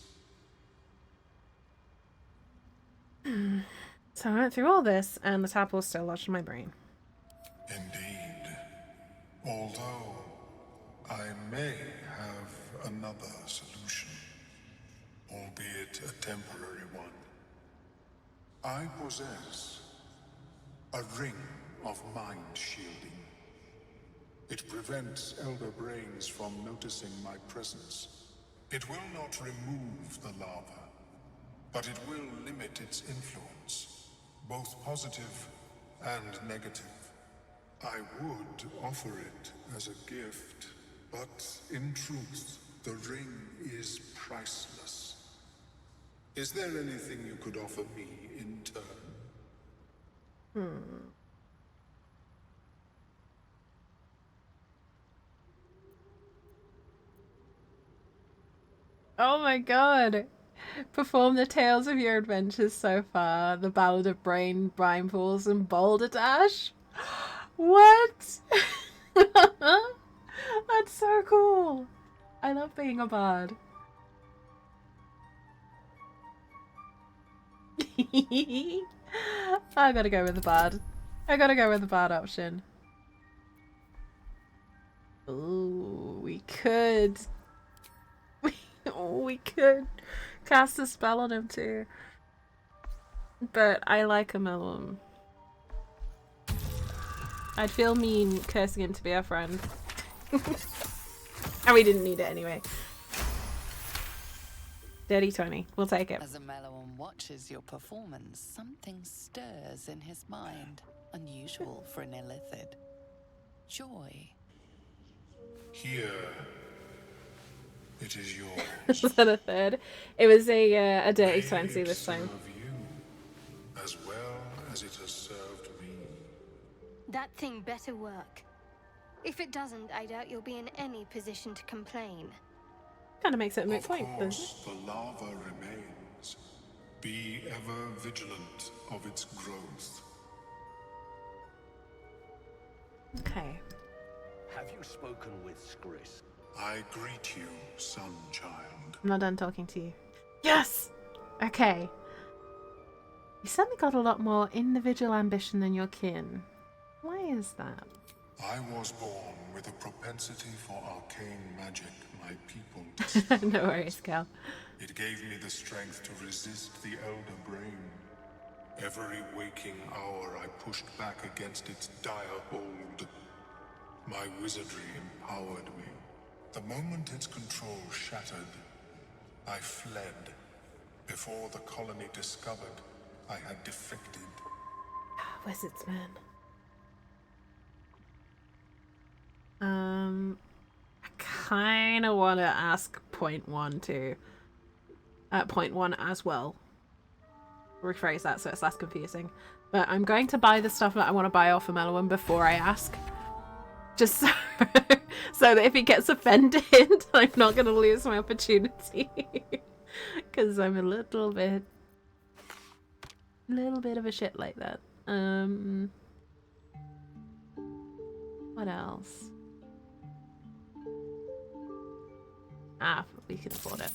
So I went through all this, and the tadpole's still lodged in my brain. Indeed. Although I may have another solution, albeit a temporary one. I possess a ring of mind shielding. It prevents elder brains from noticing my presence. It will not remove the lava, but it will limit its influence. both positive and negative. I would offer it as a gift, but in truth, the ring is priceless. Is there anything you could offer me in turn? Oh my god. Perform the tales of your adventures so far. The Ballad of Brain, Brine Pools, and Balderdash. What? That's so cool. I love being a bard. I gotta go with the bard. I gotta go with the bard option. Ooh, we could cast a spell on him too. But I like a melon. I'd feel mean cursing him to be our friend. And we didn't need it anyway. Dirty 20. We'll take it. As a Melon watches your performance, something stirs in his mind. Unusual for an illithid. Joy. Here, it is yours. Was that a third? It was a dirty 20 this time. Serve you, as well as it has served me. That thing better work. If it doesn't, I doubt you'll be in any position to complain. Kind of makes it a moot point, Of doesn't it? course, the lava remains. Be ever vigilant of its growth. Okay. Have you spoken with Skris? I greet you, son child. I'm not done talking to you. Yes! Okay. You suddenly got a lot more individual ambition than your kin. Why is that? I was born with a propensity for arcane magic my people despise. No worries, Cal. It gave me the strength to resist the Elder Brain. Every waking hour I pushed back against its dire hold. My wizardry empowered me. The moment its control shattered, I fled. Before the colony discovered I had defected. Wizards, man. I kind of want to ask point one too. Point one as well. Rephrase that so it's less confusing. But I'm going to buy the stuff that I want to buy off of Melwin before I ask. Just so, so that if he gets offended, I'm not going to lose my opportunity. Because I'm a little bit of a shit like that. What else? Ah, we can afford it.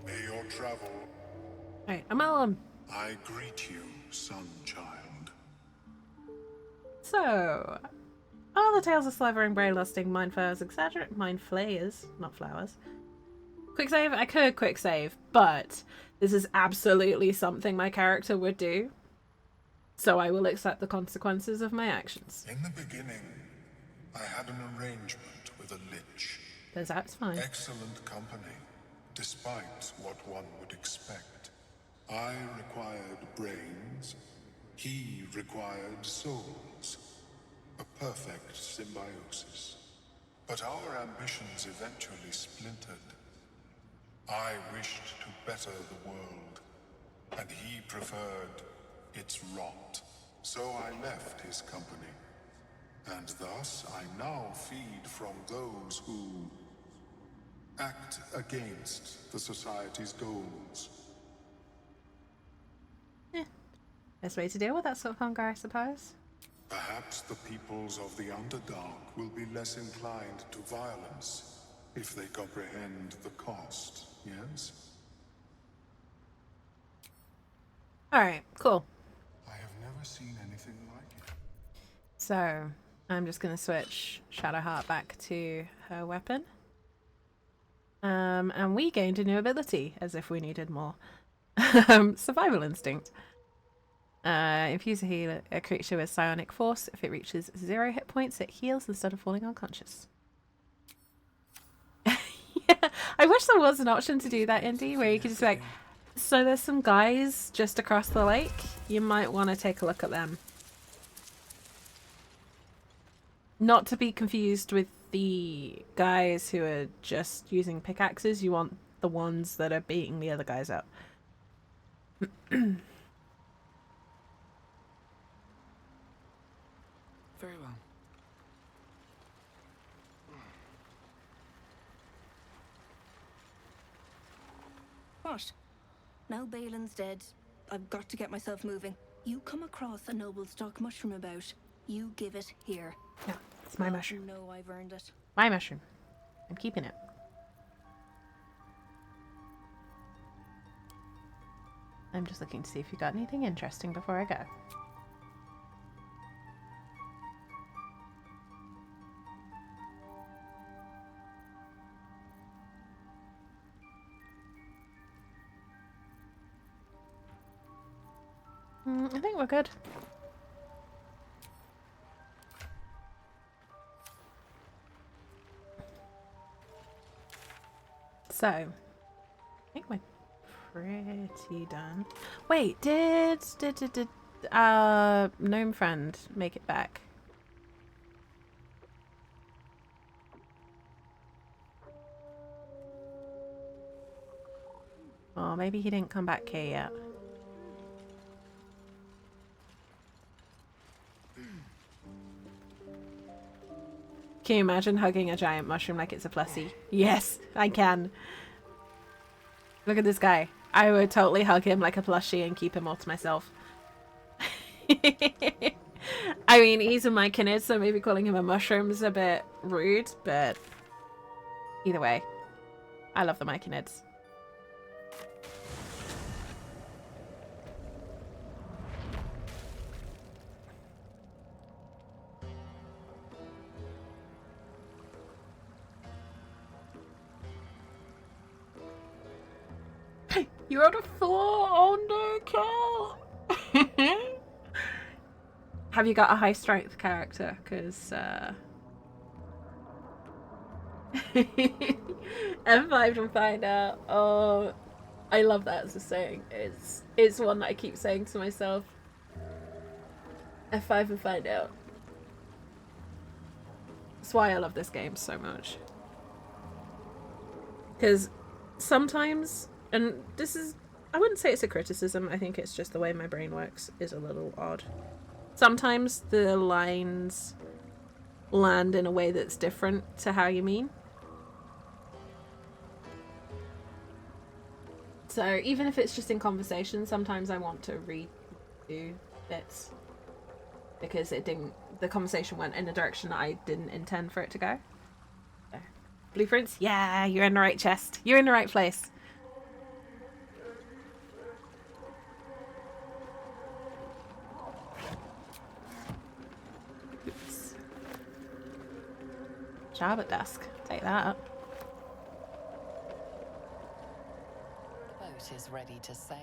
May your travel. Alright, I'm Alan. I greet you, son child. So, are the tales of slavering, brain lusting, mind flayers, mind flayers, not flowers. Quick save? I could quick save, but this is absolutely something my character would do. So I will accept the consequences of my actions. In the beginning, I had an arrangement with a lich. Because that's fine. Excellent company, despite what one would expect. I required brains, he required souls. A perfect symbiosis. But our ambitions eventually splintered. I wished to better the world, and he preferred its rot. So I left his company, and thus I now feed from those who act against the society's goals. Best way to deal with that sort of hunger, I suppose. Perhaps the peoples of the Underdark will be less inclined to violence if they comprehend the cost, yes? Alright, cool. I have never seen anything like it. So, I'm just going to switch Shadowheart back to her weapon. And we gained a new ability, as if we needed more. Survival Instinct. Infuse a creature with psionic force. If it reaches 0 hit points, it heals instead of falling unconscious. Yeah, I wish there was an option to do that, Indy, where you could just be like, So there's some guys just across the lake. You might want to take a look at them. Not to be confused with the guys who are just using pickaxes. You want the ones that are beating the other guys up. Very well. What? Now Balin's dead. I've got to get myself moving. You come across a noble stock mushroom about. You give it here. No, it's my mushroom. No, I've earned it. My mushroom. I'm keeping it. I'm just looking to see if you got anything interesting before I go. I think we're good. So, I think we're pretty done. Wait, did gnome friend make it back? Oh, maybe he didn't come back here yet. Can you imagine hugging a giant mushroom like it's a plushie? Yes, I can. Look at this guy. I would totally hug him like a plushie and keep him all to myself. I mean, he's a myconid, so maybe calling him a mushroom is a bit rude, but either way, I love the myconids. You're on a 4. Oh no, Cal. Have you got a high strength character? Because F5 to find out. Oh, I love that as a saying. It's one that I keep saying to myself. F5 and find out. That's why I love this game so much. Because sometimes, and this is, I wouldn't say it's a criticism, I think it's just the way my brain works is a little odd. Sometimes the lines land in a way that's different to how you mean. So even if it's just in conversation, sometimes I want to redo bits because the conversation went in a direction that I didn't intend for it to go. So, blueprints? Yeah, you're in the right chest. You're in the right place. Oops. Job at dusk. Take that up. Boat is ready to sail.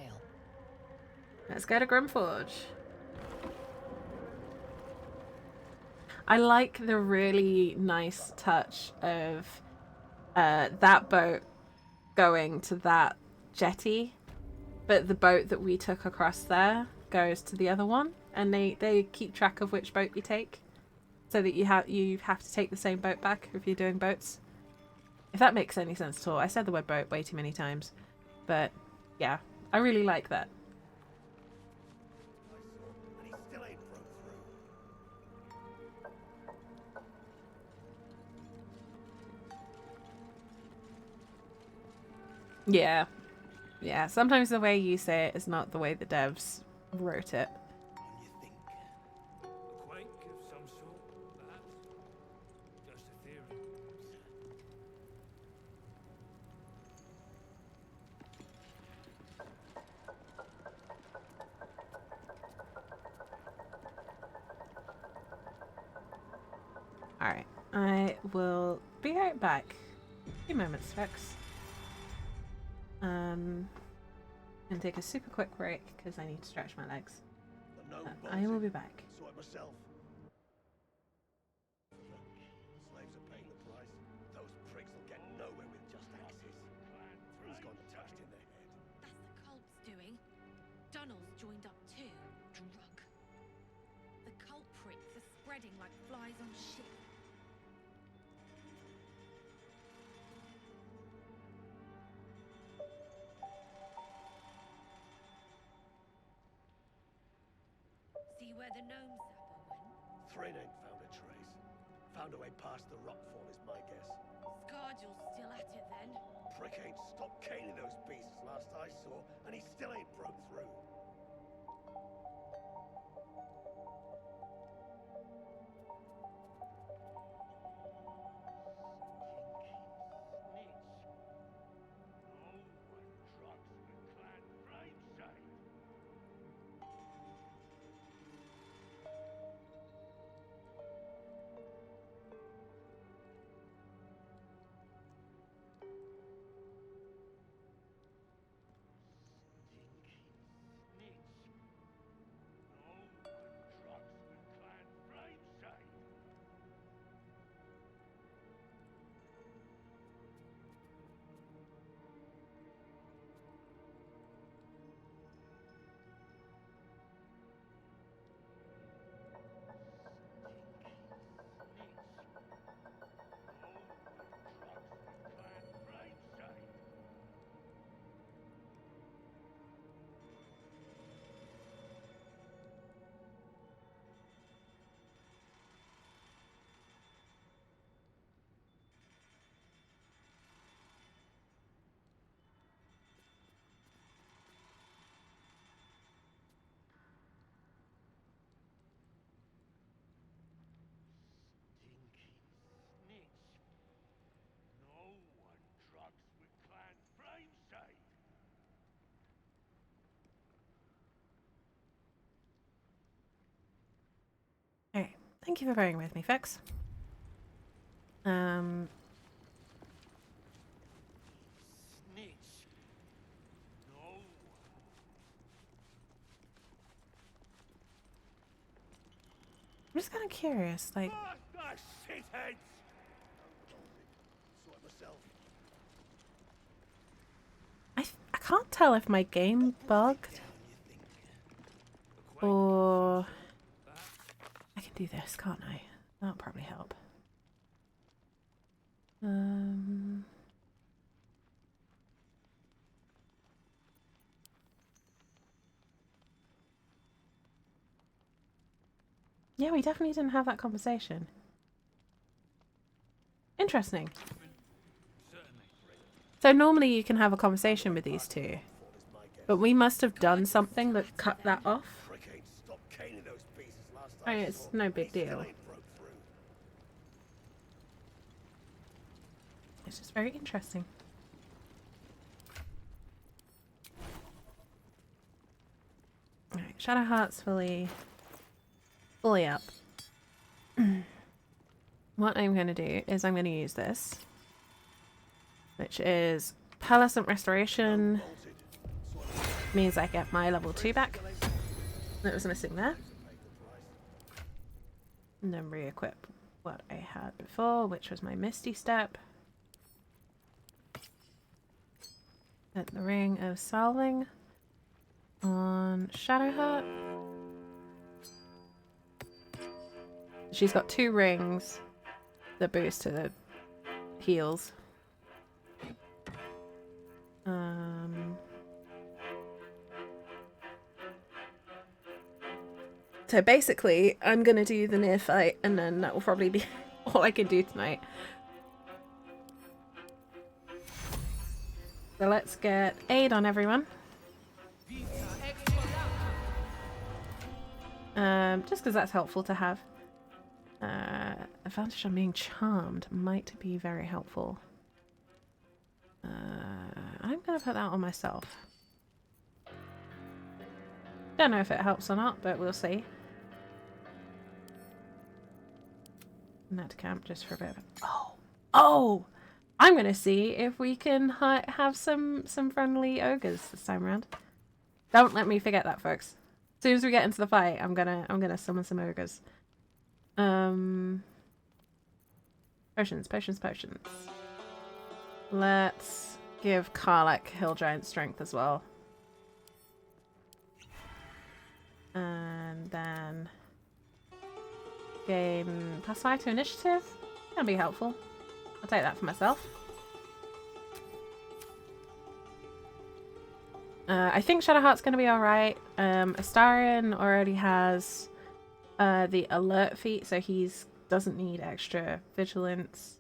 Let's go to Grimforge. I like the really nice touch of that boat going to that jetty, but the boat that we took across there goes to the other one, and they keep track of which boat we take, so that you have to take the same boat back if you're doing boats. If that makes any sense at all. I said the word boat way too many times, but yeah, I really like that. Yeah. Yeah, sometimes the way you say it is not the way the devs wrote it. A quake of some sort, perhaps? Just a theory. Alright, I will be right back. A few moments, folks. And take a super quick break because I need to stretch my legs. I will be back. Sort myself. Slaves are paying the price. Those pricks will get nowhere with just axes. He's got touched in the head. That's the cult spreading like flies on shit. See where the gnome sapper went? Thrin ain't found a trace. Found a way past the rockfall is my guess. Scargill's still at it then. Prick ain't stopped caning those beasts last I saw, and he still ain't broke through. Alright, thank you for bearing with me, folks. Snitch. No. I'm just kind of curious, like, Shitheads! Sort myself. I can't tell if my game bugged or I can do this, can't I? That'll probably help. Yeah, we definitely didn't have that conversation. Interesting. So normally you can have a conversation with these two, but we must have done something that cut that off. I mean, it's no big deal. It's just very interesting. Alright, Shadow Heart's fully up. What I'm going to do is I'm going to use this, which is Pearlescent Restoration. Means I get my level 2 back. That was missing there. And then re-equip what I had before, which was my Misty Step. Get the Ring of Salving on Shadowheart. She's got 2 rings that boost to the heals. So basically, I'm gonna do the near fight, and then that will probably be all I can do tonight. So let's get aid on everyone. Just because that's helpful to have. Advantage on being charmed might be very helpful. I'm gonna put that on myself. Don't know if it helps or not, but we'll see. Net camp just for a bit of... Oh! I'm gonna see if we can have some friendly ogres this time around. Don't let me forget that, folks. As soon as we get into the fight, I'm gonna summon some ogres. Potions. Let's give Karlach Hill Giant strength as well. And then gain +5 to initiative. That'd be helpful. I'll take that for myself. I think Shadowheart's going to be alright. Astarion already has the alert feat, so he doesn't need extra vigilance.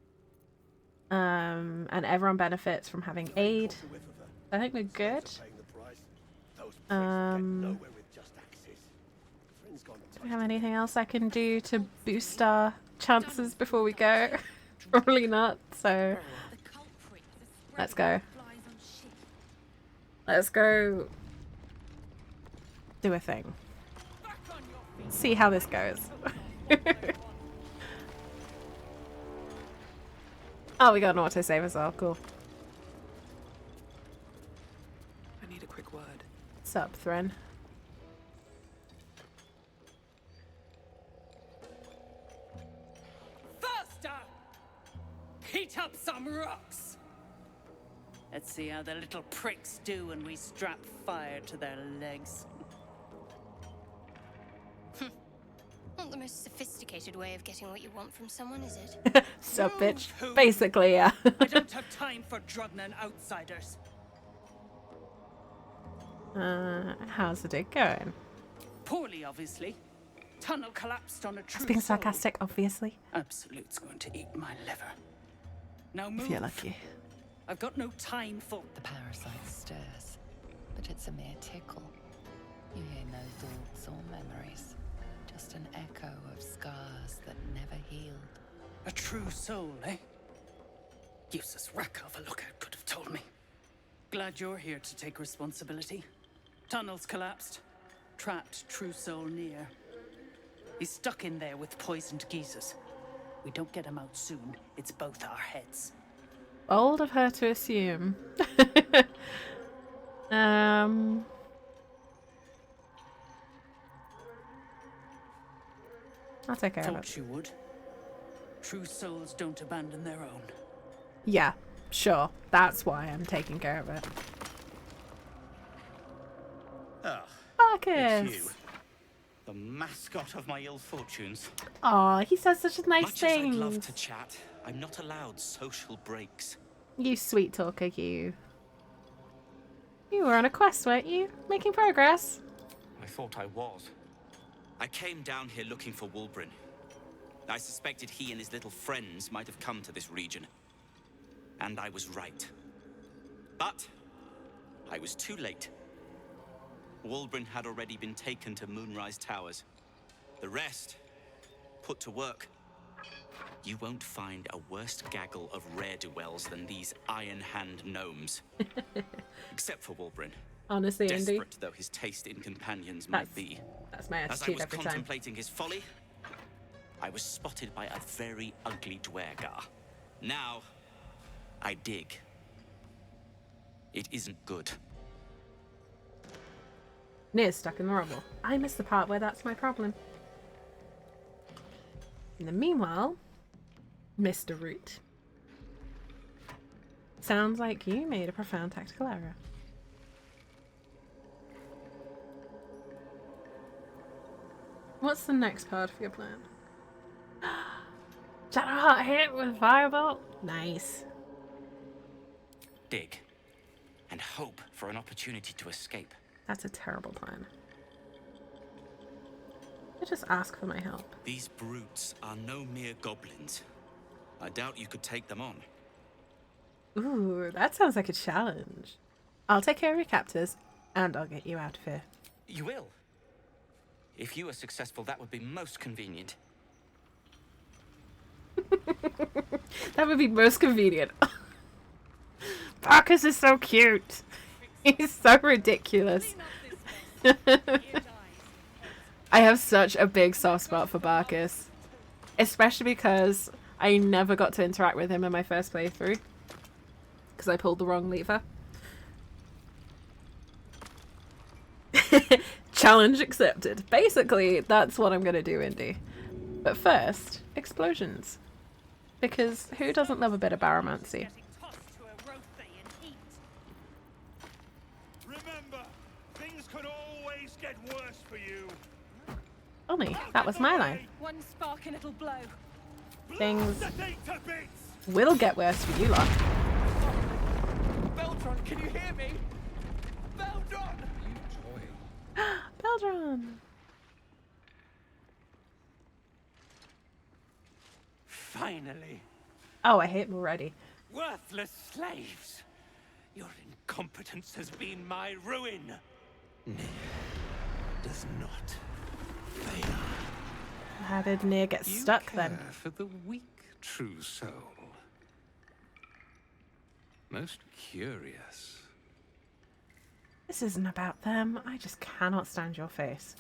And everyone benefits from having aid. I think we're good. Do we have anything else I can do to boost our chances before we go? Probably not, so let's go. Let's go do a thing. See how this goes. Oh, we got an autosave as well. Cool. I need a quick word. What's up, Thren? Faster! Heat up some rocks! Let's see how the little pricks do when we strap fire to their legs. Not the most sophisticated way of getting what you want from someone, is it? Sup, bitch. Basically, yeah. I don't have time for Drugnan outsiders. How's the dig going? Poorly, obviously. Tunnel collapsed on a true That's being soul. sarcastic, obviously. Absolute's going to eat my liver. Now move. If you're lucky. I've got no time for... The parasite stirs, but it's a mere tickle. You hear no thoughts or memories. Just an echo of scars that never healed. A true soul, eh? Useless wreck of a lookout could have told me. Glad you're here to take responsibility. Tunnels collapsed. Trapped true soul near. He's stuck in there with poisoned geezers. We don't get him out soon. It's both our heads. Bold of her to assume. I'll take care of it. Thought you would. True souls don't abandon their own. Yeah, sure. That's why I'm taking care of it. Ah, Marcus! it's you. The mascot of my ill fortunes. Aw, he says such nice Much as I'd things. love to chat, I'm not allowed social breaks. You sweet talker, you. You were on a quest, weren't you? Making progress. I thought I was. I came down here looking for Wulbren. I suspected he and his little friends might have come to this region. And I was right. But I was too late. Wulbren had already been taken to Moonrise Towers. The rest, put to work. You won't find a worse gaggle of rare-dwells than these Iron Hand gnomes. Except for Wulbren. Honestly, Indy. Desperate though his taste in companions might be. That's my As I attitude was every time. contemplating his folly, I was spotted by a very ugly dwergar. Now, I dig. It isn't good. Nir's stuck in the rubble. I missed the part where that's my problem. In the meanwhile, Mr. Root. Sounds like you made a profound tactical error. What's the next part of your plan? Shadowheart hit with Firebolt? Nice. Dig. And hope for an opportunity to escape. That's a terrible plan. I just ask for my help. These brutes are no mere goblins. I doubt you could take them on. Ooh, that sounds like a challenge. I'll take care of your captors, and I'll get you out of here. You will? If you are successful, that would be most convenient. That would be most convenient. Barkus is so cute. He's so ridiculous. I have such a big soft spot for Barkus. Especially because I never got to interact with him in my first playthrough. Because I pulled the wrong lever. Challenge accepted. Basically, that's what I'm going to do, Indy. But first, explosions. Because who doesn't love a bit of baromancy? Remember, things could always get worse for you. tell me. That was my line. One spark and it'll blow. Things will get worse for you lot. Beldron, can you hear me? Beldron! You toy. Beldron! Finally. Oh, I hate him already. Worthless slaves. Your incompetence has been my ruin. Does not. How did Nia get stuck then? For the weak true soul. Most curious. This isn't about them. I just cannot stand your face.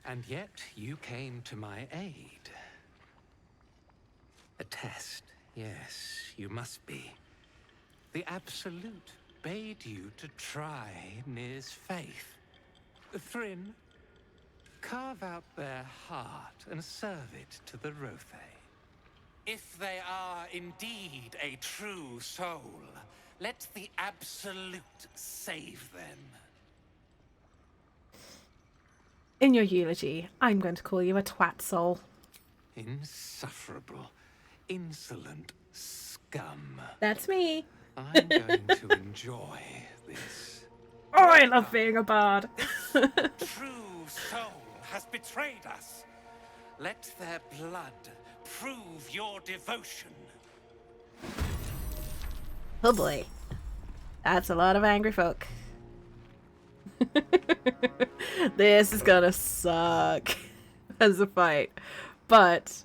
And yet you came to my aid. A test, yes, you must be. The Absolute bade you to try Nir's faith. Thryn, carve out their heart and serve it to the Rothe. If they are indeed a true soul, let the Absolute save them. In your eulogy, I'm going to call you a twat soul. Insufferable, insolent scum. That's me. I'm going to enjoy this. Oh, I love being a bard. True soul has betrayed us. Let their blood prove your devotion. Oh boy. That's a lot of angry folk. This is gonna suck as a fight. But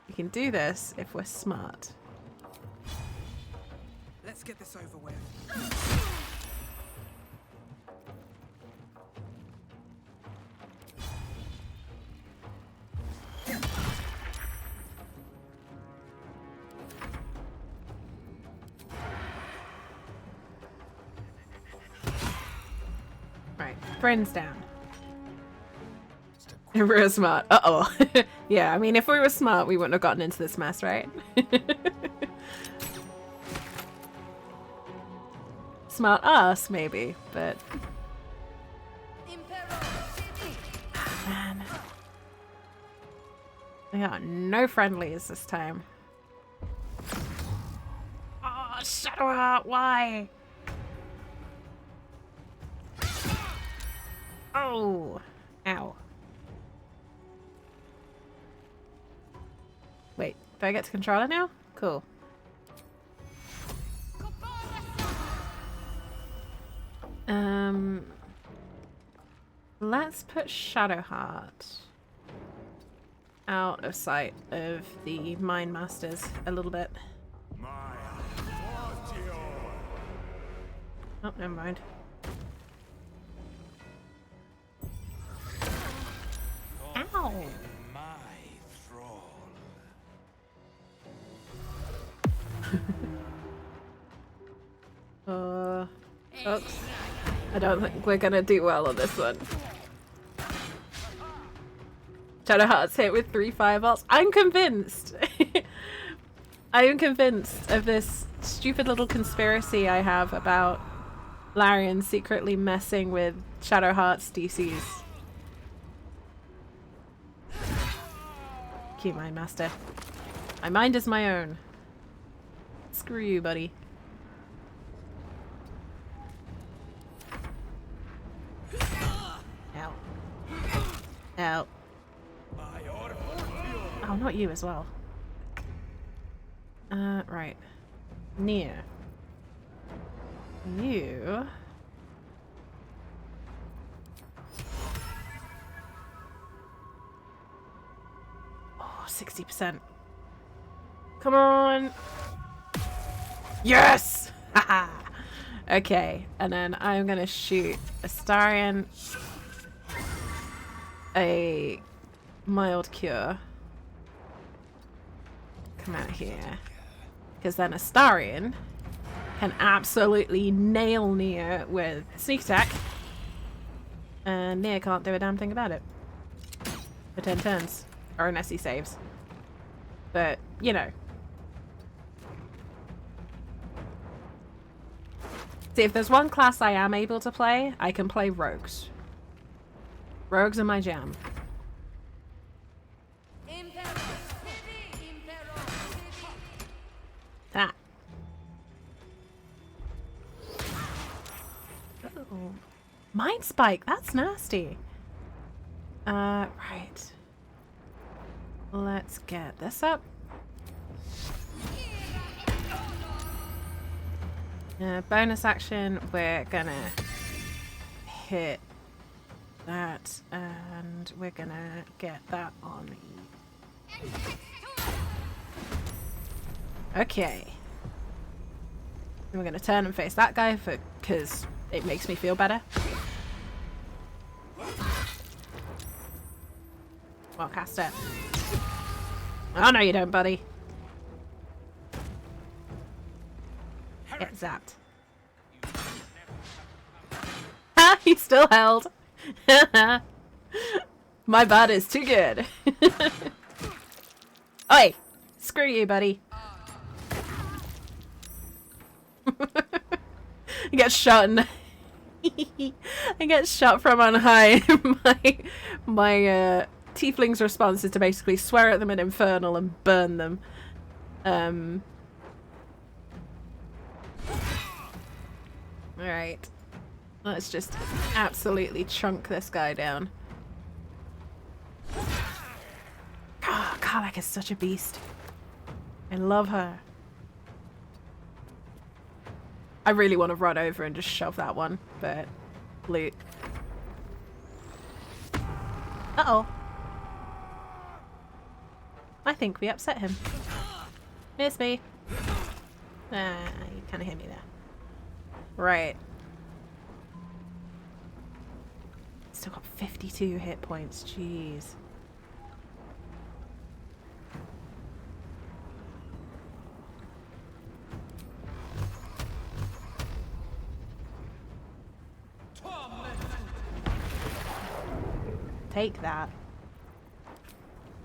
we can do this if we're smart. Let's get this over with. Right, friends down. If we were smart. Uh-oh. Yeah, I mean, if we were smart, we wouldn't have gotten into this mess, right? Smart us, maybe, but... Man. I got no friendlies this time. Oh, Shadowheart, why? Oh! Ow. Wait, do I get to control it now? Cool. Let's put Shadowheart out of sight of the Mind Masters a little bit. Oh, never mind. Ow! Oops. I don't think we're gonna do well on this one. Shadowheart's hit with 3 fireballs. I'm convinced! I am convinced of this stupid little conspiracy I have about Larian secretly messing with Shadowheart's DCs. Cute Mind Master. My mind is my own. Screw you, buddy. Ow. Ow. Oh, not you as well. Right. Nia. You... Oh, 60%. Come on! Yes! Haha! Okay, and then I'm gonna shoot Astarion, a mild cure. Come out here. Because then Astarion can absolutely nail Nia with sneak attack. And Nia can't do a damn thing about it. For 10 turns. Or unless he saves. But, you know. See, if there's one class I am able to play, I can play rogues. Rogues are my jam. Ew. Mind spike, that's nasty. Right. Let's get this up. Bonus action, we're gonna hit that, and we're gonna get that on. Okay. And we're gonna turn and face that guy because it makes me feel better. Well, cast it. Oh no, you don't, buddy. Get zapped. Ha! He's still held. My bud is too good. Oi! Screw you, buddy. I get shot and I get shot from on high. my tiefling's response is to basically swear at them in Infernal and burn them. Alright. Let's just absolutely chunk this guy down. Oh, Karlak is such a beast. I love her. I really want to run over and just shove that one, but loot. Uh-oh. I think we upset him. Miss me. Ah, you kind of hit me there. Right. Still got 52 hit points. Jeez. Take that.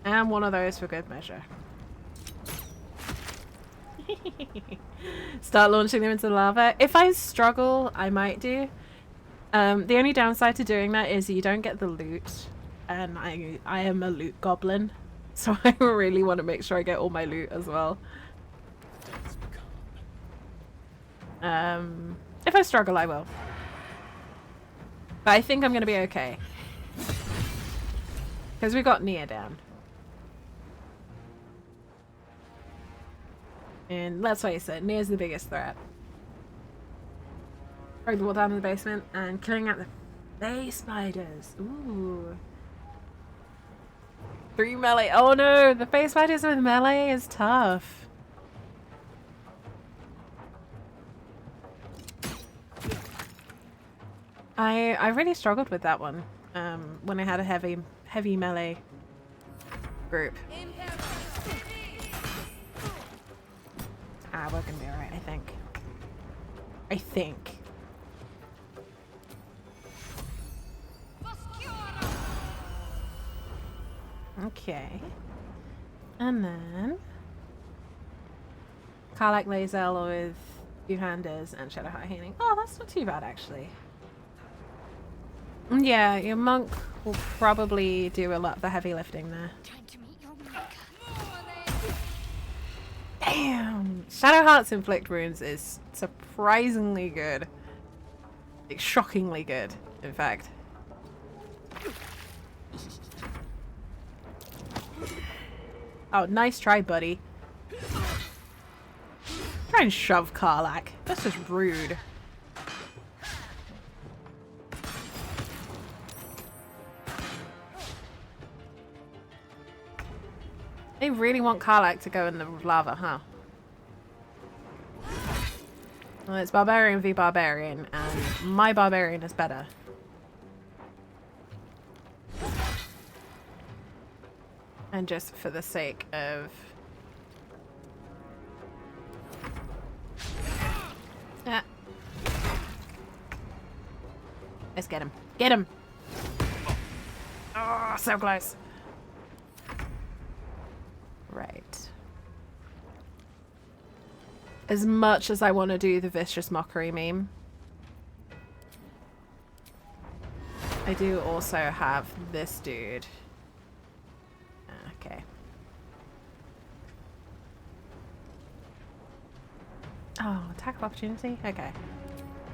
And one of those for good measure. Start launching them into the lava. If I struggle, I might do. The only downside to doing that is you don't get the loot. And I am a loot goblin. So I really want to make sure I get all my loot as well. If I struggle, I will. But I think I'm going to be okay. Because we got Nia down. And let's face it, Nia's the biggest threat. Throwing the wall down in the basement and killing out the bay spiders. Ooh. 3 melee. Oh no, the bay spiders with melee is tough. I really struggled with that one when I had a heavy melee group. Ah, we're gonna be alright, I think. I think. Okay. And then Karlak Lae'zel with two-handers and Shadow Heart Healing. Oh, that's not too bad actually. Yeah, your monk will probably do a lot of the heavy lifting there. Damn! Shadow Heart's inflict wounds is surprisingly good. Like, shockingly good, in fact. Oh, nice try, buddy. Try and shove Karlak. That's just rude. They really want Karlak to go in the lava, huh? Well, it's Barbarian v Barbarian, and my Barbarian is better. And just for the sake of... Yeah. Let's get him. Get him! Oh, so close. Right. As much as I want to do the Vicious Mockery meme, I do also have this dude. Okay. Oh, attack of opportunity? Okay.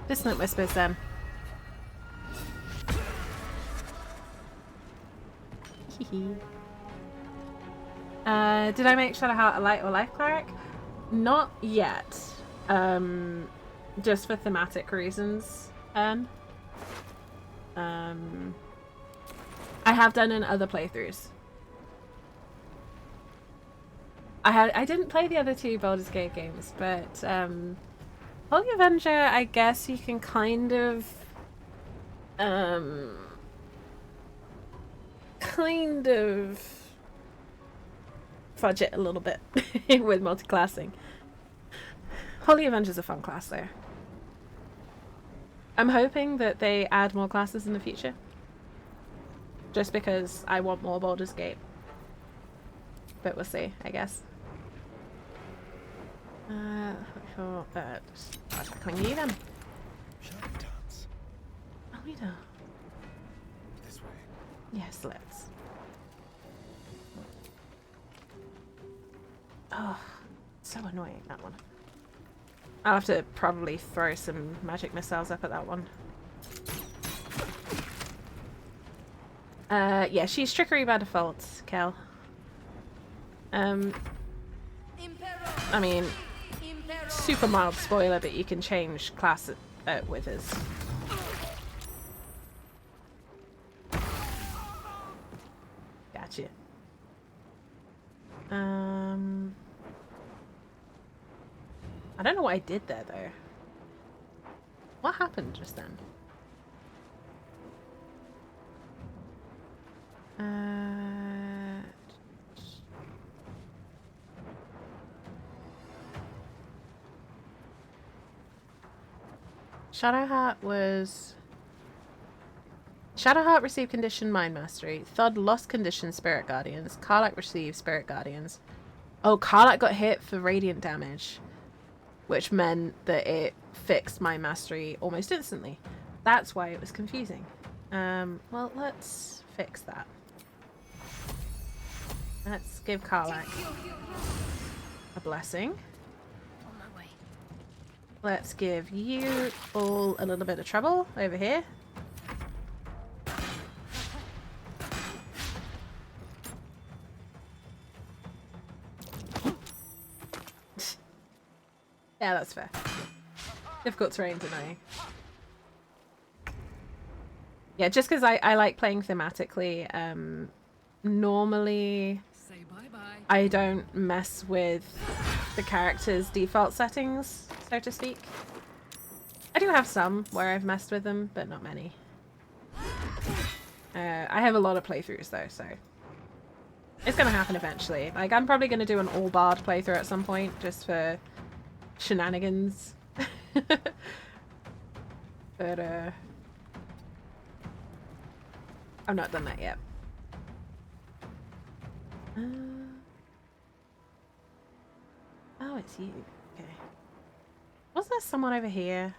Dissonant Whispers then. Did I make Shadowheart a light or life cleric? Not yet. Just for thematic reasons. I have done in other playthroughs. I didn't play the other two Baldur's Gate games, but Holy Avenger, I guess you can kind of fudge it a little bit with multiclassing. Holy Avenger's a fun class though. I'm hoping that they add more classes in the future. Just because I want more Baldur's Gate. But we'll see, I guess. Just tackling you then. Shall we dance? Oh, we do. This way. Yes, let's. Oh, so annoying, that one. I'll have to probably throw some magic missiles up at that one. Yeah, she's trickery by default, Kel. I mean, super mild spoiler, but you can change class at Withers. Gotcha. I don't know what I did there, though. What happened just then? Shadowheart received condition Mind Mastery. Thud lost condition Spirit Guardians. Karlach received Spirit Guardians. Oh, Karlach got hit for radiant damage, which meant that it fixed Mind Mastery almost instantly. That's why it was confusing. Well, let's fix that. Let's give Karlach a blessing. Let's give you all a little bit of trouble over here. Yeah, that's fair. Difficult terrain tonight. Yeah, just because I like playing thematically. Normally, I don't mess with the character's default settings, so to speak. I do have some where I've messed with them, but not many. I have a lot of playthroughs though, so it's gonna happen eventually. Like, I'm probably gonna do an all bard playthrough at some point, just for shenanigans. But I've not done that yet. Oh, it's you. Okay. Was there someone over here?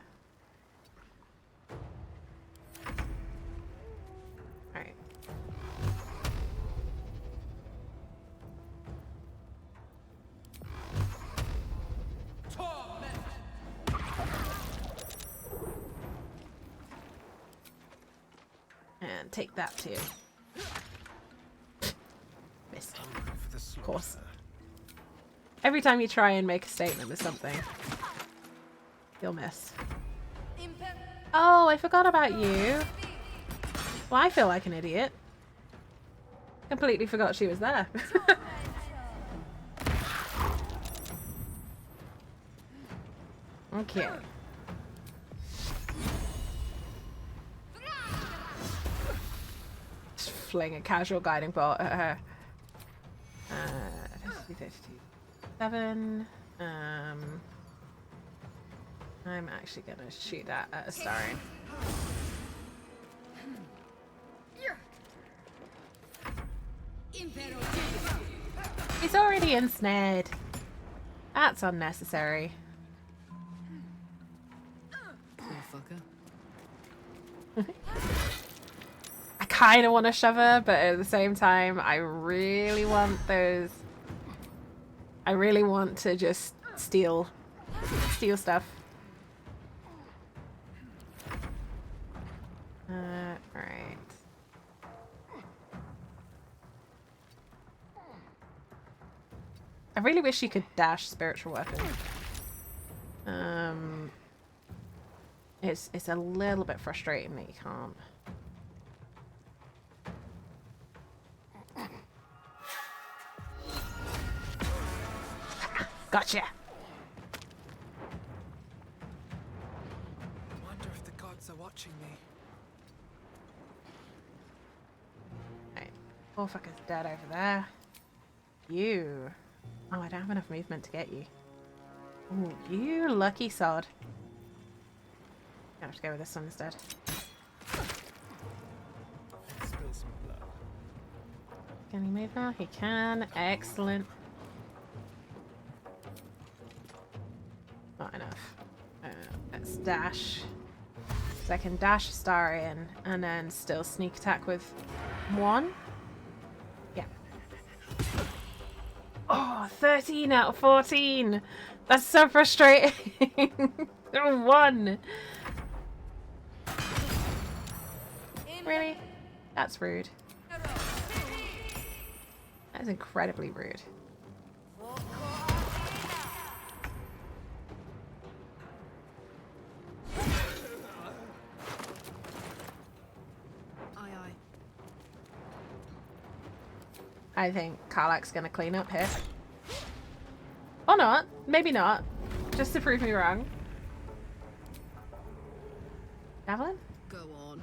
Alright. And take that too. Missed. Of course. Every time you try and make a statement with something, you'll miss. Oh, I forgot about you. Well, I feel like an idiot. Completely forgot she was there. Okay. Just fling a casual guiding bolt at her. 7. I'm actually gonna shoot that at a Astarion. He's already ensnared. That's unnecessary. Poor fucker. I kind of want to shove her, but at the same time, I really want those. I really want to just steal stuff. Right. really wish you could dash spiritual weapon. It's a little bit frustrating that you can't. Gotcha. I wonder if the gods are watching me. Right. Poor fucker's dead over there. You. Oh, I don't have enough movement to get you. Ooh, you lucky sod. I have to go with this one instead. Spill some blood. Can he move now? He can. Excellent. Not enough. Let's dash. So I can dash Astarion and then still sneak attack with one. Yeah. Oh, 13 out of 14. That's so frustrating. 1. Really? That's rude. That is incredibly rude. I think Karlach's gonna clean up here. Or not. Maybe not. Just to prove me wrong. Evelyn? Go on.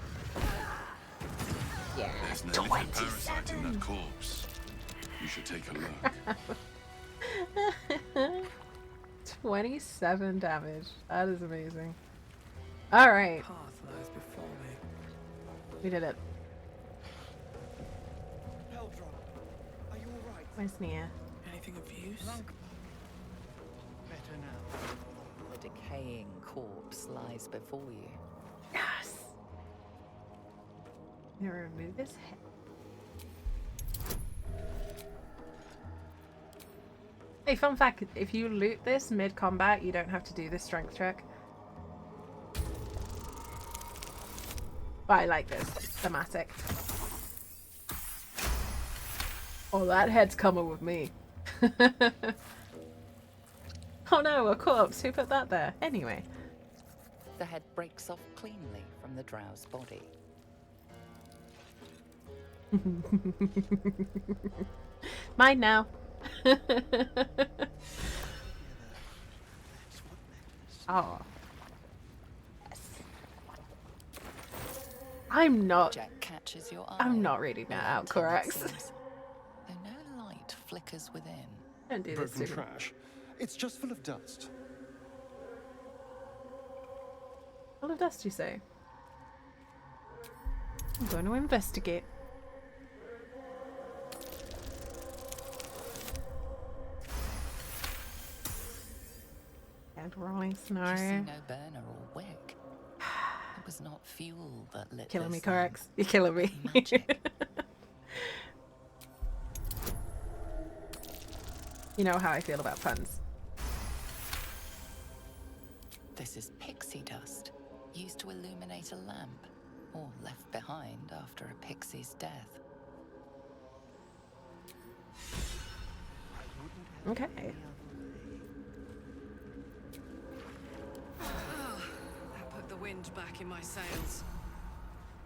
Yeah. There's no little parasite in that corpse. You should take a look. 27 damage. That is amazing. Alright. Path lies before me. We did it. Are you alright? Where's Nia? Anything of use? Better now. The decaying corpse lies before you. Yes! I'm gonna remove his head. Hey, fun fact, if you loot this mid-combat, you don't have to do this strength check. But I like this. It's thematic. Oh, that head's coming with me. Oh no, a corpse. Who put that there? Anyway. The head breaks off cleanly from the drow's body. Mine now. Oh. Yes. I'm not. Jack catches your eye. I'm not reading that out correct. Though no light flickers within. Don't do this Broken to me. trash. It's just full of dust. Full of dust, you say? I'm going to investigate. And rolling You see scenario. no burner or wick. It was not fuel that lit Killing me, this Corex. You're killing me. You know how I feel about puns. This is pixie dust, used to illuminate a lamp, or left behind after a pixie's death. Okay. That put the wind back in my sails.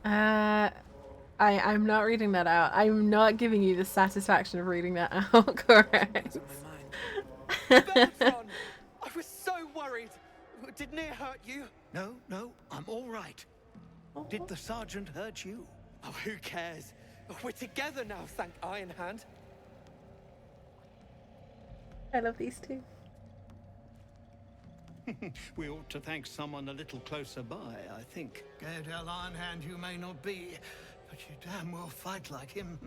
I'm not reading that out. I'm not giving you the satisfaction of reading that out, correct? Beltron! I was so worried. Didn't it hurt you? No, I'm all right. Did the sergeant hurt you? Oh, who cares? We're together now, thank Iron Hand. I love these two. We ought to thank someone a little closer by, I think. Gaedel Iron Hand you may not be, but you damn well fight like him.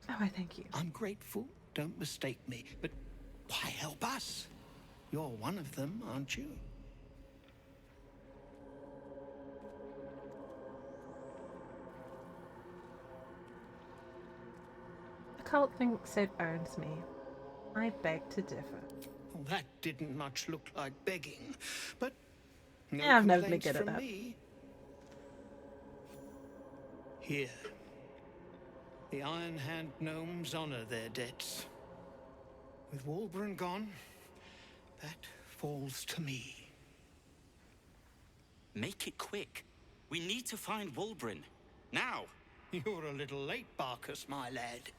Oh, I thank you. I'm grateful, don't mistake me, but why help us? You're one of them, aren't you? The cult thinks it owns me. I beg to differ. Well, that didn't much look like begging, but no Yeah, I've never been complaints good at from that. me. Here. The Iron Hand gnomes honor their debts. With Walbran gone, that falls to me. Make it quick. We need to find Walbran. Now! You're a little late, Barkus, my lad.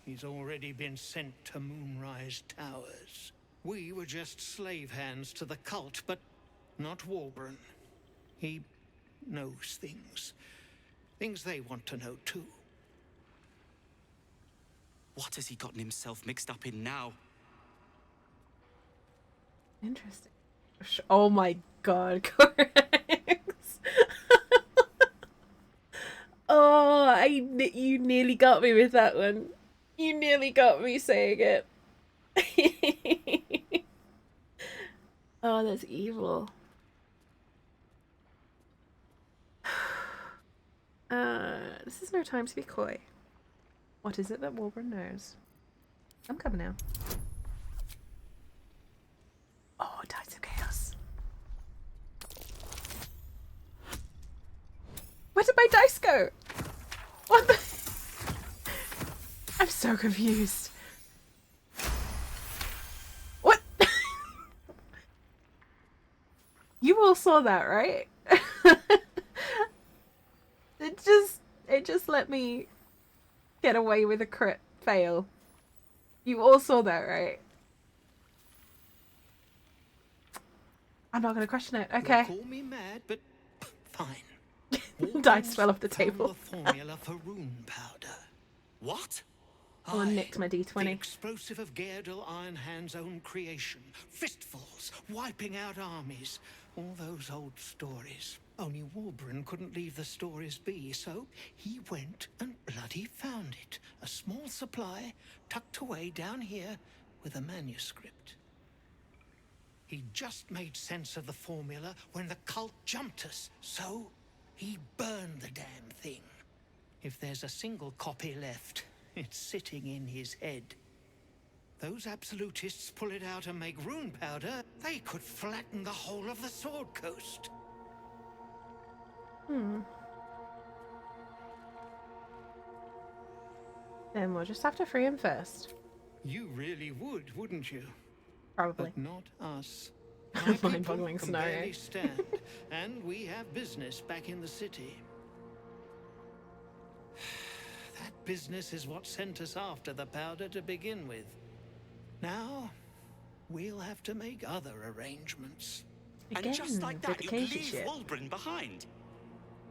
He's already been sent to Moonrise Towers. We were just slave hands to the cult, but not Walbran. He knows things. Things they want to know, too. What has he gotten himself mixed up in now? Interesting. Oh my god, Corax. Oh, you nearly got me with that one. You nearly got me saying it. Oh, that's evil. This is no time to be coy. What is it that Walbran knows? I'm coming now. Oh, Dice of Chaos. Where did my dice go? What the? I'm so confused. What? You all saw that, right? It just let me get away with a crit fail. You all saw that, right? I'm not gonna question it. Okay. Call me mad, but fine. Dice fell off the table. The formula for rune powder. What? Someone nicked my D20. The explosive of Gaerdal Ironhand's own creation. Fistfuls, wiping out armies. All those old stories. Only Walbran couldn't leave the stories be, so he went and bloody found it. A small supply tucked away down here with a manuscript. He just made sense of the formula when the cult jumped us, so he burned the damn thing. If there's a single copy left, it's sitting in his head. Those absolutists pull it out and make rune powder, they could flatten the whole of the Sword Coast. Then we'll just have to free him first. You really would, wouldn't you? Probably. But not us. Mind-boggling Can scenario. barely stand, and we have business back in the city. That business is what sent us after the powder to begin with. Now, we'll have to make other arrangements. And just like that, you dedication leave shit. Walbran behind.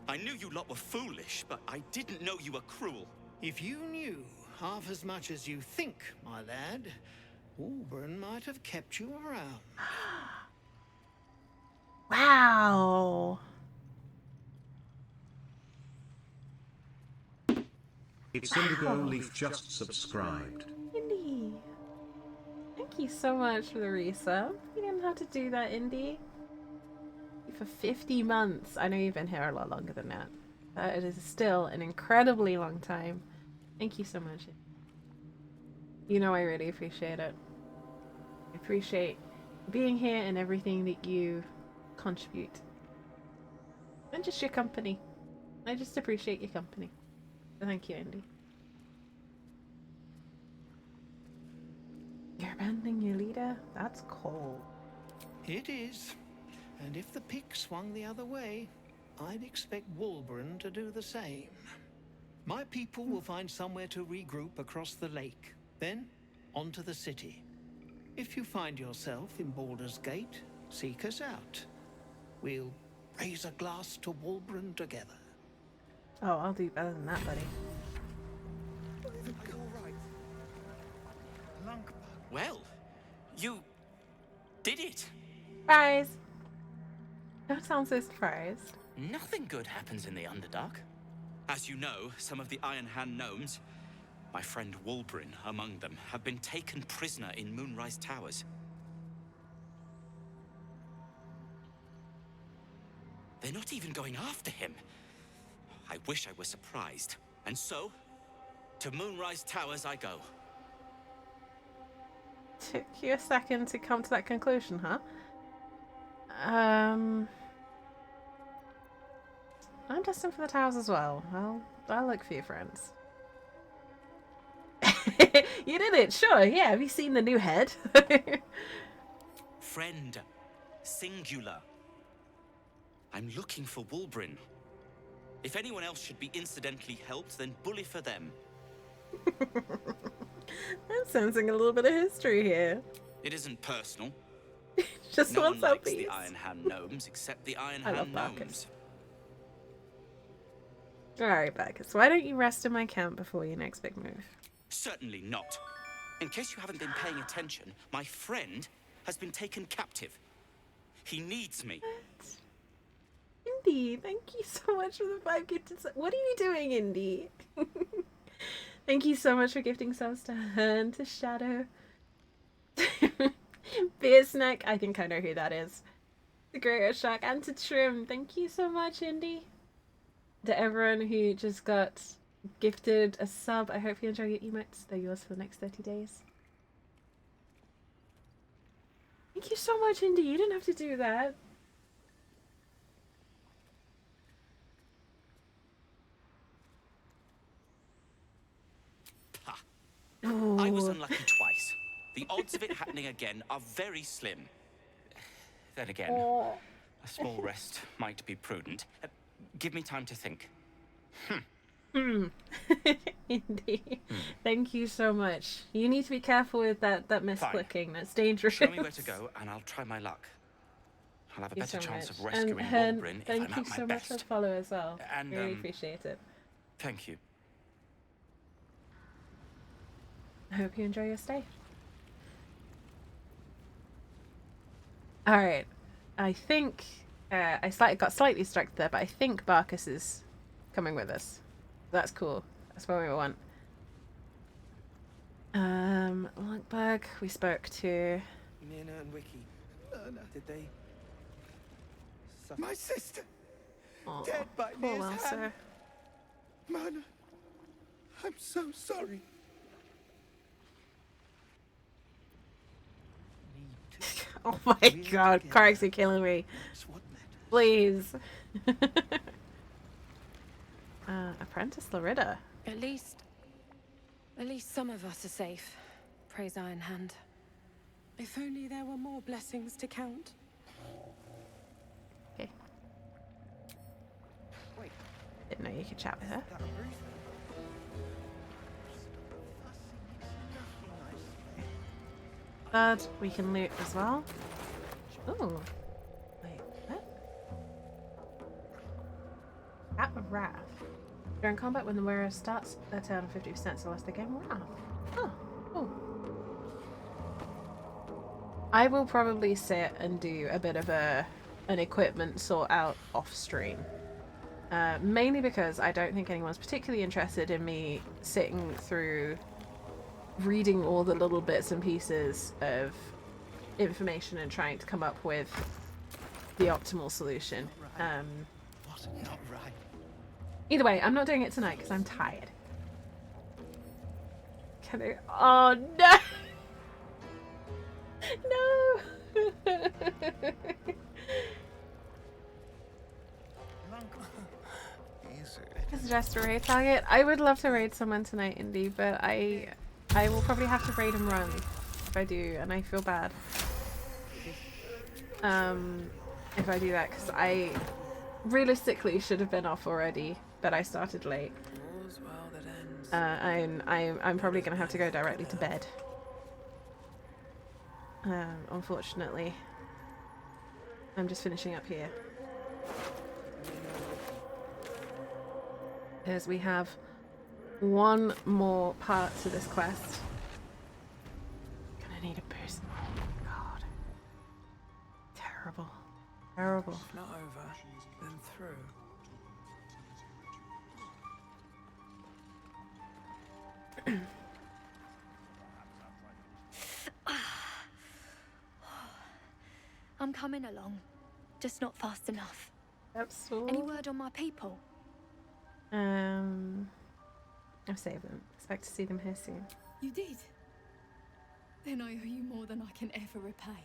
I knew you lot were foolish, but I didn't know you were cruel. If you knew half as much as you think, my lad, Walbran might have kept you around. Wow. It's Indigo Leaf just subscribed. Indy. Thank you so much for the resub. You didn't have to do that, Indy. For 50 months. I know you've been here a lot longer than that. But it is still an incredibly long time. Thank you so much. You know I really appreciate it. I appreciate being here and everything that you contribute. And just your company. I just appreciate your company. So thank you, Indy. You're abandoning your leader? That's cold. It is. And if the pick swung the other way, I'd expect Walbran to do the same. My people will find somewhere to regroup across the lake, then onto the city. If you find yourself in Baldur'sgate, seek us out. We'll raise a glass to Walbran together. Oh, I'll do better than that, buddy. Well, you did it. Surprise! Don't sound so surprised. Nothing good happens in the Underdark. As you know, some of the Iron Hand gnomes, my friend Walbran among them, have been taken prisoner in Moonrise Towers. They're not even going after him. I wish I were surprised. And so, to Moonrise Towers I go. Took you a second to come to that conclusion, huh? I'm destined for the towers as well. I'll look for your friends. You did it, sure. Yeah, have you seen the new head? Friend. Singular. I'm looking for Wulbrin. If anyone else should be incidentally helped, then bully for them. I'm sensing a little bit of history here. It isn't personal. Just no one wants likes our the peace. Iron Hand gnomes except the Iron I love Hand Marcus. gnomes. Alright, Bacchus, why don't you rest in my camp before your next big move? Certainly not. In case you haven't been paying attention, my friend has been taken captive. He needs me. Indy, thank you so much for the 5 gifted subs. What are you doing, Indy? Thank you so much for gifting subs to Hearn, to Shadow. Beer Snack, I think I know who that is. The Great Shark, and to Trim. Thank you so much, Indy. To everyone who just got gifted a sub, I hope you enjoy your emotes. They're yours for the next 30 days. Thank you so much, Indy. You didn't have to do that. I was unlucky twice. The odds of it happening again are very slim. Then again, a small rest might be prudent. Give me time to think. Indy, thank you so much. You need to be careful with that misclicking. That's dangerous. Show me where to go, and I'll try my luck. I'll have a better chance of rescuing Wulbrin if I'm thank you at my so much best. for the follow as well. And, really appreciate it. Thank you. I hope you enjoy your stay. Alright. I think I got slightly distracted there, but I think Barkus is coming with us. That's cool. That's what we want. Lunkberg, we spoke to Nina and Wiki. Did they suffer? My sister! Aww, Dead by poor Nia's Welser. hand. Mona, I'm so sorry. Oh my god, Karks are killing me. Please. Apprentice Larita. At least some of us are safe. Praise Iron Hand. If only there were more blessings to count. Okay. Didn't know you could chat with her. But we can loot as well. Ooh. Wait, what? At of Wrath. During combat, when the wearer starts a turn 50%, so less the game Wrath. Oh, cool. I will probably sit and do a bit of an equipment sort out off stream. Mainly because I don't think anyone's particularly interested in me sitting through reading all the little bits and pieces of information and trying to come up with the optimal solution. Not right. Either way, I'm not doing it tonight because I'm tired. Can I? Oh no! No! Suggest a raid target? I would love to raid someone tonight, Indy, but I will probably have to raid and run if I do, and I feel bad. If I do that, because I realistically should have been off already, but I started late. I'm probably gonna have to go directly to bed. Unfortunately. I'm just finishing up here. Because we have one more part to this quest. Gonna need a boost. Oh god. Terrible. Terrible. If not over, then through. I'm coming along, just not fast enough. Absolutely. Any word on my people? I've saved them. Expect to see them here soon. You did? Then I owe you more than I can ever repay.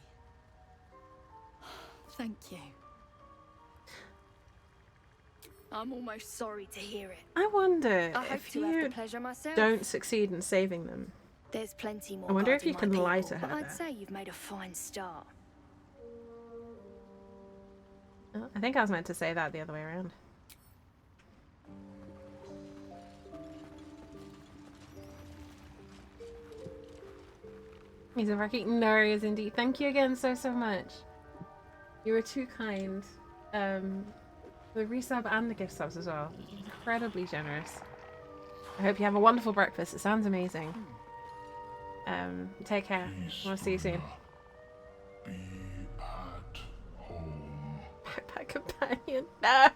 Thank you. I'm almost sorry to hear it. I wonder I hope if to have the you pleasure myself. don't succeed in saving them, There's plenty more. I wonder if guarding you can my lie people, to her but I'd there. say you've made a fine start. Oh, I think I was meant to say that the other way around. He's a Raki. No, he is indeed. Thank you again so much. You were too kind. The resub and the gift subs as well. Incredibly generous. I hope you have a wonderful breakfast. It sounds amazing. Take care. I'll see you soon. Be at home. Backpack companion. No!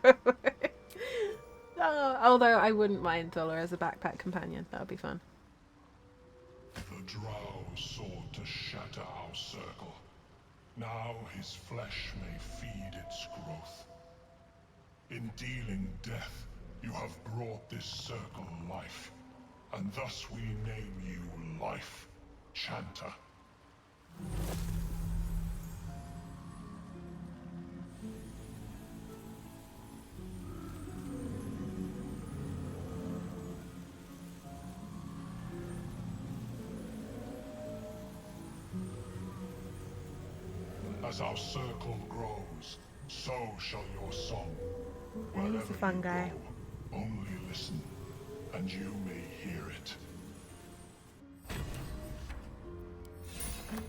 Oh, although I wouldn't mind Dollar as a backpack companion. That would be fun. The drow sought to shatter our circle. Now his flesh may feed its growth. In dealing death, you have brought this circle life, and thus we name you Life Chanter. As our circle grows, so shall your song. He's a fun guy. Only listen, and you may hear it.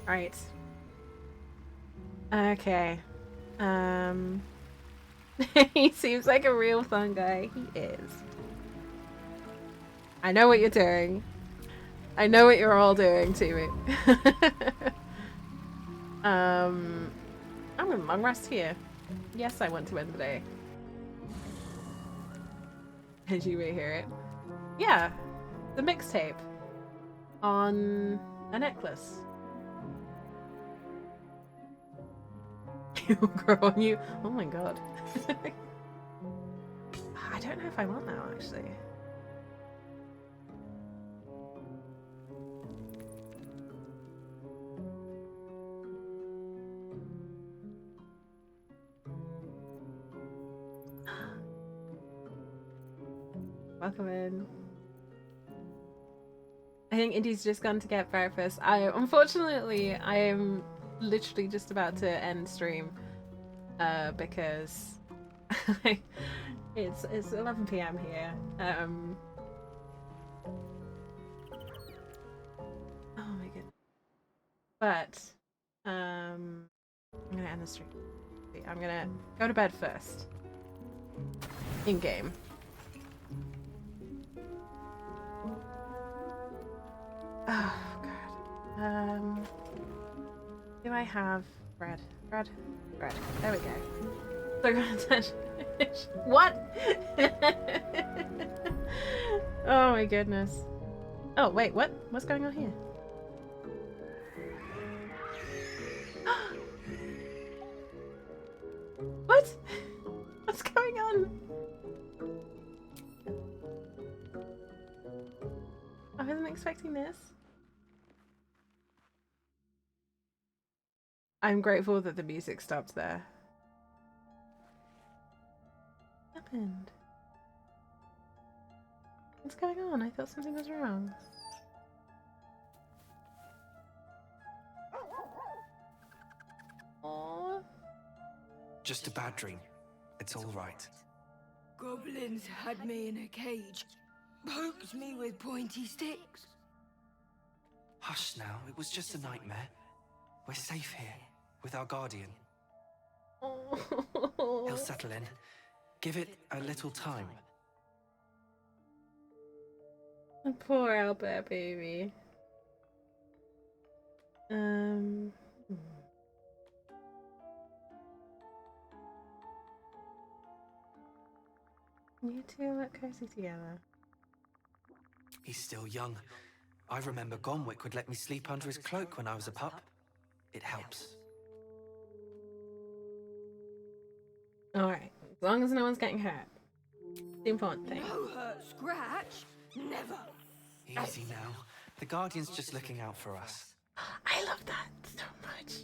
Right. Okay. He seems like a real fun guy. He is. I know what you're doing. I know what you're all doing to me. I'm in long rest here. Yes, I want to end the day. As you may hear it. Yeah, the mixtape on a necklace. It will grow on you. Oh my god. I don't know if I want that actually. Welcome in. I think Indy's just gone to get breakfast. Unfortunately I am literally just about to end stream because it's 11 PM here. Oh my god. But I'm gonna end the stream. I'm gonna go to bed first. In game. Oh god. Do I have bread? Bread? Bread. There we go. So attention. What? Oh my goodness. Oh wait, what? What's going on here? What? What's going on? I wasn't expecting this. I'm grateful that the music stopped there. What happened? What's going on? I thought something was wrong. Aww. Just a bad dream. It's all right. Goblins had me in a cage, poked me with pointy sticks. Hush now, it was just a nightmare. We're safe here, with our guardian. He'll settle in. Give it a little time. Poor Albert baby. You two look cozy together. He's still young. I remember Gonwick would let me sleep under his cloak when I was a pup. It helps. Alright, as long as no one's getting hurt. The important thing. No hurt, scratch. Never. Easy now. The Guardian's just looking out for us. I love that so much.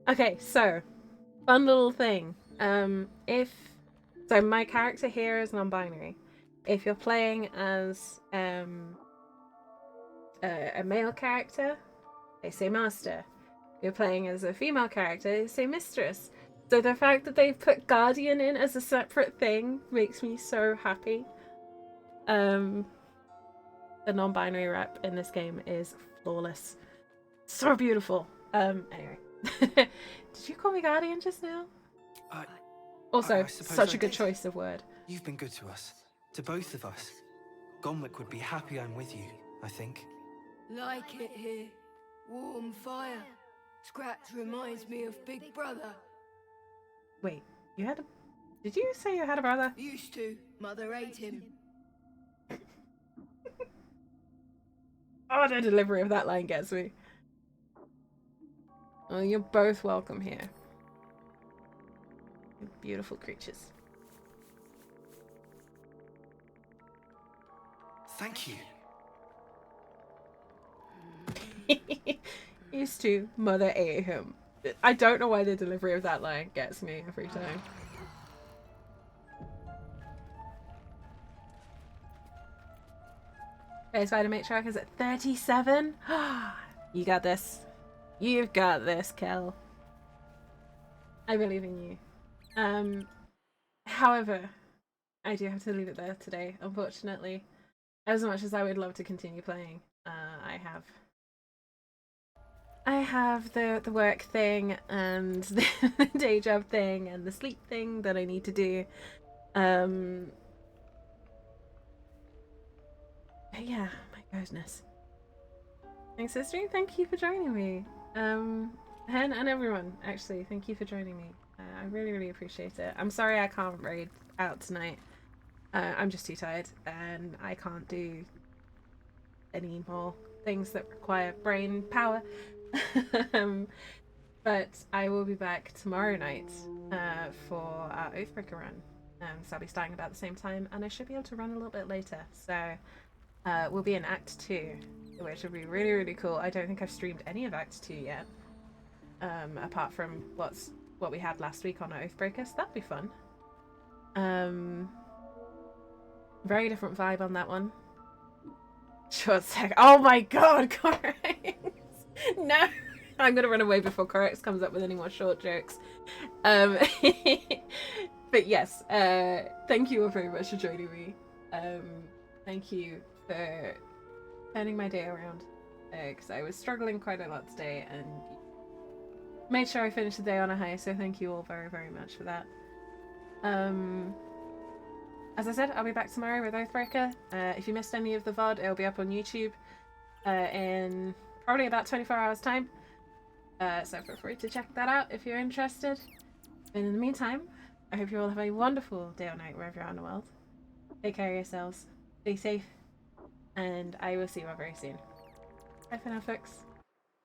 Okay, so fun little thing. So my character here is non-binary. If you're playing as a a male character, they say master. If you're playing as a female character, they say mistress. So the fact that they've put guardian in as a separate thing makes me so happy. The non-binary rep in this game is flawless. So beautiful. Anyway. Did you call me guardian just now? Also, I suppose such I a good did. choice of word. You've been good to us. To both of us. Gonwick would be happy I'm with you, I think. Like it here. Warm fire. Scratch reminds me of Big Brother. Wait, you had a... Did you say you had a brother? Used to. Mother ate him. Oh, the delivery of that line gets me. Well, you're both welcome here. You're beautiful creatures. Thank you. Used to. Mother ate him. I don't know why the delivery of that line gets me every time. Okay, Spider Matriarch is at 37. You got this. You've got this, Kel. I believe in you. However, I do have to leave it there today, unfortunately. As much as I would love to continue playing, I have the work thing and the day job thing and the sleep thing that I need to do. But yeah, my goodness. Thanks, sister. Thank you for joining me. Hen and everyone, actually, thank you for joining me. I really, really appreciate it. I'm sorry I can't raid out tonight. I'm just too tired and I can't do any more things that require brain power. But I will be back tomorrow night for our Oathbreaker run. So I'll be starting about the same time and I should be able to run a little bit later. So we'll be in Act 2, which will be really, really cool. I don't think I've streamed any of Act 2 yet. Apart from what we had last week on Oathbreaker, so that'll be fun. Very different vibe on that one. Short sec. Oh my god, Corax! No! I'm gonna run away before Corax comes up with any more short jokes. But yes, thank you all very much for joining me. Thank you for turning my day around. Because I was struggling quite a lot today and made sure I finished the day on a high, so thank you all very, very much for that. As I said, I'll be back tomorrow with Oathbreaker. If you missed any of the VOD, it'll be up on YouTube in probably about 24 hours time. So feel free to check that out if you're interested. And in the meantime, I hope you all have a wonderful day or night wherever you are in the world. Take care of yourselves, stay safe, and I will see you all very soon. Bye for now, folks.